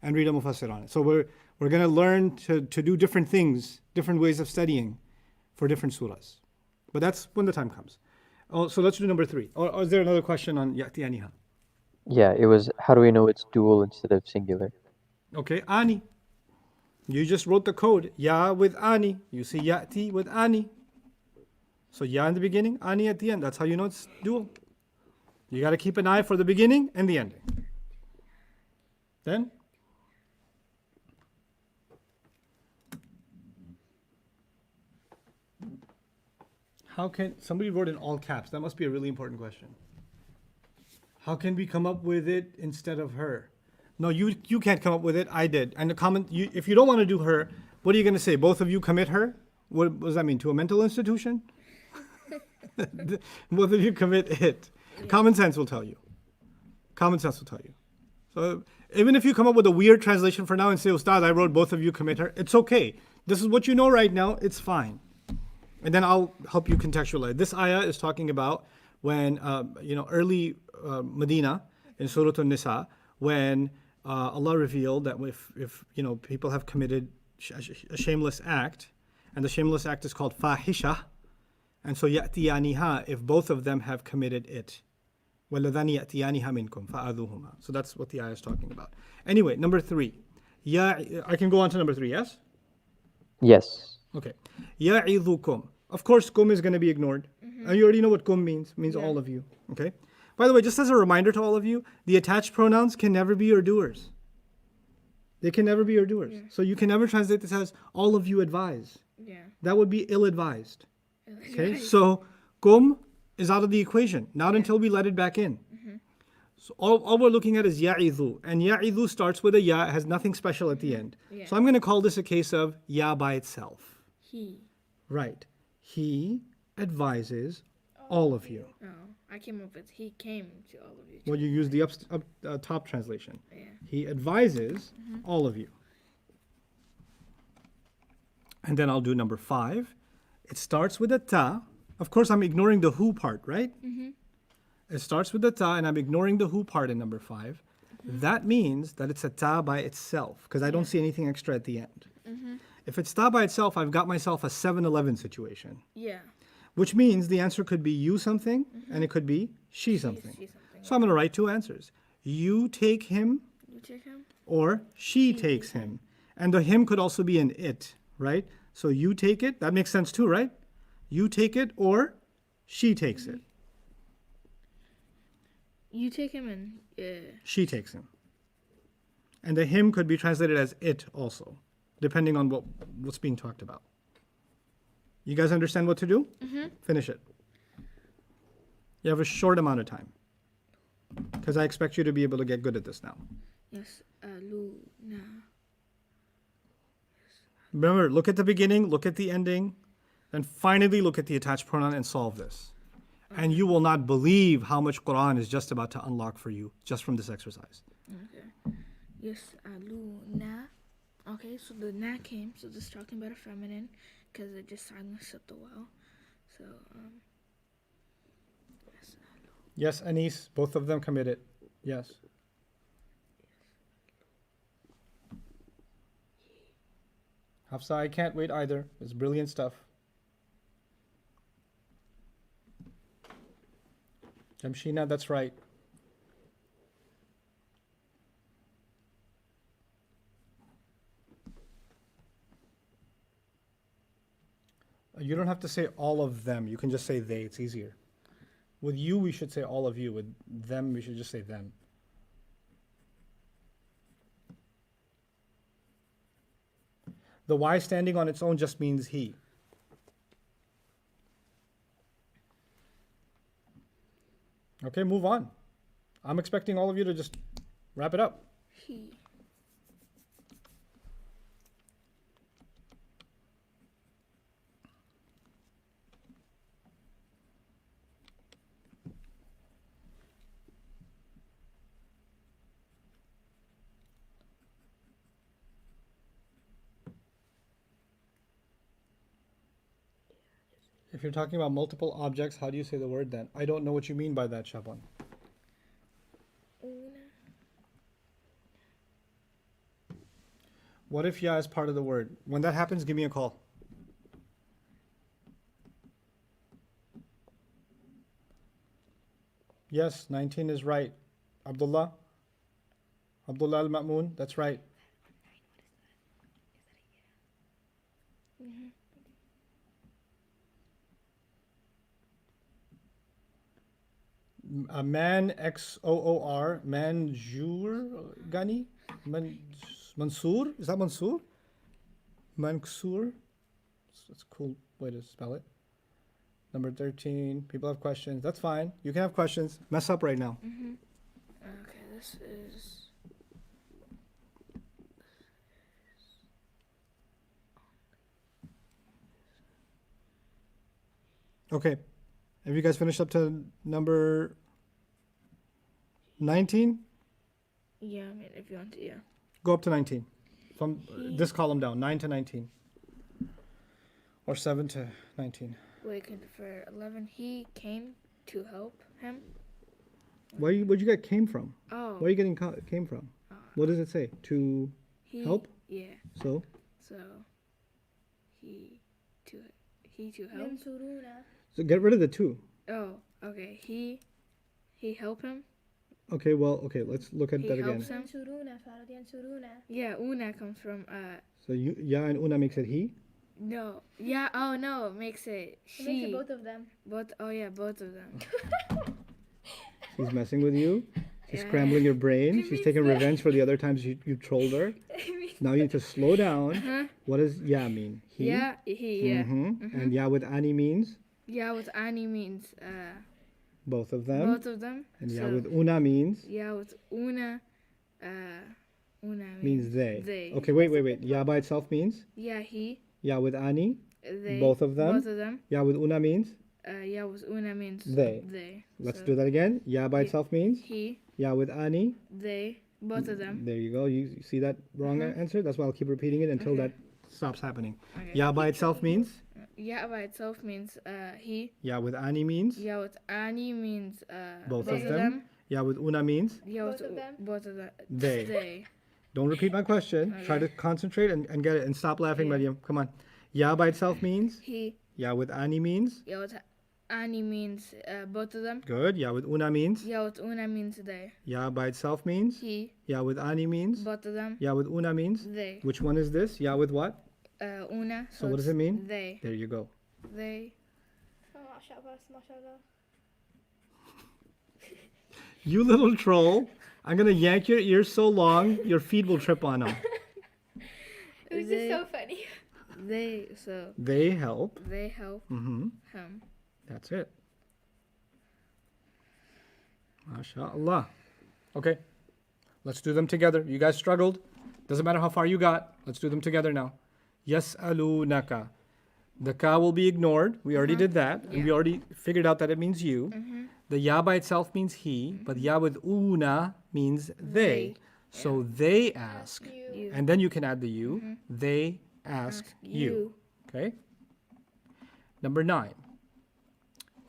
and read a mufassir on it. So, we're going to learn to do different things, different ways of studying for different surahs. But that's when the time comes. Oh, so let's do number 3. Or is there another question on ya'tiyaniha? Yeah, it was how do we know it's dual instead of singular? Okay, ani. You just wrote the code. Ya with ani. You see ya'ti with ani. So ya in the beginning, ani at the end. That's how you know it's dual. You got to keep an eye for the beginning and the ending. Then? How can, somebody wrote in all caps. That must be a really important question. How can we come up with it instead of her? No, you can't come up with it. I did. And the comment, if you don't want to do her, what are you going to say? Both of you commit her? What does that mean? To a mental institution? Both of you commit it. Yeah. Common sense will tell you. Common sense will tell you. So even if you come up with a weird translation for now and say, Ustad, I wrote both of you commit her, it's okay. This is what you know right now. It's fine. And then I'll help you contextualize. This ayah is talking about when, early Medina in Surah An-Nisa, when Allah revealed that if people have committed a shameless act, and the shameless act is called fahisha, and so ya'tiyaniha, if both of them have committed it. وَالَّذَانِ يَأْتِيَانِهَا مِنْكُمْ فَآذُوهُمَا. So that's what the ayah is talking about. Anyway, number 3. I can go on to number 3, yes? Yes. Okay. يَعِظُكُمْ. Of course, kum is going to be ignored. And you already know what kum means. It means all of you. Okay? By the way, just as a reminder to all of you, the attached pronouns can never be your doers. They can never be your doers. Yeah. So you can never translate this as all of you advise. Yeah. That would be ill-advised. Okay? So kum is out of the equation. Not until we let it back in. Mm-hmm. So all we're looking at is ya'idhu. And ya'idhu starts with a ya. It has nothing special at the end. Yeah. So I'm going to call this a case of ya by itself. He. Right. He advises all of you. Oh, I came up with he came to all of you. Well, you use the top translation. Yeah. He advises all of you. And then I'll do number 5. It starts with a ta. Of course, I'm ignoring the who part, right? Mm-hmm. It starts with the ta, and I'm ignoring the who part in number 5. Mm-hmm. That means that it's a ta by itself, because I don't see anything extra at the end. Mm-hmm. If it's ta by itself, I've got myself a 7-Eleven situation. Yeah. Which means the answer could be you something, and it could be she something. So I'm going to write 2 answers. You take him, or she takes him. And the him could also be an it, right? So you take it. That makes sense too, right? You take it, or she takes it. You take him and... She takes him. And the him could be translated as it also, depending on what's being talked about. You guys understand what to do? Mm-hmm. Finish it. You have a short amount of time. Because I expect you to be able to get good at this now. Yes, Luna. Remember, look at the beginning, look at the ending, then finally look at the attached pronoun and solve this. Okay. And you will not believe how much Quran is just about to unlock for you just from this exercise. Okay. Yes, Luna. Okay, so the na came, so this is talking about a feminine, because it just silenced up the well. So, yes, Anis, both of them committed. Yes. Hafsa, I can't wait either. It's brilliant stuff. Jamshina, that's right. You don't have to say all of them. You can just say they. It's easier. With you, we should say all of you. With them, we should just say them. The Y standing on its own just means he. Okay, move on. I'm expecting all of you to just wrap it up. He. If you're talking about multiple objects, how do you say the word then? I don't know what you mean by that, Shaban. What if ya is part of the word? When that happens, give me a call. Yes, 19 is right. Abdullah al-Ma'mun, that's right. Man XOOR Manjur Gani Mansoor, is that Mansoor? Mansoor. That's a cool way to spell it. Number 13. People have questions. That's fine. You can have questions. Mess up right now. Okay, this is. Okay. Have you guys finished up to number 19? Yeah, I mean, if you want to, yeah. Go up to 19. From this column down, 9 to 19. Or 7 to 19. Wait, for 11, he came to help him. Where'd you get came from? Oh. Where are you getting came from? What does it say? To help? Yeah. So? So, he to help. ينصرونه. So get rid of the to. Oh, okay. He help him. Okay, well, okay, let's look at He that again. helps him. ينصرونه فعل ينصرونه. Yeah, una comes from So you, ya and una makes it he? no. Yeah, oh no, it makes it It makes she. it both of them. Both oh yeah, both of them. She's messing with you. She's Yeah. scrambling your brain. She's taking revenge for the other times you trolled her. Now you need to slow down. Uh-huh. What does ya mean? He? Yeah, he yeah. And ya with ani means Yeah, with ani means both of them. both of them. And ya So, with una means yeah, with una means they. They. Okay, wait. Ya by itself means? Yeah, he. Ya with ani? They. Both of them? Both of them. Ya with una means? Yeah, with una means They. They. Let's So, do that again. Ya by He- itself means? He. Ya with ani? They. Both of them. There you go. You see that wrong answer? That's why I'll keep repeating it until that stops happening. Okay. Ya by itself means? Yeah, by itself means he. Ya with ani means? Yeah, with ani means Both of them. Ya with una means? Yeah, Both with of them. both of them. They. They. Don't repeat my question. Try to concentrate and get it and stop laughing, Yeah. Mariam. Come on. Ya by itself means? He. Ya with ani means? Yeah, with ani means both of them. Good. Ya with una means? Yeah, with una means they. Ya by itself means? He. Ya with ani means? Both of them. Ya with una means? They. Which one is this? Ya with what? Una. So what does it's it mean? They. There you go. They. Oh, mashallah, mashallah. You little troll. I'm going to yank your ears so long, your feet will trip on them. It was They- just so funny. They. So They help. they help Mm-hmm. him. That's it. MashaAllah. Okay. Let's do them together. You guys struggled. Doesn't matter how far you got. Let's do them together now. Yas'alunaka. The ka will be ignored. We already did that. And we already figured out that it means you. The ya by itself means he, but ya with una means they. So they ask. You. And then you can add the you. They ask you. Okay? Number 9.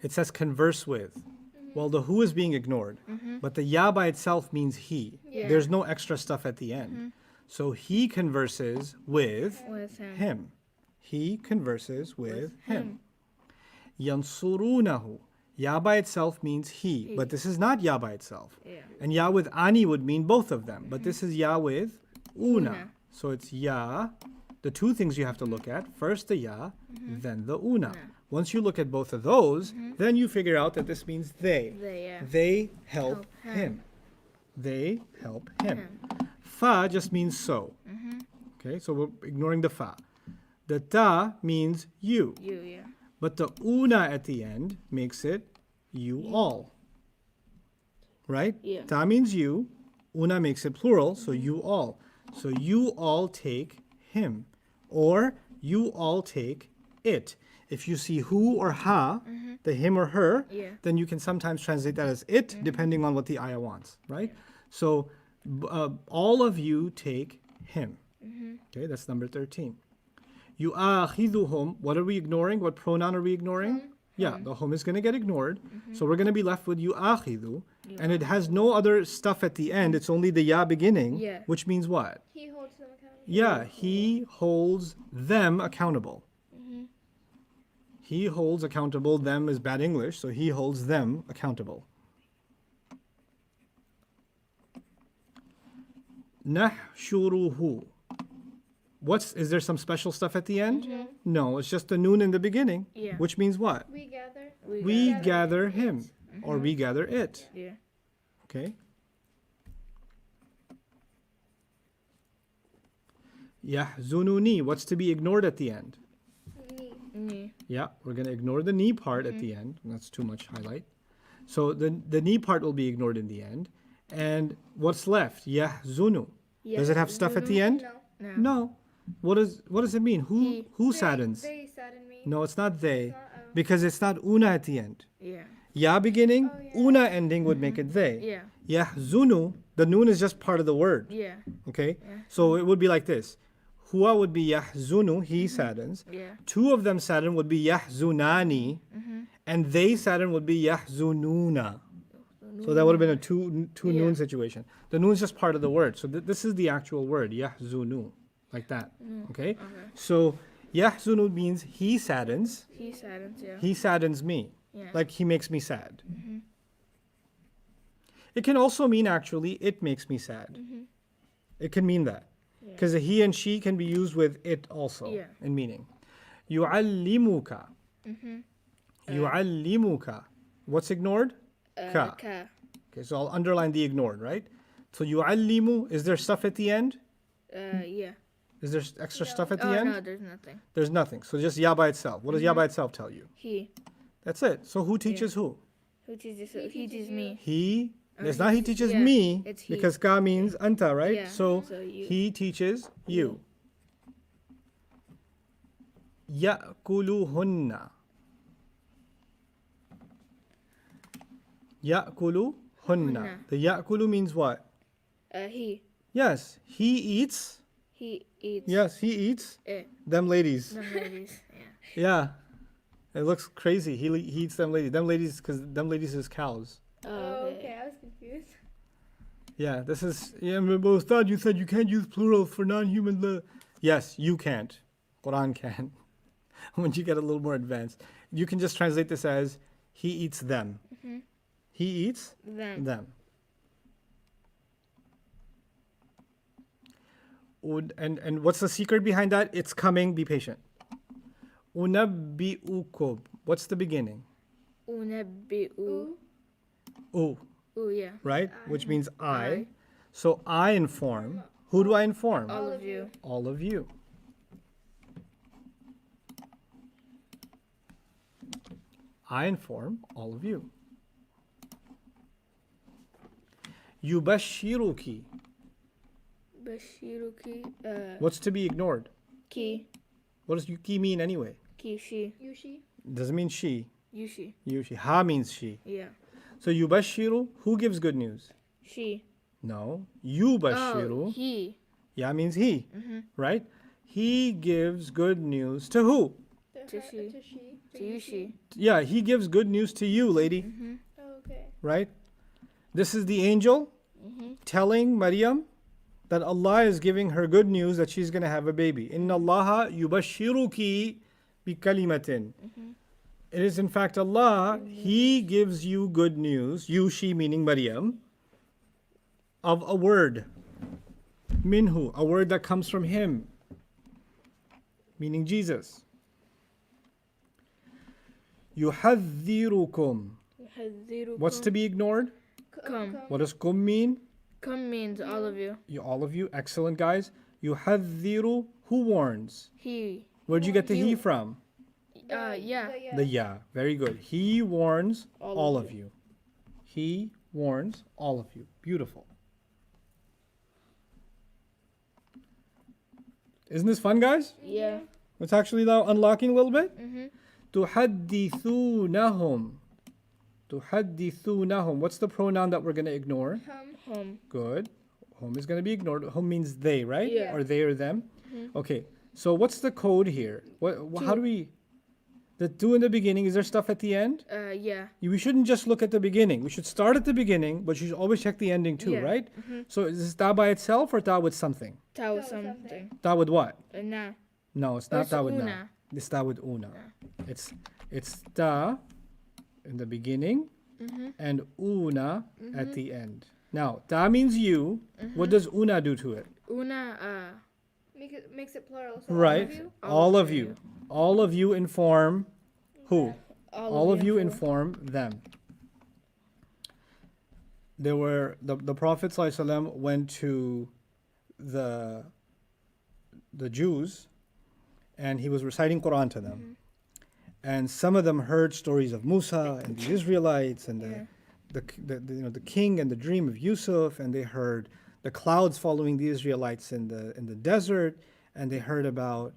It says converse with. Well, the who is being ignored, but the ya by itself means he. Yeah. There's no extra stuff at the end. So he converses with With him. him. He converses with him. Yansurunahu. Ya by itself means he, but this is not ya by itself. Yeah. And ya with ani would mean both of them, but this is ya with una. Una. So it's ya. The two things you have to look at, first the ya, then the una. Once you look at both of those, then you figure out that this means they. They. Yeah. They help Help him. him. They help him. Fa just means so. Okay, so we're ignoring the fa. The ta means you, You. Yeah. but the una at the end makes it you all. Right? Yeah. Ta means you, una makes it plural, so you all. So you all take him, or you all take it. If you see who or ha, the him or her, Yeah. then you can sometimes translate that as it, depending on what the ayah wants, right? So all of you take him. Okay, that's number 13. Yu'akhiduhum, what are we ignoring? What pronoun are we ignoring? Yeah, the hum is going to get ignored. So we're going to be left with yu'akhidu. And it has no other stuff at the end. It's only the ya beginning, Yeah. which means what? He holds them accountable. Yeah, he holds them accountable. He holds accountable. Them is bad English, so he holds them accountable. Nahshuruhu. Is there some special stuff at the end? No, it's just the noon in the beginning, Yeah. which means what? We gather. We gather him. or we gather it. Yeah. Okay. Yahzununi. What's to be ignored at the end? Me. Me. Yeah, we're going to ignore the ni part at the end. That's too much highlight. So the ni part will be ignored in the end. And what's left? Yahzunu. Does it have stuff at the end? No. No. No. What does it mean? Who saddens? They sadden me. No, it's not they. It's not, Because it's not una at the end. Yeah. Ya beginning, Oh, yeah. una ending would make it they. Yeah. Yahzunu, the noon is just part of the word. Yeah. Okay? Yeah. So it would be like this. Hua would be yahzunu, he saddens. Yeah. Two of them sadden would be yahzunani. And they sadden would be yahzununa. So that would have been a two Yeah. noon situation. The noon is just part of the word. So this is the actual word, yahzunu. Like that. Okay? Okay. So yahzunu means he saddens. He saddens. Yeah. He saddens me. Yeah. Like he makes me sad. It can also mean actually it makes me sad. It can mean that. Because he and she can be used with it also Yeah. in meaning. Yu'allimuka. Yu'allimuka. What's ignored? Ka. Ka. Okay, so I'll underline the ignored, right? So yu'allimu, is there stuff at the end? Yeah. Is there extra stuff at the Oh end? no, there's nothing. There's nothing. So just ya by itself. What does ya by itself tell you? He. That's it. So who teaches who? Who teaches? He He teaches teaches me. He. Or It's he not he teaches- teaches yeah, me it's he. because ka means anta, right? Yeah, So so you. he teaches you. Ya'kuluhunna. Ya'kuluhunna. Hunna. The ya'kulu means what? He. Yes, he eats. He eats. Yes, he eats. It. Them ladies. Them ladies. Yeah. Yeah. It looks crazy. He eats them ladies. Them ladies, because them ladies is cows. Oh, okay. I was confused. Yeah, this is. Yeah, well, Ustad, you said you can't use plural for non-human. Yes, you can't. Quran can. When you get a little more advanced, you can just translate this as he eats them. He eats Them. them. And what's the secret behind that? It's coming. Be patient. Unabbi'ukum. What's the beginning? Unabbi'u. U, Ooh, yeah. right? Which means I. I. So I inform. Who do I inform? All of you. All of you. I inform all of you. Yubashiruki. Bashiruki. What's to be ignored? Ki. What does yuki mean anyway? Ki. She. Yushi. Doesn't mean she. Yushi. Yushi. Ha means she. Yeah. So yubashiru, who gives good news? She. No. Oh, Yubashiru. he. Yeah means he. Right? He gives good news to who? To she. To she. To Yushi. Yeah, he gives good news to you, lady. Oh, okay. Right? This is the angel telling Maryam that Allah is giving her good news that she's going to have a baby. Inna Allaha yubashiruki bi kalimatin. It is in fact Allah, He gives you good news, you, she meaning Maryam, of a word. Minhu, a word that comes from Him, meaning Jesus. Yuhadhirukum. What's to be ignored? Come. What does kum mean? Come means all of you. All of you, excellent guys. Yuhadhiru, who warns? He. Where'd you get the he from? Yeah. The ya. Very good. He warns all of you. He warns all of you. Beautiful. Isn't this fun, guys? Yeah. It's actually now unlocking a little bit. Tuhaddithunahum. Tuhaddithunahum. What's the pronoun that we're going to ignore? Home. Good. Home is going to be ignored. Home means they, right? Yeah. Or they or them. Okay. So what's the code here? How do we? The two in the beginning. Is there stuff at the end? Yeah. We shouldn't just look at the beginning. We should start at the beginning, but you should always check the ending too, Yeah. right? So is this ta by itself or ta with something? Tell something. Ta with what? Nah. No, it's Or not it's ta with na. una. It's ta with una. It's ta in the beginning and una at the end. Now, ta means you. What does una do to it? Una. Makes it plural. So Right. All of you? All of you inform who? All All of you inform. inform them. there were the Prophet ﷺ went to the Jews, and he was reciting Quran to them. And some of them heard stories of Musa and the Israelites and the king and the dream of Yusuf, and they heard the clouds following the Israelites in the desert, and they heard about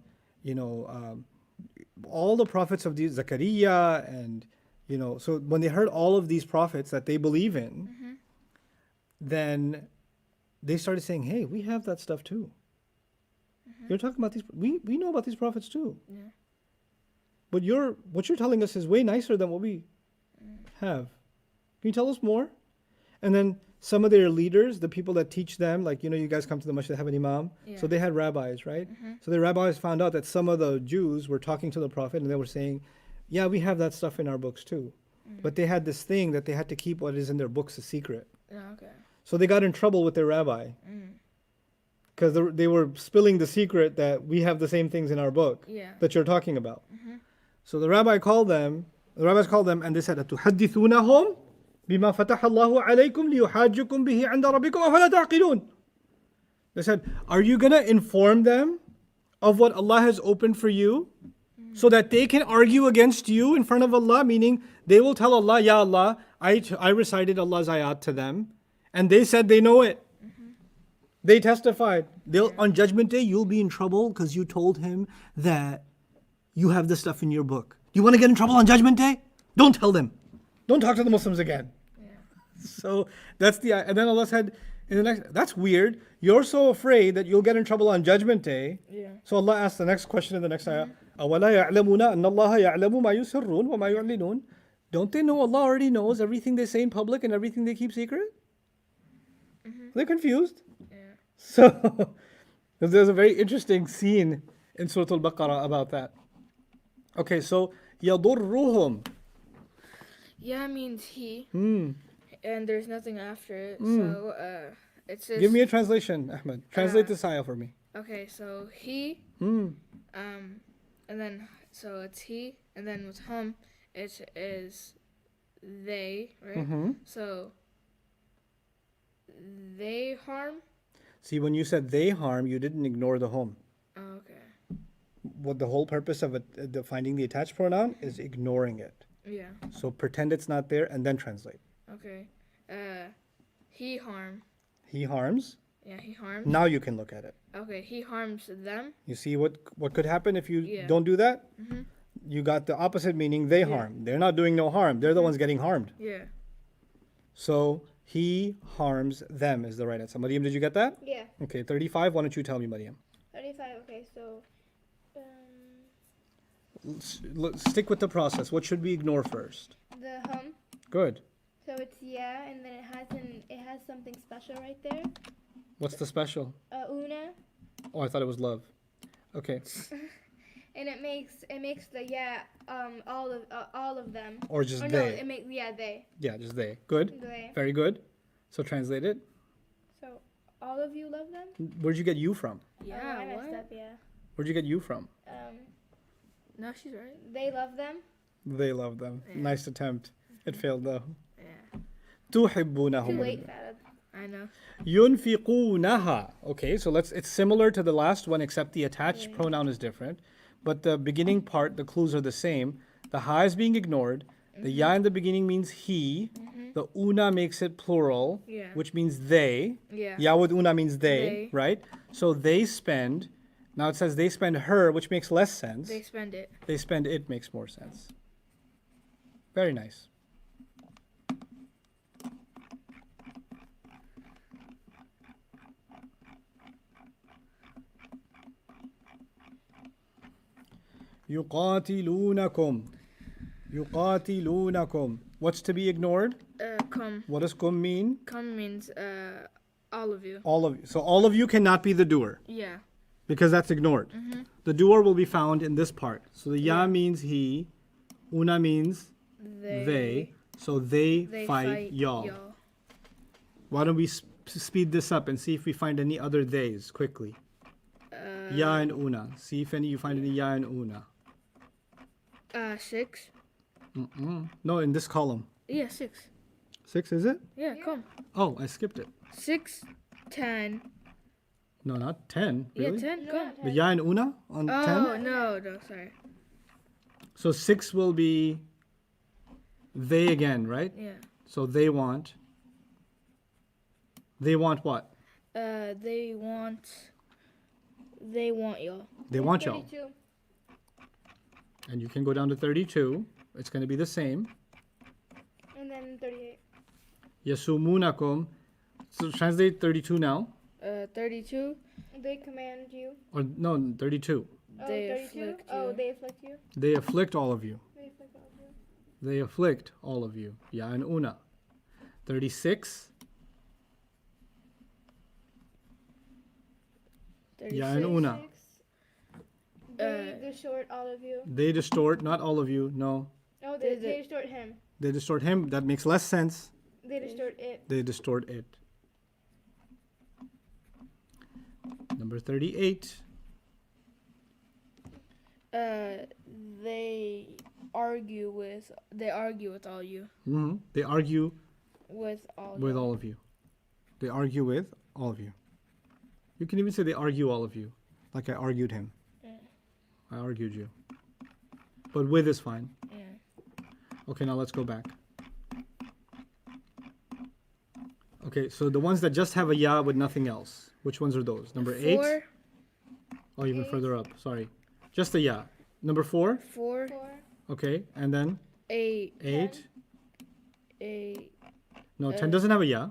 all the prophets of the Zakaria, and so when they heard all of these prophets that they believe in, then they started saying, hey, we have that stuff too. You're talking about these, we know about these prophets too. Yeah. But what you're telling us is way nicer than what we have. Can you tell us more? And then some of their leaders, the people that teach them, like, you guys come to the masjid, they have an imam. Yeah. So they had rabbis, right? So the rabbis found out that some of the Jews were talking to the Prophet and they were saying, yeah, we have that stuff in our books too. But they had this thing that they had to keep what is in their books a secret. Yeah, okay. So they got in trouble with their rabbi. Because they were spilling the secret that we have the same things in our book that you're talking about. So the rabbis called them and they said, أَتُحَدِّثُونَهُمْ بِمَا فَتَحَ اللَّهُ عَلَيْكُمْ لِيُحَاجُّكُمْ بِهِ عِنْدَ رَبِّكُمْ أَفَلَا تَعْقِلُونَ. They said, are you going to inform them of what Allah has opened for you so that they can argue against you in front of Allah? Meaning, they will tell Allah, Ya Allah, I recited Allah's ayat to them, and they said they know it. They testified. On Judgment Day, you'll be in trouble because you told him that you have this stuff in your book. You want to get in trouble on Judgment Day? Don't tell them. Don't talk to the Muslims again. So that's and then Allah said in the next, that's weird. You're so afraid that you'll get in trouble on Judgment Day. So Allah asked the next question in the next ayah, أَوَلَا يَعْلَمُونَ أَنَّ اللَّهَ يَعْلَمُ مَا يُسِرُّونَ وَمَا يُعْلِنُونَ. Don't they know Allah already knows everything they say in public and everything they keep secret? They're confused. So there's a very interesting scene in Surah Al-Baqarah about that. Okay, so يَضُرُّهُمْ. Yeah means he, and there's nothing after it. So it says. Give me a translation, Ahmed. Translate this ayah for me. Okay, so he, and then so it's he, and then with hum, it is they, right? So they harm. See, when you said they harm, you didn't ignore the home. Oh, okay. What the whole purpose of finding the attached pronoun is ignoring it. Yeah. So pretend it's not there and then translate. Okay. He harm. He harms. Yeah, he harms. Now you can look at it. Okay, he harms them. You see what could happen if you don't do that? You got the opposite meaning, they harm. They're not doing no harm. They're the ones getting harmed. Yeah. So he harms them is the right answer. Mariam, did you get that? Yeah. Okay, 35. Why don't you tell me, Mariam? 35. Okay, so Let's stick with the process. What should we ignore first? the hum. Good. So it's yeah, and then it has something special right there. What's the special? Una, Oh, I thought it was love. Okay. and it makes the yeah all of them. Or just Or they. no, it makes they. Yeah, just they. Good. They. Very good. So translate it. So all of you love them. Where'd you get you from? Yeah. I messed What? up. Yeah. Where'd you get you from? No, she's right. They love them. They love them. Nice attempt. It failed though. Yeah. Too تحبونهم. late, Farad. I know. ينفقونها. Okay, so it's similar to the last one except the attached pronoun is different. But the beginning part, the clues are the same. The ha is being ignored. The ya in the beginning means he. The una makes it plural, Yeah. which means they. Yeah. Ya with una means they, They. right? So they spend. Now it says they spend her, which makes less sense. They spend it. They spend it makes more sense. Very nice. يقاتلونكم. يقاتلونكم. What's to be ignored? Come. What does kum mean? Come means all of you. All of you. So all of you cannot be the doer Yeah. because that's ignored. The doer will be found in this part. So the ya means he, una means they. So they fight y'all. Why don't we speed this up and see if we find any other theys quickly? Ya and una. See if you find any ya and una. 6. No, in this column. Yeah, 6. 6 is it? Yeah, come. Oh, I skipped it. 6, 10. No, not 10. Really? Yeah, 10. No, Come. not The 10. ya and una on Oh 10? no, sorry. So 6 will be they again, right? Yeah. So they want what? They want y'all. They want y'all. 32. And you can go down to 32. It's going to be the same. And then 38. Yasumunakum. So translate 32 now. 32. They command you. Or no, 32. Oh, They 32? afflict Oh, you. they afflict you. They afflict all of you. They afflict all of you. They afflict all of you. Ya and una. 36. Ya and 36. una. 36. They distort all of you. They distort, not all of you. No. Oh, They- they distort him. They distort him. That makes less sense. They distort it. They distort it. Number 38. They argue with all you. They argue With all with y'all. all of you. They argue with all of you. You can even say they argue all of you. Like I argued him. Yeah. I argued you. But with is fine. Yeah. Okay, now let's go back. Okay, so the ones that just have a ya with nothing else. Which ones are those? Number 8? 4, Oh, even 8. further up. Sorry. Just a ya. Number 4? 4, 4. Okay, and then 8, 8. 8. No, 10 doesn't have a ya.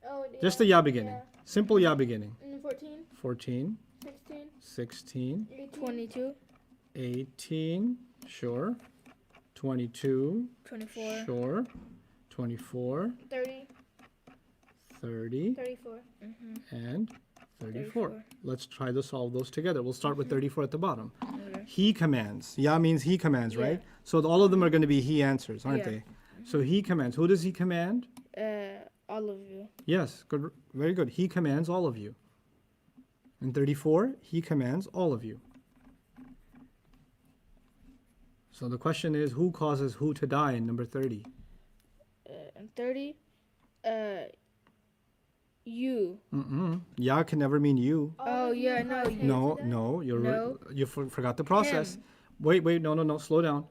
Oh, Just a ya beginning. Yeah. Simple ya beginning. And 14. 14, 16. 16, 18. 22, 18, sure. 22, 24, sure. 24, 30. 30, 34. and 34. 34. Let's try to solve those together. We'll start with 34 at the bottom. Okay. He commands. Ya means he commands, Yeah. right? So all of them are going to be he answers, aren't Yeah. they? So he commands. Who does he command? all of you. Yes, good, very good. He commands all of you. In 34, he commands all of you. So the question is, who causes who to die in number 30? And 30, you. Ya can never mean you. Oh, yeah, no, you. No, No. you forgot the process. Him. Wait, no, slow down.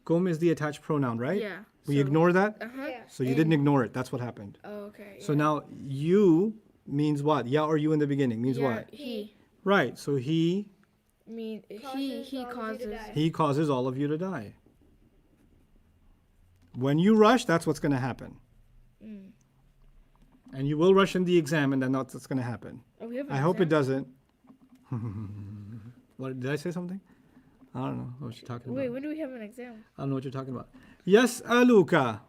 Kum is the attached pronoun, right? Yeah. We ignore that? Uh-huh. Yeah. So you didn't ignore it. That's what happened. Oh, okay. So yeah. now you means what? Ya or you in the beginning means Yeah, what? He. Right. So he Causes all of you causes all of you to to die. die. When you rush, that's what's going to happen. And you will rush in the exam, and then that's what's going to happen. Oh, we have an I hope it exam? doesn't. What did I say something? I don't know what you're talking Wait, about. when do we have an exam? I don't know what you're talking about. Yes, Aluka.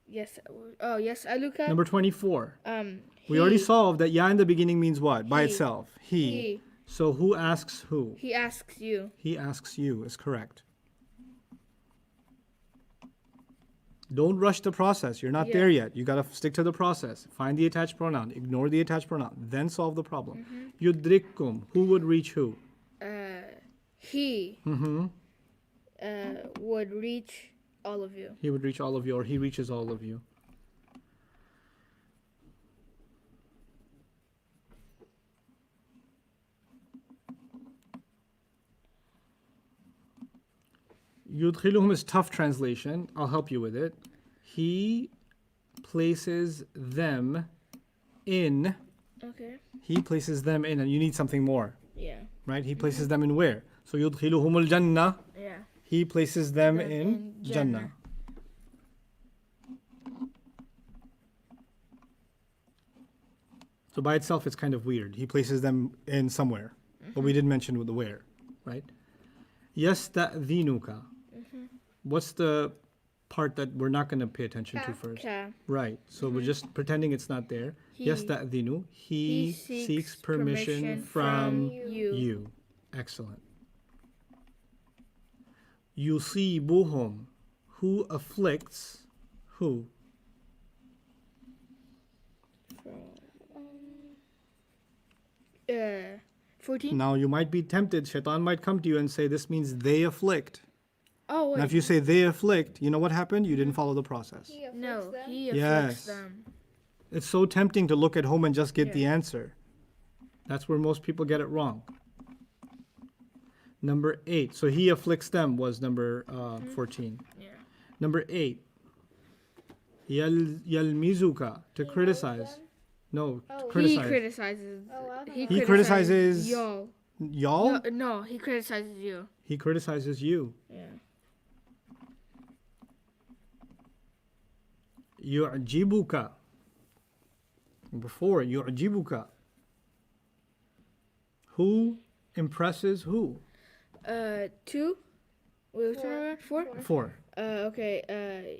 Yes. Oh, yes, Aluka. Number 24. We he- already solved that ya in the beginning means what? By He. itself. He. He. So who asks who? He asks you. He asks you is correct. Don't rush the process. You're not Yeah. there yet. You got to stick to the process. Find the attached pronoun. Ignore the attached pronoun. Then solve the problem. Yudrikkum. Who would reach who? He would reach all of you. He would reach all of you, or he reaches all of you. Yudkhiluhum is tough translation. I'll help you with it. He places them in. Okay. He places them in, and you need something more, Yeah. right? He places them in where? So yudkhiluhumul jannah. Yeah. He places them Them in in Jannah. Jannah. So by itself, it's kind of weird. He places them in somewhere, but we didn't mention the where, right? Yasta'dhinuka. What's the part that we're not going to pay attention to first? Ka. Right. So we're just pretending it's not there. He- Yasta'dhinu. He seeks permission from you. Excellent. Yusibuhum. Who afflicts who? 14. Now you might be tempted. Shaitan might come to you and say this means they afflict. Oh wait. Now, if you say they afflict, you know what happened? You didn't follow the process. He afflicts no, them. he afflicts Yes. them. It's so tempting to look at home and just get Yeah. the answer. That's where most people get it wrong. Number 8. So he afflicts them was number 14. Yeah. Number 8. Yalmizuka, to He knows criticize. them. No, to Oh. criticize. He criticizes. Oh, I don't He, know. He criticizes y'all. Y'all? No, he criticizes you. He criticizes you. Yeah. Yu'jibuka. Number 4. Yu'jibuka. Who impresses who? 2. Wait, Four. 4. 4. Okay.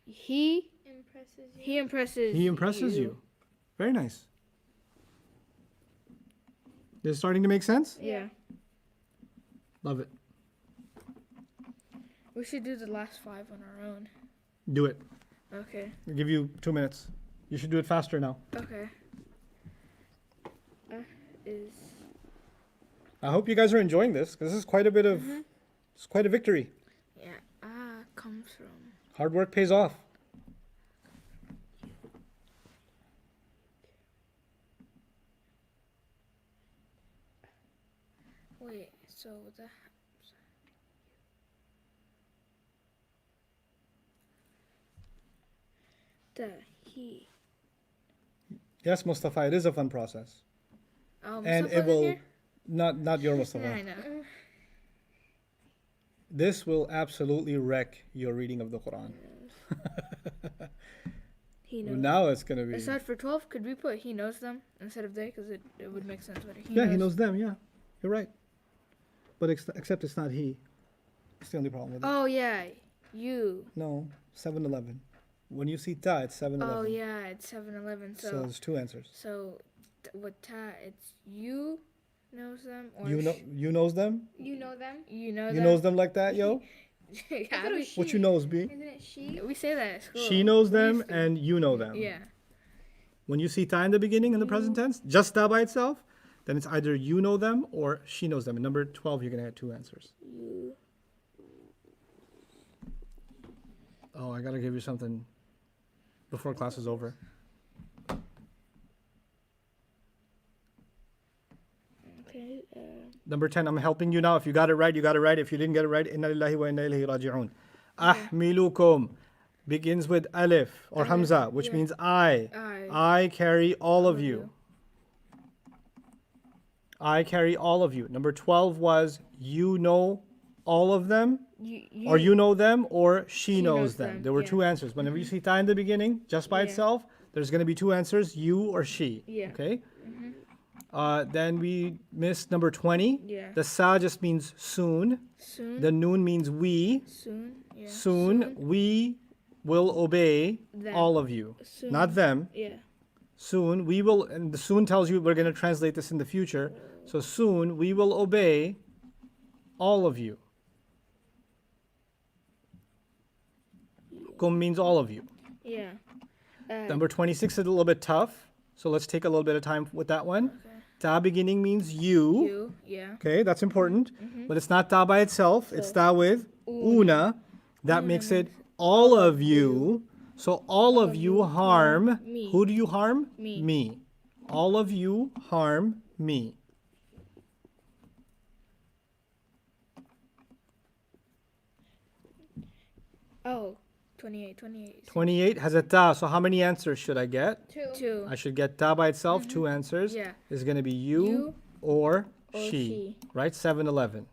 He Impresses you. he impresses. He impresses you. Very nice. Is it starting to make sense? Yeah. Love it. We should do the last 5 on our own. Do it. Okay. I'll give you 2 minutes. You should do it faster now. Okay. Is I hope you guys are enjoying this because this is quite a bit of, it's quite a victory. yeah. Comes from. Hard work pays off. Wait. So the he. Yes, Mustafa, it is a fun process. And Mustafa it will, here? not your Yeah, Mustafa. I know. This will absolutely wreck your reading of the Quran. He knows. Now it's going to be. Aside for 12, could we put he knows them instead of they? Because it would make sense better. Yeah, he knows them, yeah. You're right. But except it's not he. It's the only problem with it. Oh, yeah. You. No, 7-Eleven. When you see ta, it's 7-Eleven. Oh, yeah. It's 7-Eleven. So So, there's 2 answers. what it's you knows them or You knows them? You know them. you know You them? knows them like that, yo? Yeah, thought it was What she. you knows, B? Isn't it she? we say that at school. She knows We them used to. and you know them. Yeah. When you see ta in the beginning in the present tense, just ta by itself, then it's either you know them or she knows them. In number 12, you're going to have 2 answers. You. Oh, I got to give you something before class is over. Okay. Number 10, I'm helping you now. If you got it right, you got it right. If you didn't get it right, inna lillahi wa inna ilayhi raji'un. Ahmilukum begins with alif or hamza, which means I. I carry all of you. I carry all of you. Number 12 was you know all of them, or you know them, or she knows them. There were yeah. 2 answers. Whenever you see ta in the beginning, just by Yeah. itself, there's going to be 2 answers, you or she. Yeah. Okay? Then we missed number 20. Yeah. The sa just means soon. Soon. The noon means we. Soon. Yeah. Soon we will obey Them. all of you. Soon. Not them. Yeah. Soon we will, and the soon tells you we're going to translate this in the future. So soon we will obey all of you. Kum means all of you. Yeah. Number 26 is a little bit tough. So let's take a little bit of time with that one. Okay. Ta beginning means you. You. Yeah. Okay, that's important. But it's not ta by itself. It's ta with una. That makes it all of you. So all of you harm. me. Who do you harm? Me. Me. All of you harm me. Oh. 28. 28. 28 has a ta. So how many answers should I get? 2. 2. I should get ta by itself. 2 answers. Yeah. Is going to be you, You or, or she. she. Right? 7-11.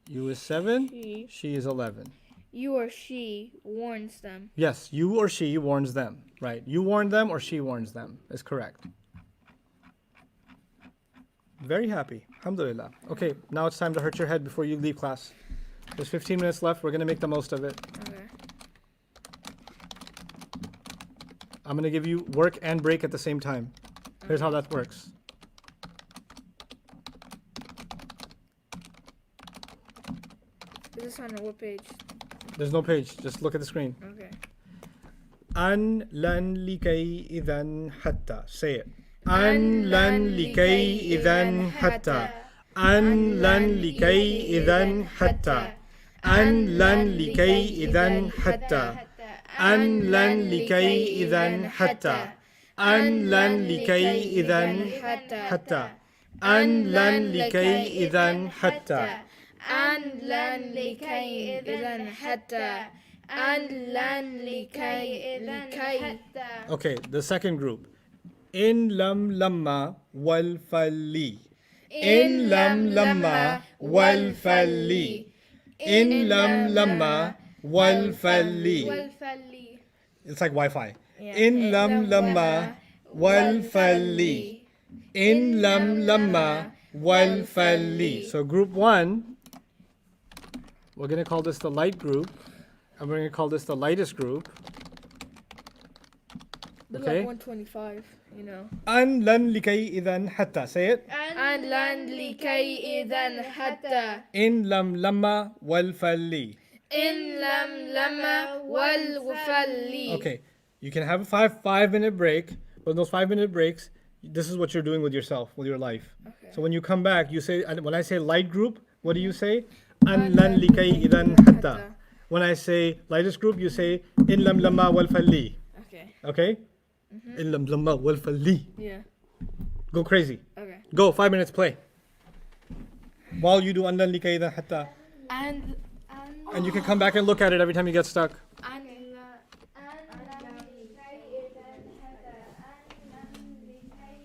You is 7. She. She is 11. You or she warns them. Yes, you or she warns them. Right. You warn them or she warns them is correct. Very happy. Alhamdulillah. Okay, now it's time to hurt your head before you leave class. There's 15 minutes left. We're going to make the most of it. Okay. I'm going to give you work and break at the same time. Here's how that works. Is this on what page? There's no page. Just look at the screen. Okay. An lan likay idhan hatta. Say it. An lan likay idhan hatta. An lan likay idhan hatta. أن لن لكي إذا حتى أن لن لكي إذا حتى أن لن لكي إذا حتى أن لن لكي إذا حتى أن لن لكي إذا حتى أن لن لكي Okay, the second group. إن لم لما والفلي إن لم لما والفلي إن لم لما والفلي والفلي. It's like Wi-Fi. إن لم لما والفلي إن لم لما والفلي. So group 1, we're going to call this the light group, and we're going to call this the lightest group. They're Okay. like 125, you know. أن لن لكي إذا حتى. Say it. أن لن لكي إذا حتى إن لم لما والفلي. إن لم لما والفلي. Okay, you can have a 5-minute break, but in those 5-minute breaks, this is what you're doing with yourself, with your life. Okay. So when you come back, you say, and when I say light group, what do you say? أن لن لكي إذا حتى. When I say lightest group, you say إن لم لما والفلي. Okay. Okay? إن لم لما والفلي. Yeah. Go crazy. Okay. Go, 5 minutes, play. While you do أن لن لكي إذا حتى. And you can come back and look at it every time you get stuck.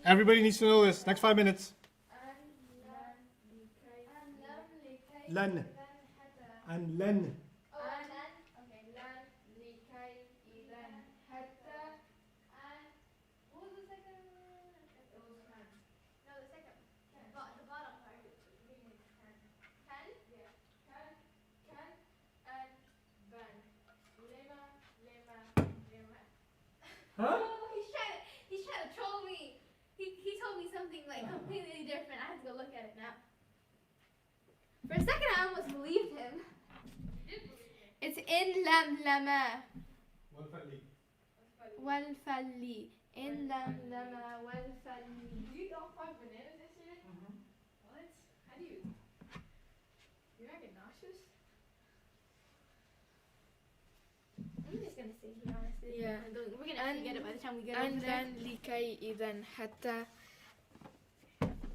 Everybody needs to know this. Next 5 minutes. لن. And لن. Huh? He's trying to troll me. He told me something like completely different. I have to go look at it now. For a second, I almost believed him. It's in lam lama wal falli. In lam lama wal falli. You eat all 5 bananas yesterday? What? How do you? You're not getting nauseous? I'm just gonna sit here, honestly. Yeah. We're gonna forget it by the time we get أن over there. لن لكي إذا حتى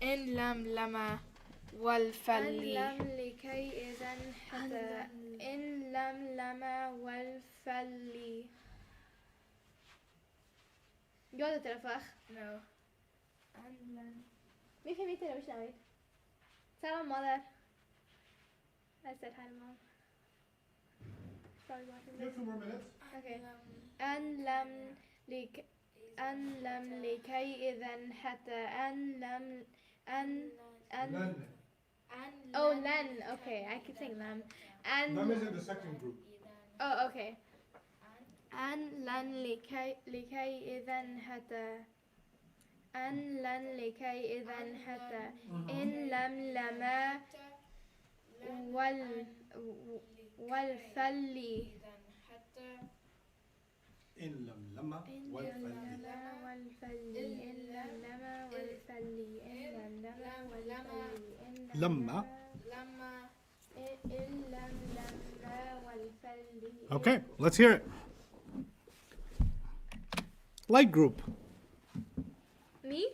إن لم لما والفلي. لكي إذا حتى إن لم لما والفلي. جودة الفخ. No. مين في ميتة وش ناوي؟ Tell mother. I said hi to mom. She's probably watching this. 2 more minutes. Okay. أن لم لكي إذا حتى لن. Oh, len. Okay, I keep saying lam. Lem is in the second group. Oh, okay. أن لن لكي إذا حتى أن لن لكي إذا حتى إن لم لما والفلي إن لم لما والفلي. لما. Okay, let's hear it. Light group. Me?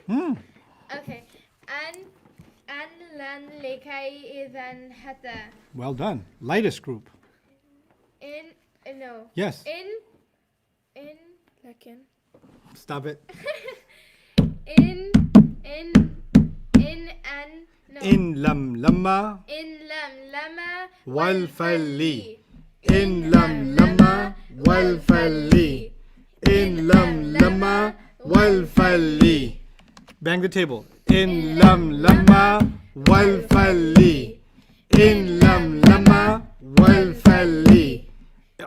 Okay. أن لن لكي إذا حتى Well done. Lightest group. no. Yes. لكن Stop it. إن لم لما لما والفلي. إن لم لما والفلي. إن لم لما والفلي. Bang the table. إن لم لما والفلي. إن لم لما والفلي.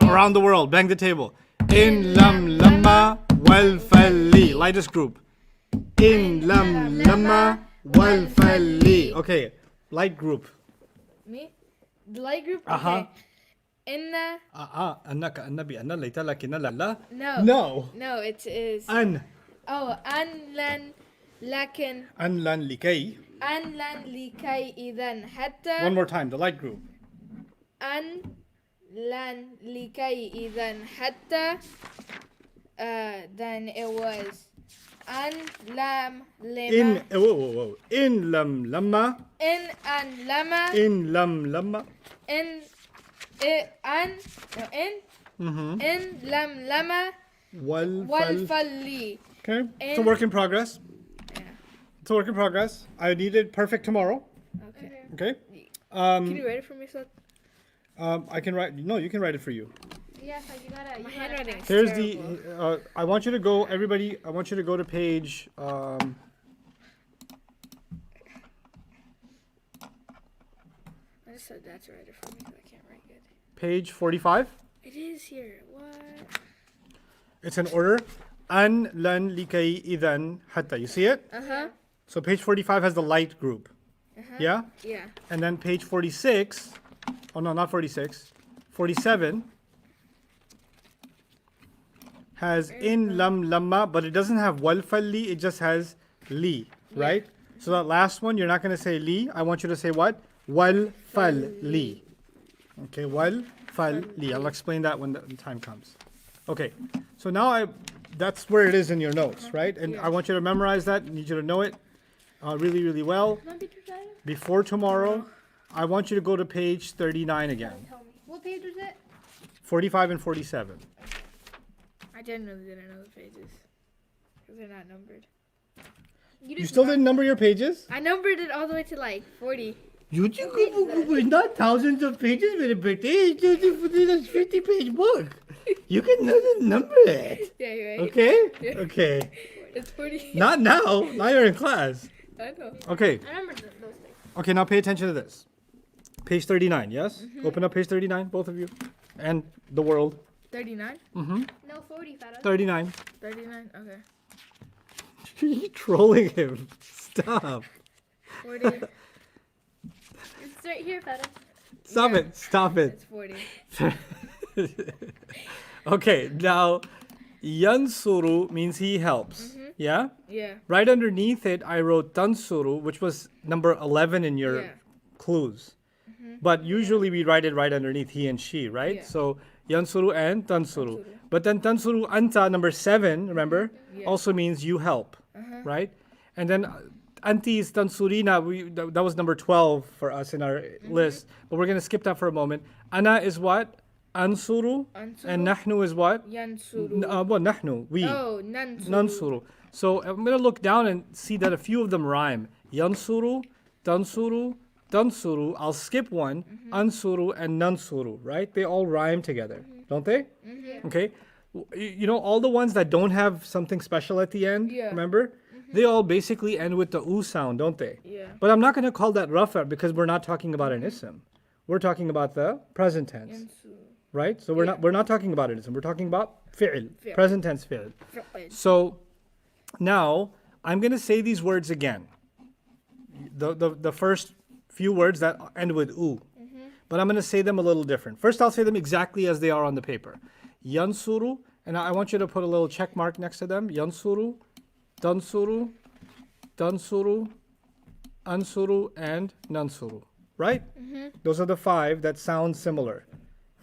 Around the world, bang the table. إن لم لما والفلي. Lightest group. إن لم لما والفلي. Okay, light group. me? The light group? Uh-huh. Okay. إن أنك النبي أن ليت لكن لا. No. No. No, it is. أن. Oh, أن لن لكن أن لن لكي. أن لن لكي إذا حتى One more time, the light group. an lan likay idan hatta. Then it was an lam lima. Whoa. In lam lamma. In an lama. In lam lamma. In lam lama. Wal Wal fal. falli. Okay. It's a work in progress. Yeah. It's a work in progress. I need it perfect tomorrow. Okay. Okay. Can you write it for me, son? I can write. No, you can write it for you. Yeah, so you gotta. My handwriting is Here's terrible. the. I want you to go, everybody. I want you to go to page. I just said that to write it for me because I can't write good. Page 45. It is here. What? It's in order. An lan likay idan hatta. You see it? Uh-huh. So page 45 has the light group. Yeah? Yeah. And then page 46. Oh no, not 46. 47 has in lam lamma, but it doesn't have wal falli, it just has li, right? So that last one, you're not going to say li. I want you to say what? Wal fal li. Okay, wal fal li. I'll explain that when the time comes. Okay, so now that's where it is in your notes, right? And I want you to memorize that. I need you to know it really, really well. Before tomorrow, I want you to go to page 39 again. What page was it? 45 and 47. I genuinely didn't know the pages because they're not numbered. You still didn't number your pages? I numbered it all the way to like 40. It's not thousands of pages with a birthday. It's just a 50-page book. You can number it. Yeah, you're right. Okay? Yeah. Okay. It's 40. Not now. Now you're in class. I know. Okay. I remember those things. Okay, now pay attention to this. Page 39, yes? Open up page 39, both of you. And the world. 39? Mm-hmm. No, 40, Farah. 39. 39? Okay. You're trolling him. Stop. 40. It's right here, Farah. Stop Yeah. it. Stop it. It's 40. Okay, now yansuru means he helps. Yeah? Yeah. Right underneath it, I wrote tansuru, which was number 11 in your Yeah. clues. But usually we write it right underneath he and she, right? Yeah. So yansuru and tansuru. Tansuru. But then tansuru anta, number 7, remember, Yeah. also means you help, right? And then anti is tansurina, that was number 12 for us in our list. But we're going to skip that for a moment. Ana is what? Ansuru. And nahnu is what? Yansuru. Well, nahnu, we. Oh, nansuru. Nansuru. So I'm going to look down and see that a few of them rhyme. Yansuru, tansuru, tansuru. I'll skip one. Ansuru and nansuru, right? They all rhyme together, don't they? Okay. You know, all the ones that don't have something special at the end, Yeah. remember? They all basically end with the oo sound, don't they? Yeah. But I'm not going to call that rafa because we're not talking about an ism. We're talking about the present tense, Yansuru. right? So we're not talking about an ism. We're talking about fi'l, Fi'l. present tense fi'l. So now I'm going to say these words again. The first few words that end with oo. But I'm going to say them a little different. First, I'll say them exactly as they are on the paper. Yansuru, and I want you to put a little check mark next to them. Yansuru, tansuru, tansuru, ansuru, and nansuru. Right? Those are the 5 that sound similar.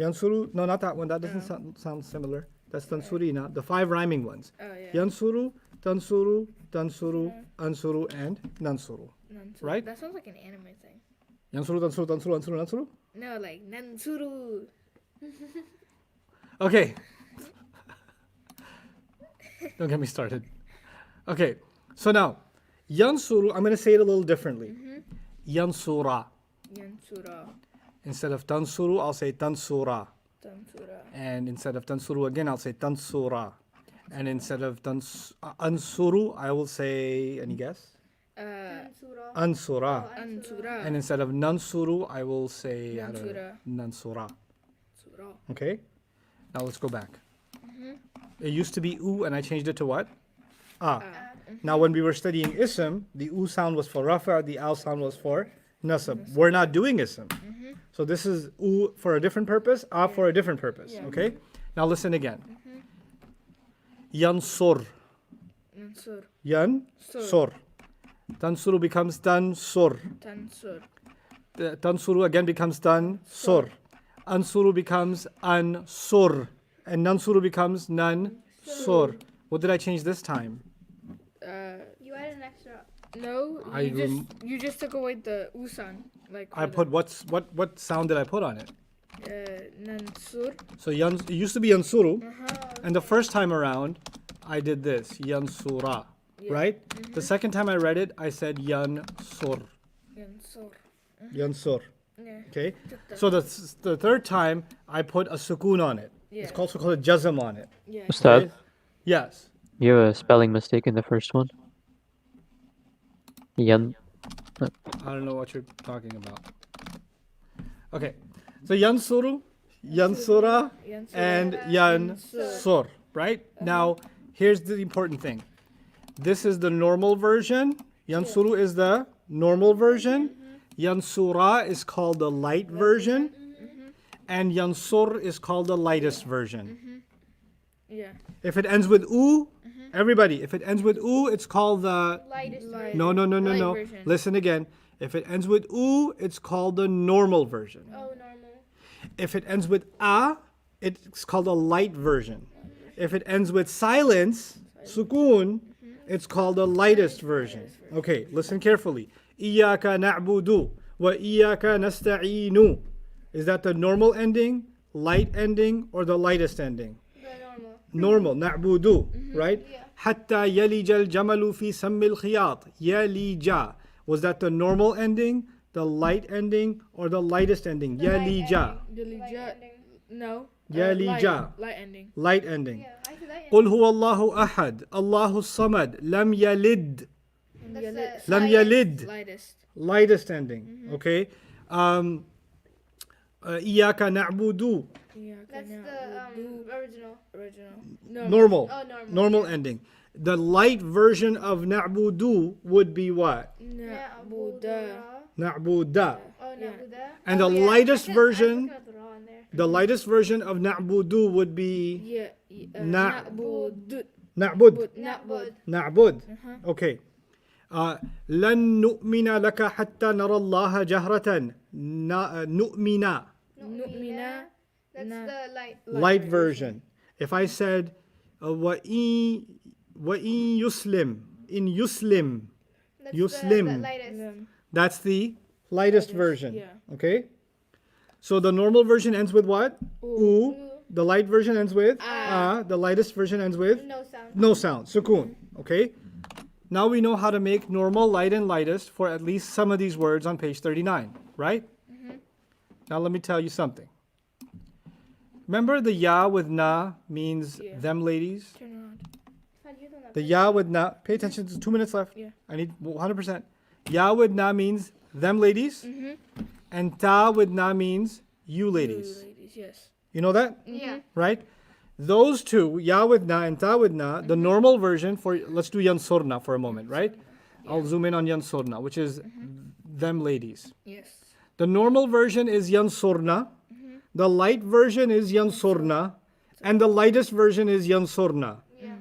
Yansuru, no, not that one. That doesn't sound similar. That's tansurina. The 5 rhyming ones. Oh, yeah. Yansuru, tansuru, tansuru, ansuru, and nansuru. Nansuru. Right? That sounds like an anime thing. Yansuru, tansuru, tansuru, ansuru, nansuru? No, like nansuru. Okay. Don't get me started. Okay. So now, yansuru, I'm going to say it a little differently. Yansura. Yansura. Instead of tansuru, I'll say tansura. Tansura. And instead of tansuru again, I'll say tansura. And instead of ansuru, I will say, any guess? Surah. Ansura. Ansura. And instead of nansuru, I will say I don't know, Nansura. nansura. Sura. Okay? Now let's go back. It used to be oo, and I changed it to what? Ah. Now when we were studying ism, the oo sound was for rafa, the al sound was for nasab. We're not doing ism. So this is oo for a different purpose, ah for a different purpose. Okay? Now listen again. Yansur. Nansur. Yansur. Tansuru becomes tansur. Tansur. Tansuru again becomes tansur. Ansuru becomes ansur. And nansuru becomes nansur. What did I change this time? You added an extra. No, you just took away the usan. Like I put what sound did I put on it? Nansur. So it used to be yansuru, and the first time around, I did this yansura, right? The second time I read it, I said yansur. Yansur. Yansur. Yeah. Okay. So the third time, I put a sukoon on it. Yeah. It's also called a jazm on it. Yeah. Ustad, Okay? Yes. you have a spelling mistake in the first one. Yan. I don't know what you're talking about. Okay. So yansuru, yansura, and yansur, right? Now, here's the important thing. This is the normal version. Yansuru is the normal version. Yansura is called the light version. And yansur is called the lightest version. Yeah. If it ends with u, everybody, if it ends with u, it's called the... Lightest. No. Light version. Listen again. If it ends with u, it's called the normal version. Oh, normal. If it ends with a, it's called a light version. If it ends with silence, sukoon, it's called the lightest version. Okay, listen carefully. Iyaka na'budu wa iyaka nasta'inu. Is that the normal ending, light ending, or the lightest ending? The normal. Normal, na'budu, right? Hatta yalija al-jamalu fi sammi al-khiyat. Yalija. Was that the normal ending, the light ending, or the lightest ending? Yalija. Dilija. No. Yalija. Light ending. Light ending. Yeah, I said that. قل هو الله أحد الله الصمد لم يلد. That's لم يلد. Lightest. Lightest ending. Okay. إياك نعبد. That's the original. Normal. Oh, normal. Normal ending. The light version of na'budu would be what? Na'buda. Na'buda. Oh, Nabuda. And the lightest version, the lightest version of na'budu would be Yeah. Na'bud. Na'bud. Nabud. Na'bud. Okay. لن نؤمن لك حتى نرى الله جهرة. نؤمن. Nu'mina. That's the light. Light version. If I said وإن يسلم in yuslim, That's Yuslim. The lightest. that's the lightest version. yeah. Okay. So the normal version ends with what? U. The light version ends with the lightest version ends with No sound. no sound. Sukoon. Okay. Now we know how to make normal, light, and lightest for at least some of these words on page 39, right? Now let me tell you something. Remember the ya with na means them ladies? Turn around. The ya with na, pay attention, there's 2 minutes left. Yeah. I need 100%. Ya with na means them ladies. And ta with na means you ladies. Ladies, yes. You know that? Yeah. Right? Those two, ya with na and ta with na, the normal version for, let's do yansurna for a moment, right? I'll zoom in on yansurna, which is them ladies. Yes. The normal version is yansurna. The light version is yansurna. And the lightest version is yansurna.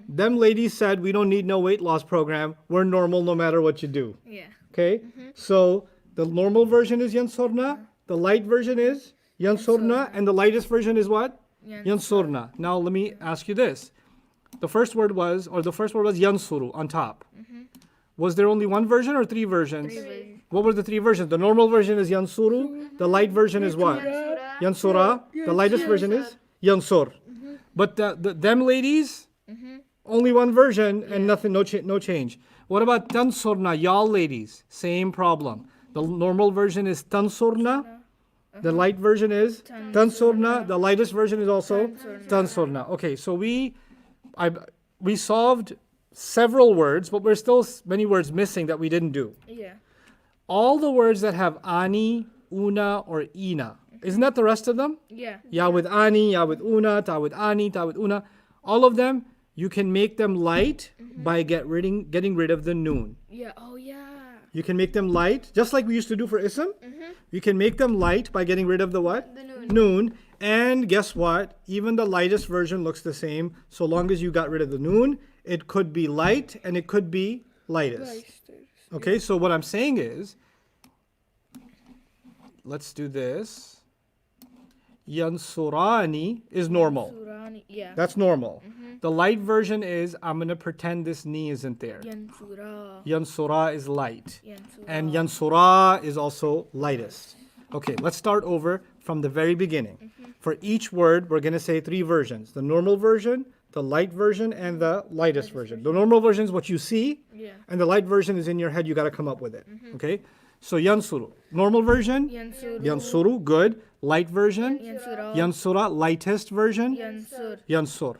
Them ladies said, we don't need no weight loss program. We're normal no matter what you do. Yeah. Okay? So the normal version is yansurna. The light version is yansurna. And the lightest version is what? Yansurna. Now let me ask you this. The first word was yansuru on top. Was there only one version or three versions? What were the three versions? The normal version is yansuru. The light version is what? Yansura. The lightest version is yansur. But them ladies, only one version and nothing, no change. What about tansurna, y'all ladies? Same problem. The normal version is tansurna. The light version is tansurna. The lightest version is also tansurna. Okay, so we solved several words, but there's still many words missing that we didn't do. Yeah. All the words that have ani, una, or ina. Isn't that the rest of them? Yeah. Ya with ani, ya with una, ta with ani, ta with una. All of them, you can make them light by getting rid of the noon. Yeah. Oh, yeah. You can make them light, just like we used to do for ism. You can make them light by getting rid of the what? The noon. Noon. And guess what? Even the lightest version looks the same. So long as you got rid of the noon, it could be light and it could be lightest. Okay, so what I'm saying is, let's do this. Yansurani is normal. Surani. Yeah. That's normal. The light version is, I'm going to pretend this ni isn't there. Yansura. Yansura is light. Yansura. And Yansura is also lightest. Okay, let's start over from the very beginning. For each word, we're going to say 3 versions. The normal version, the light version, and the lightest version. The normal version is what you see, Yeah. and the light version is in your head. You got to come up with it. Okay? So Yansuru. Normal version, Yansuru. Yansuru, good. Light version, Yansura. Yansura, lightest version, Yansur. Yansur.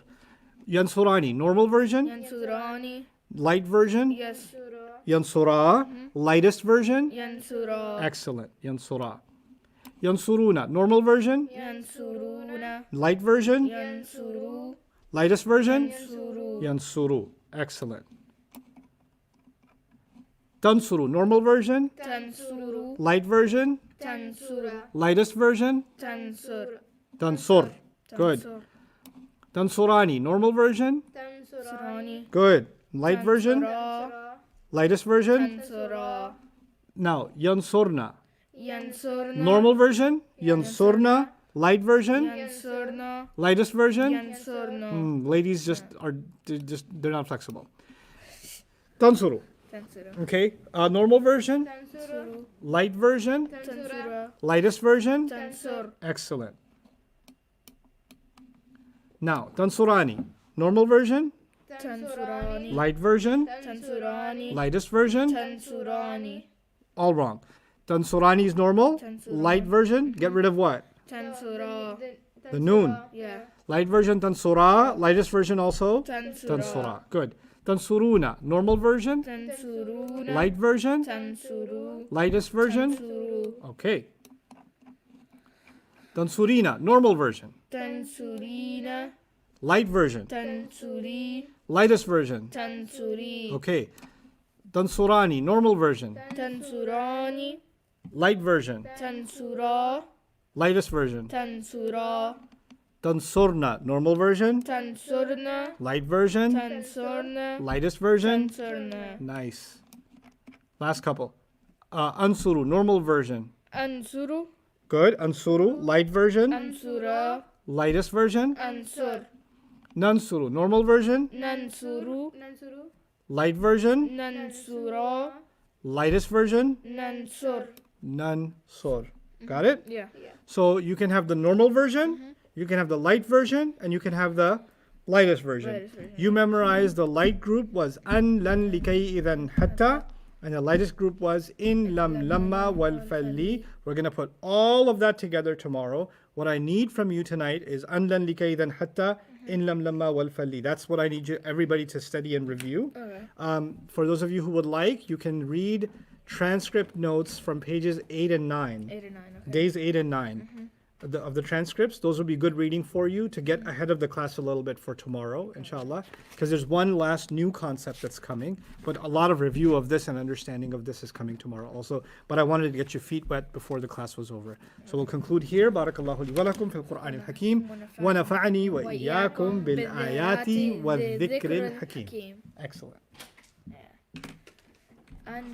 Yansurani, normal version, Yansurani. light version, Yes. Yansura, lightest version. Yansura. Excellent. Yansura. Yansuruna, normal version, Yansuruna. light version, Yansuru. lightest version, Yansuru. Yansuru. Excellent. Tansuru, normal version, Tansuru. light version, Tansura. lightest version, Tansur. Tansur. Good. Tansur. Tansurani, normal version, Surani. good. Light version, Tansura. lightest version. Tansura. Now, Yansurna, Yansurna. normal version, Yansurna, light version, Yansurna. lightest version. Yansurna. Ladies they're not flexible. Tansuru, Tansura. okay. Normal version, Tansuru. light version, Tansura. lightest version. Tansur. Excellent. Now, Tansurani, normal version, Tansurani. light version, Tansurani. lightest version. Tansurani. All wrong. Tansurani is normal, Tansura. light version. Get rid of what? Tansura. The noon. Yeah. Light version Tansura, lightest version also Tansura. Tansura. Good. Tansuruna, normal version, Tansuruna. light version, Tansuru. lightest version. Tansuru. Okay. Tansurina, normal version, Tansurina. light version, Tansuri. lightest version. Tansuri. Okay. Tansurani, normal version, Tansurani. light version, Tansura. lightest version. Tansura. Tansurna, normal version, Tansurna. light version, Tansurna. lightest version. Tansurna. Nice. Last couple. Ansuru, normal version. Ansuru. Good. Ansuru, light version, Ansura. lightest version. Ansur. Nansuru, normal version, Nansuru. light version, Nansura. lightest version. Nansur. Nansur. Got it? Yeah. So you can have the normal version, you can have the light version, and you can have the lightest version. Lightest version. You memorize the light group was an lan likay idan hatta, and the lightest group was in lam lamma wal falli. We're going to put all of that together tomorrow. What I need from you tonight is an lan likay idan hatta, in lam lamma wal falli. That's what I need you everybody to study and review. Okay. For those of you who would like, you can read transcript notes from pages 8 and 9. 8 and 9. Okay. Days 8 and 9 of the transcripts. Those will be good reading for you to get ahead of the class a little bit for tomorrow, inshallah. Because there's one last new concept that's coming, but a lot of review of this and understanding of this is coming tomorrow also. But I wanted to get your feet wet before the class was over. So we'll conclude here. Barakallahu li wa lakum fil Qur'an al-Hakim wa nafa'ani wa iyyakum bil ayati wa dhikr al-hakim. Excellent.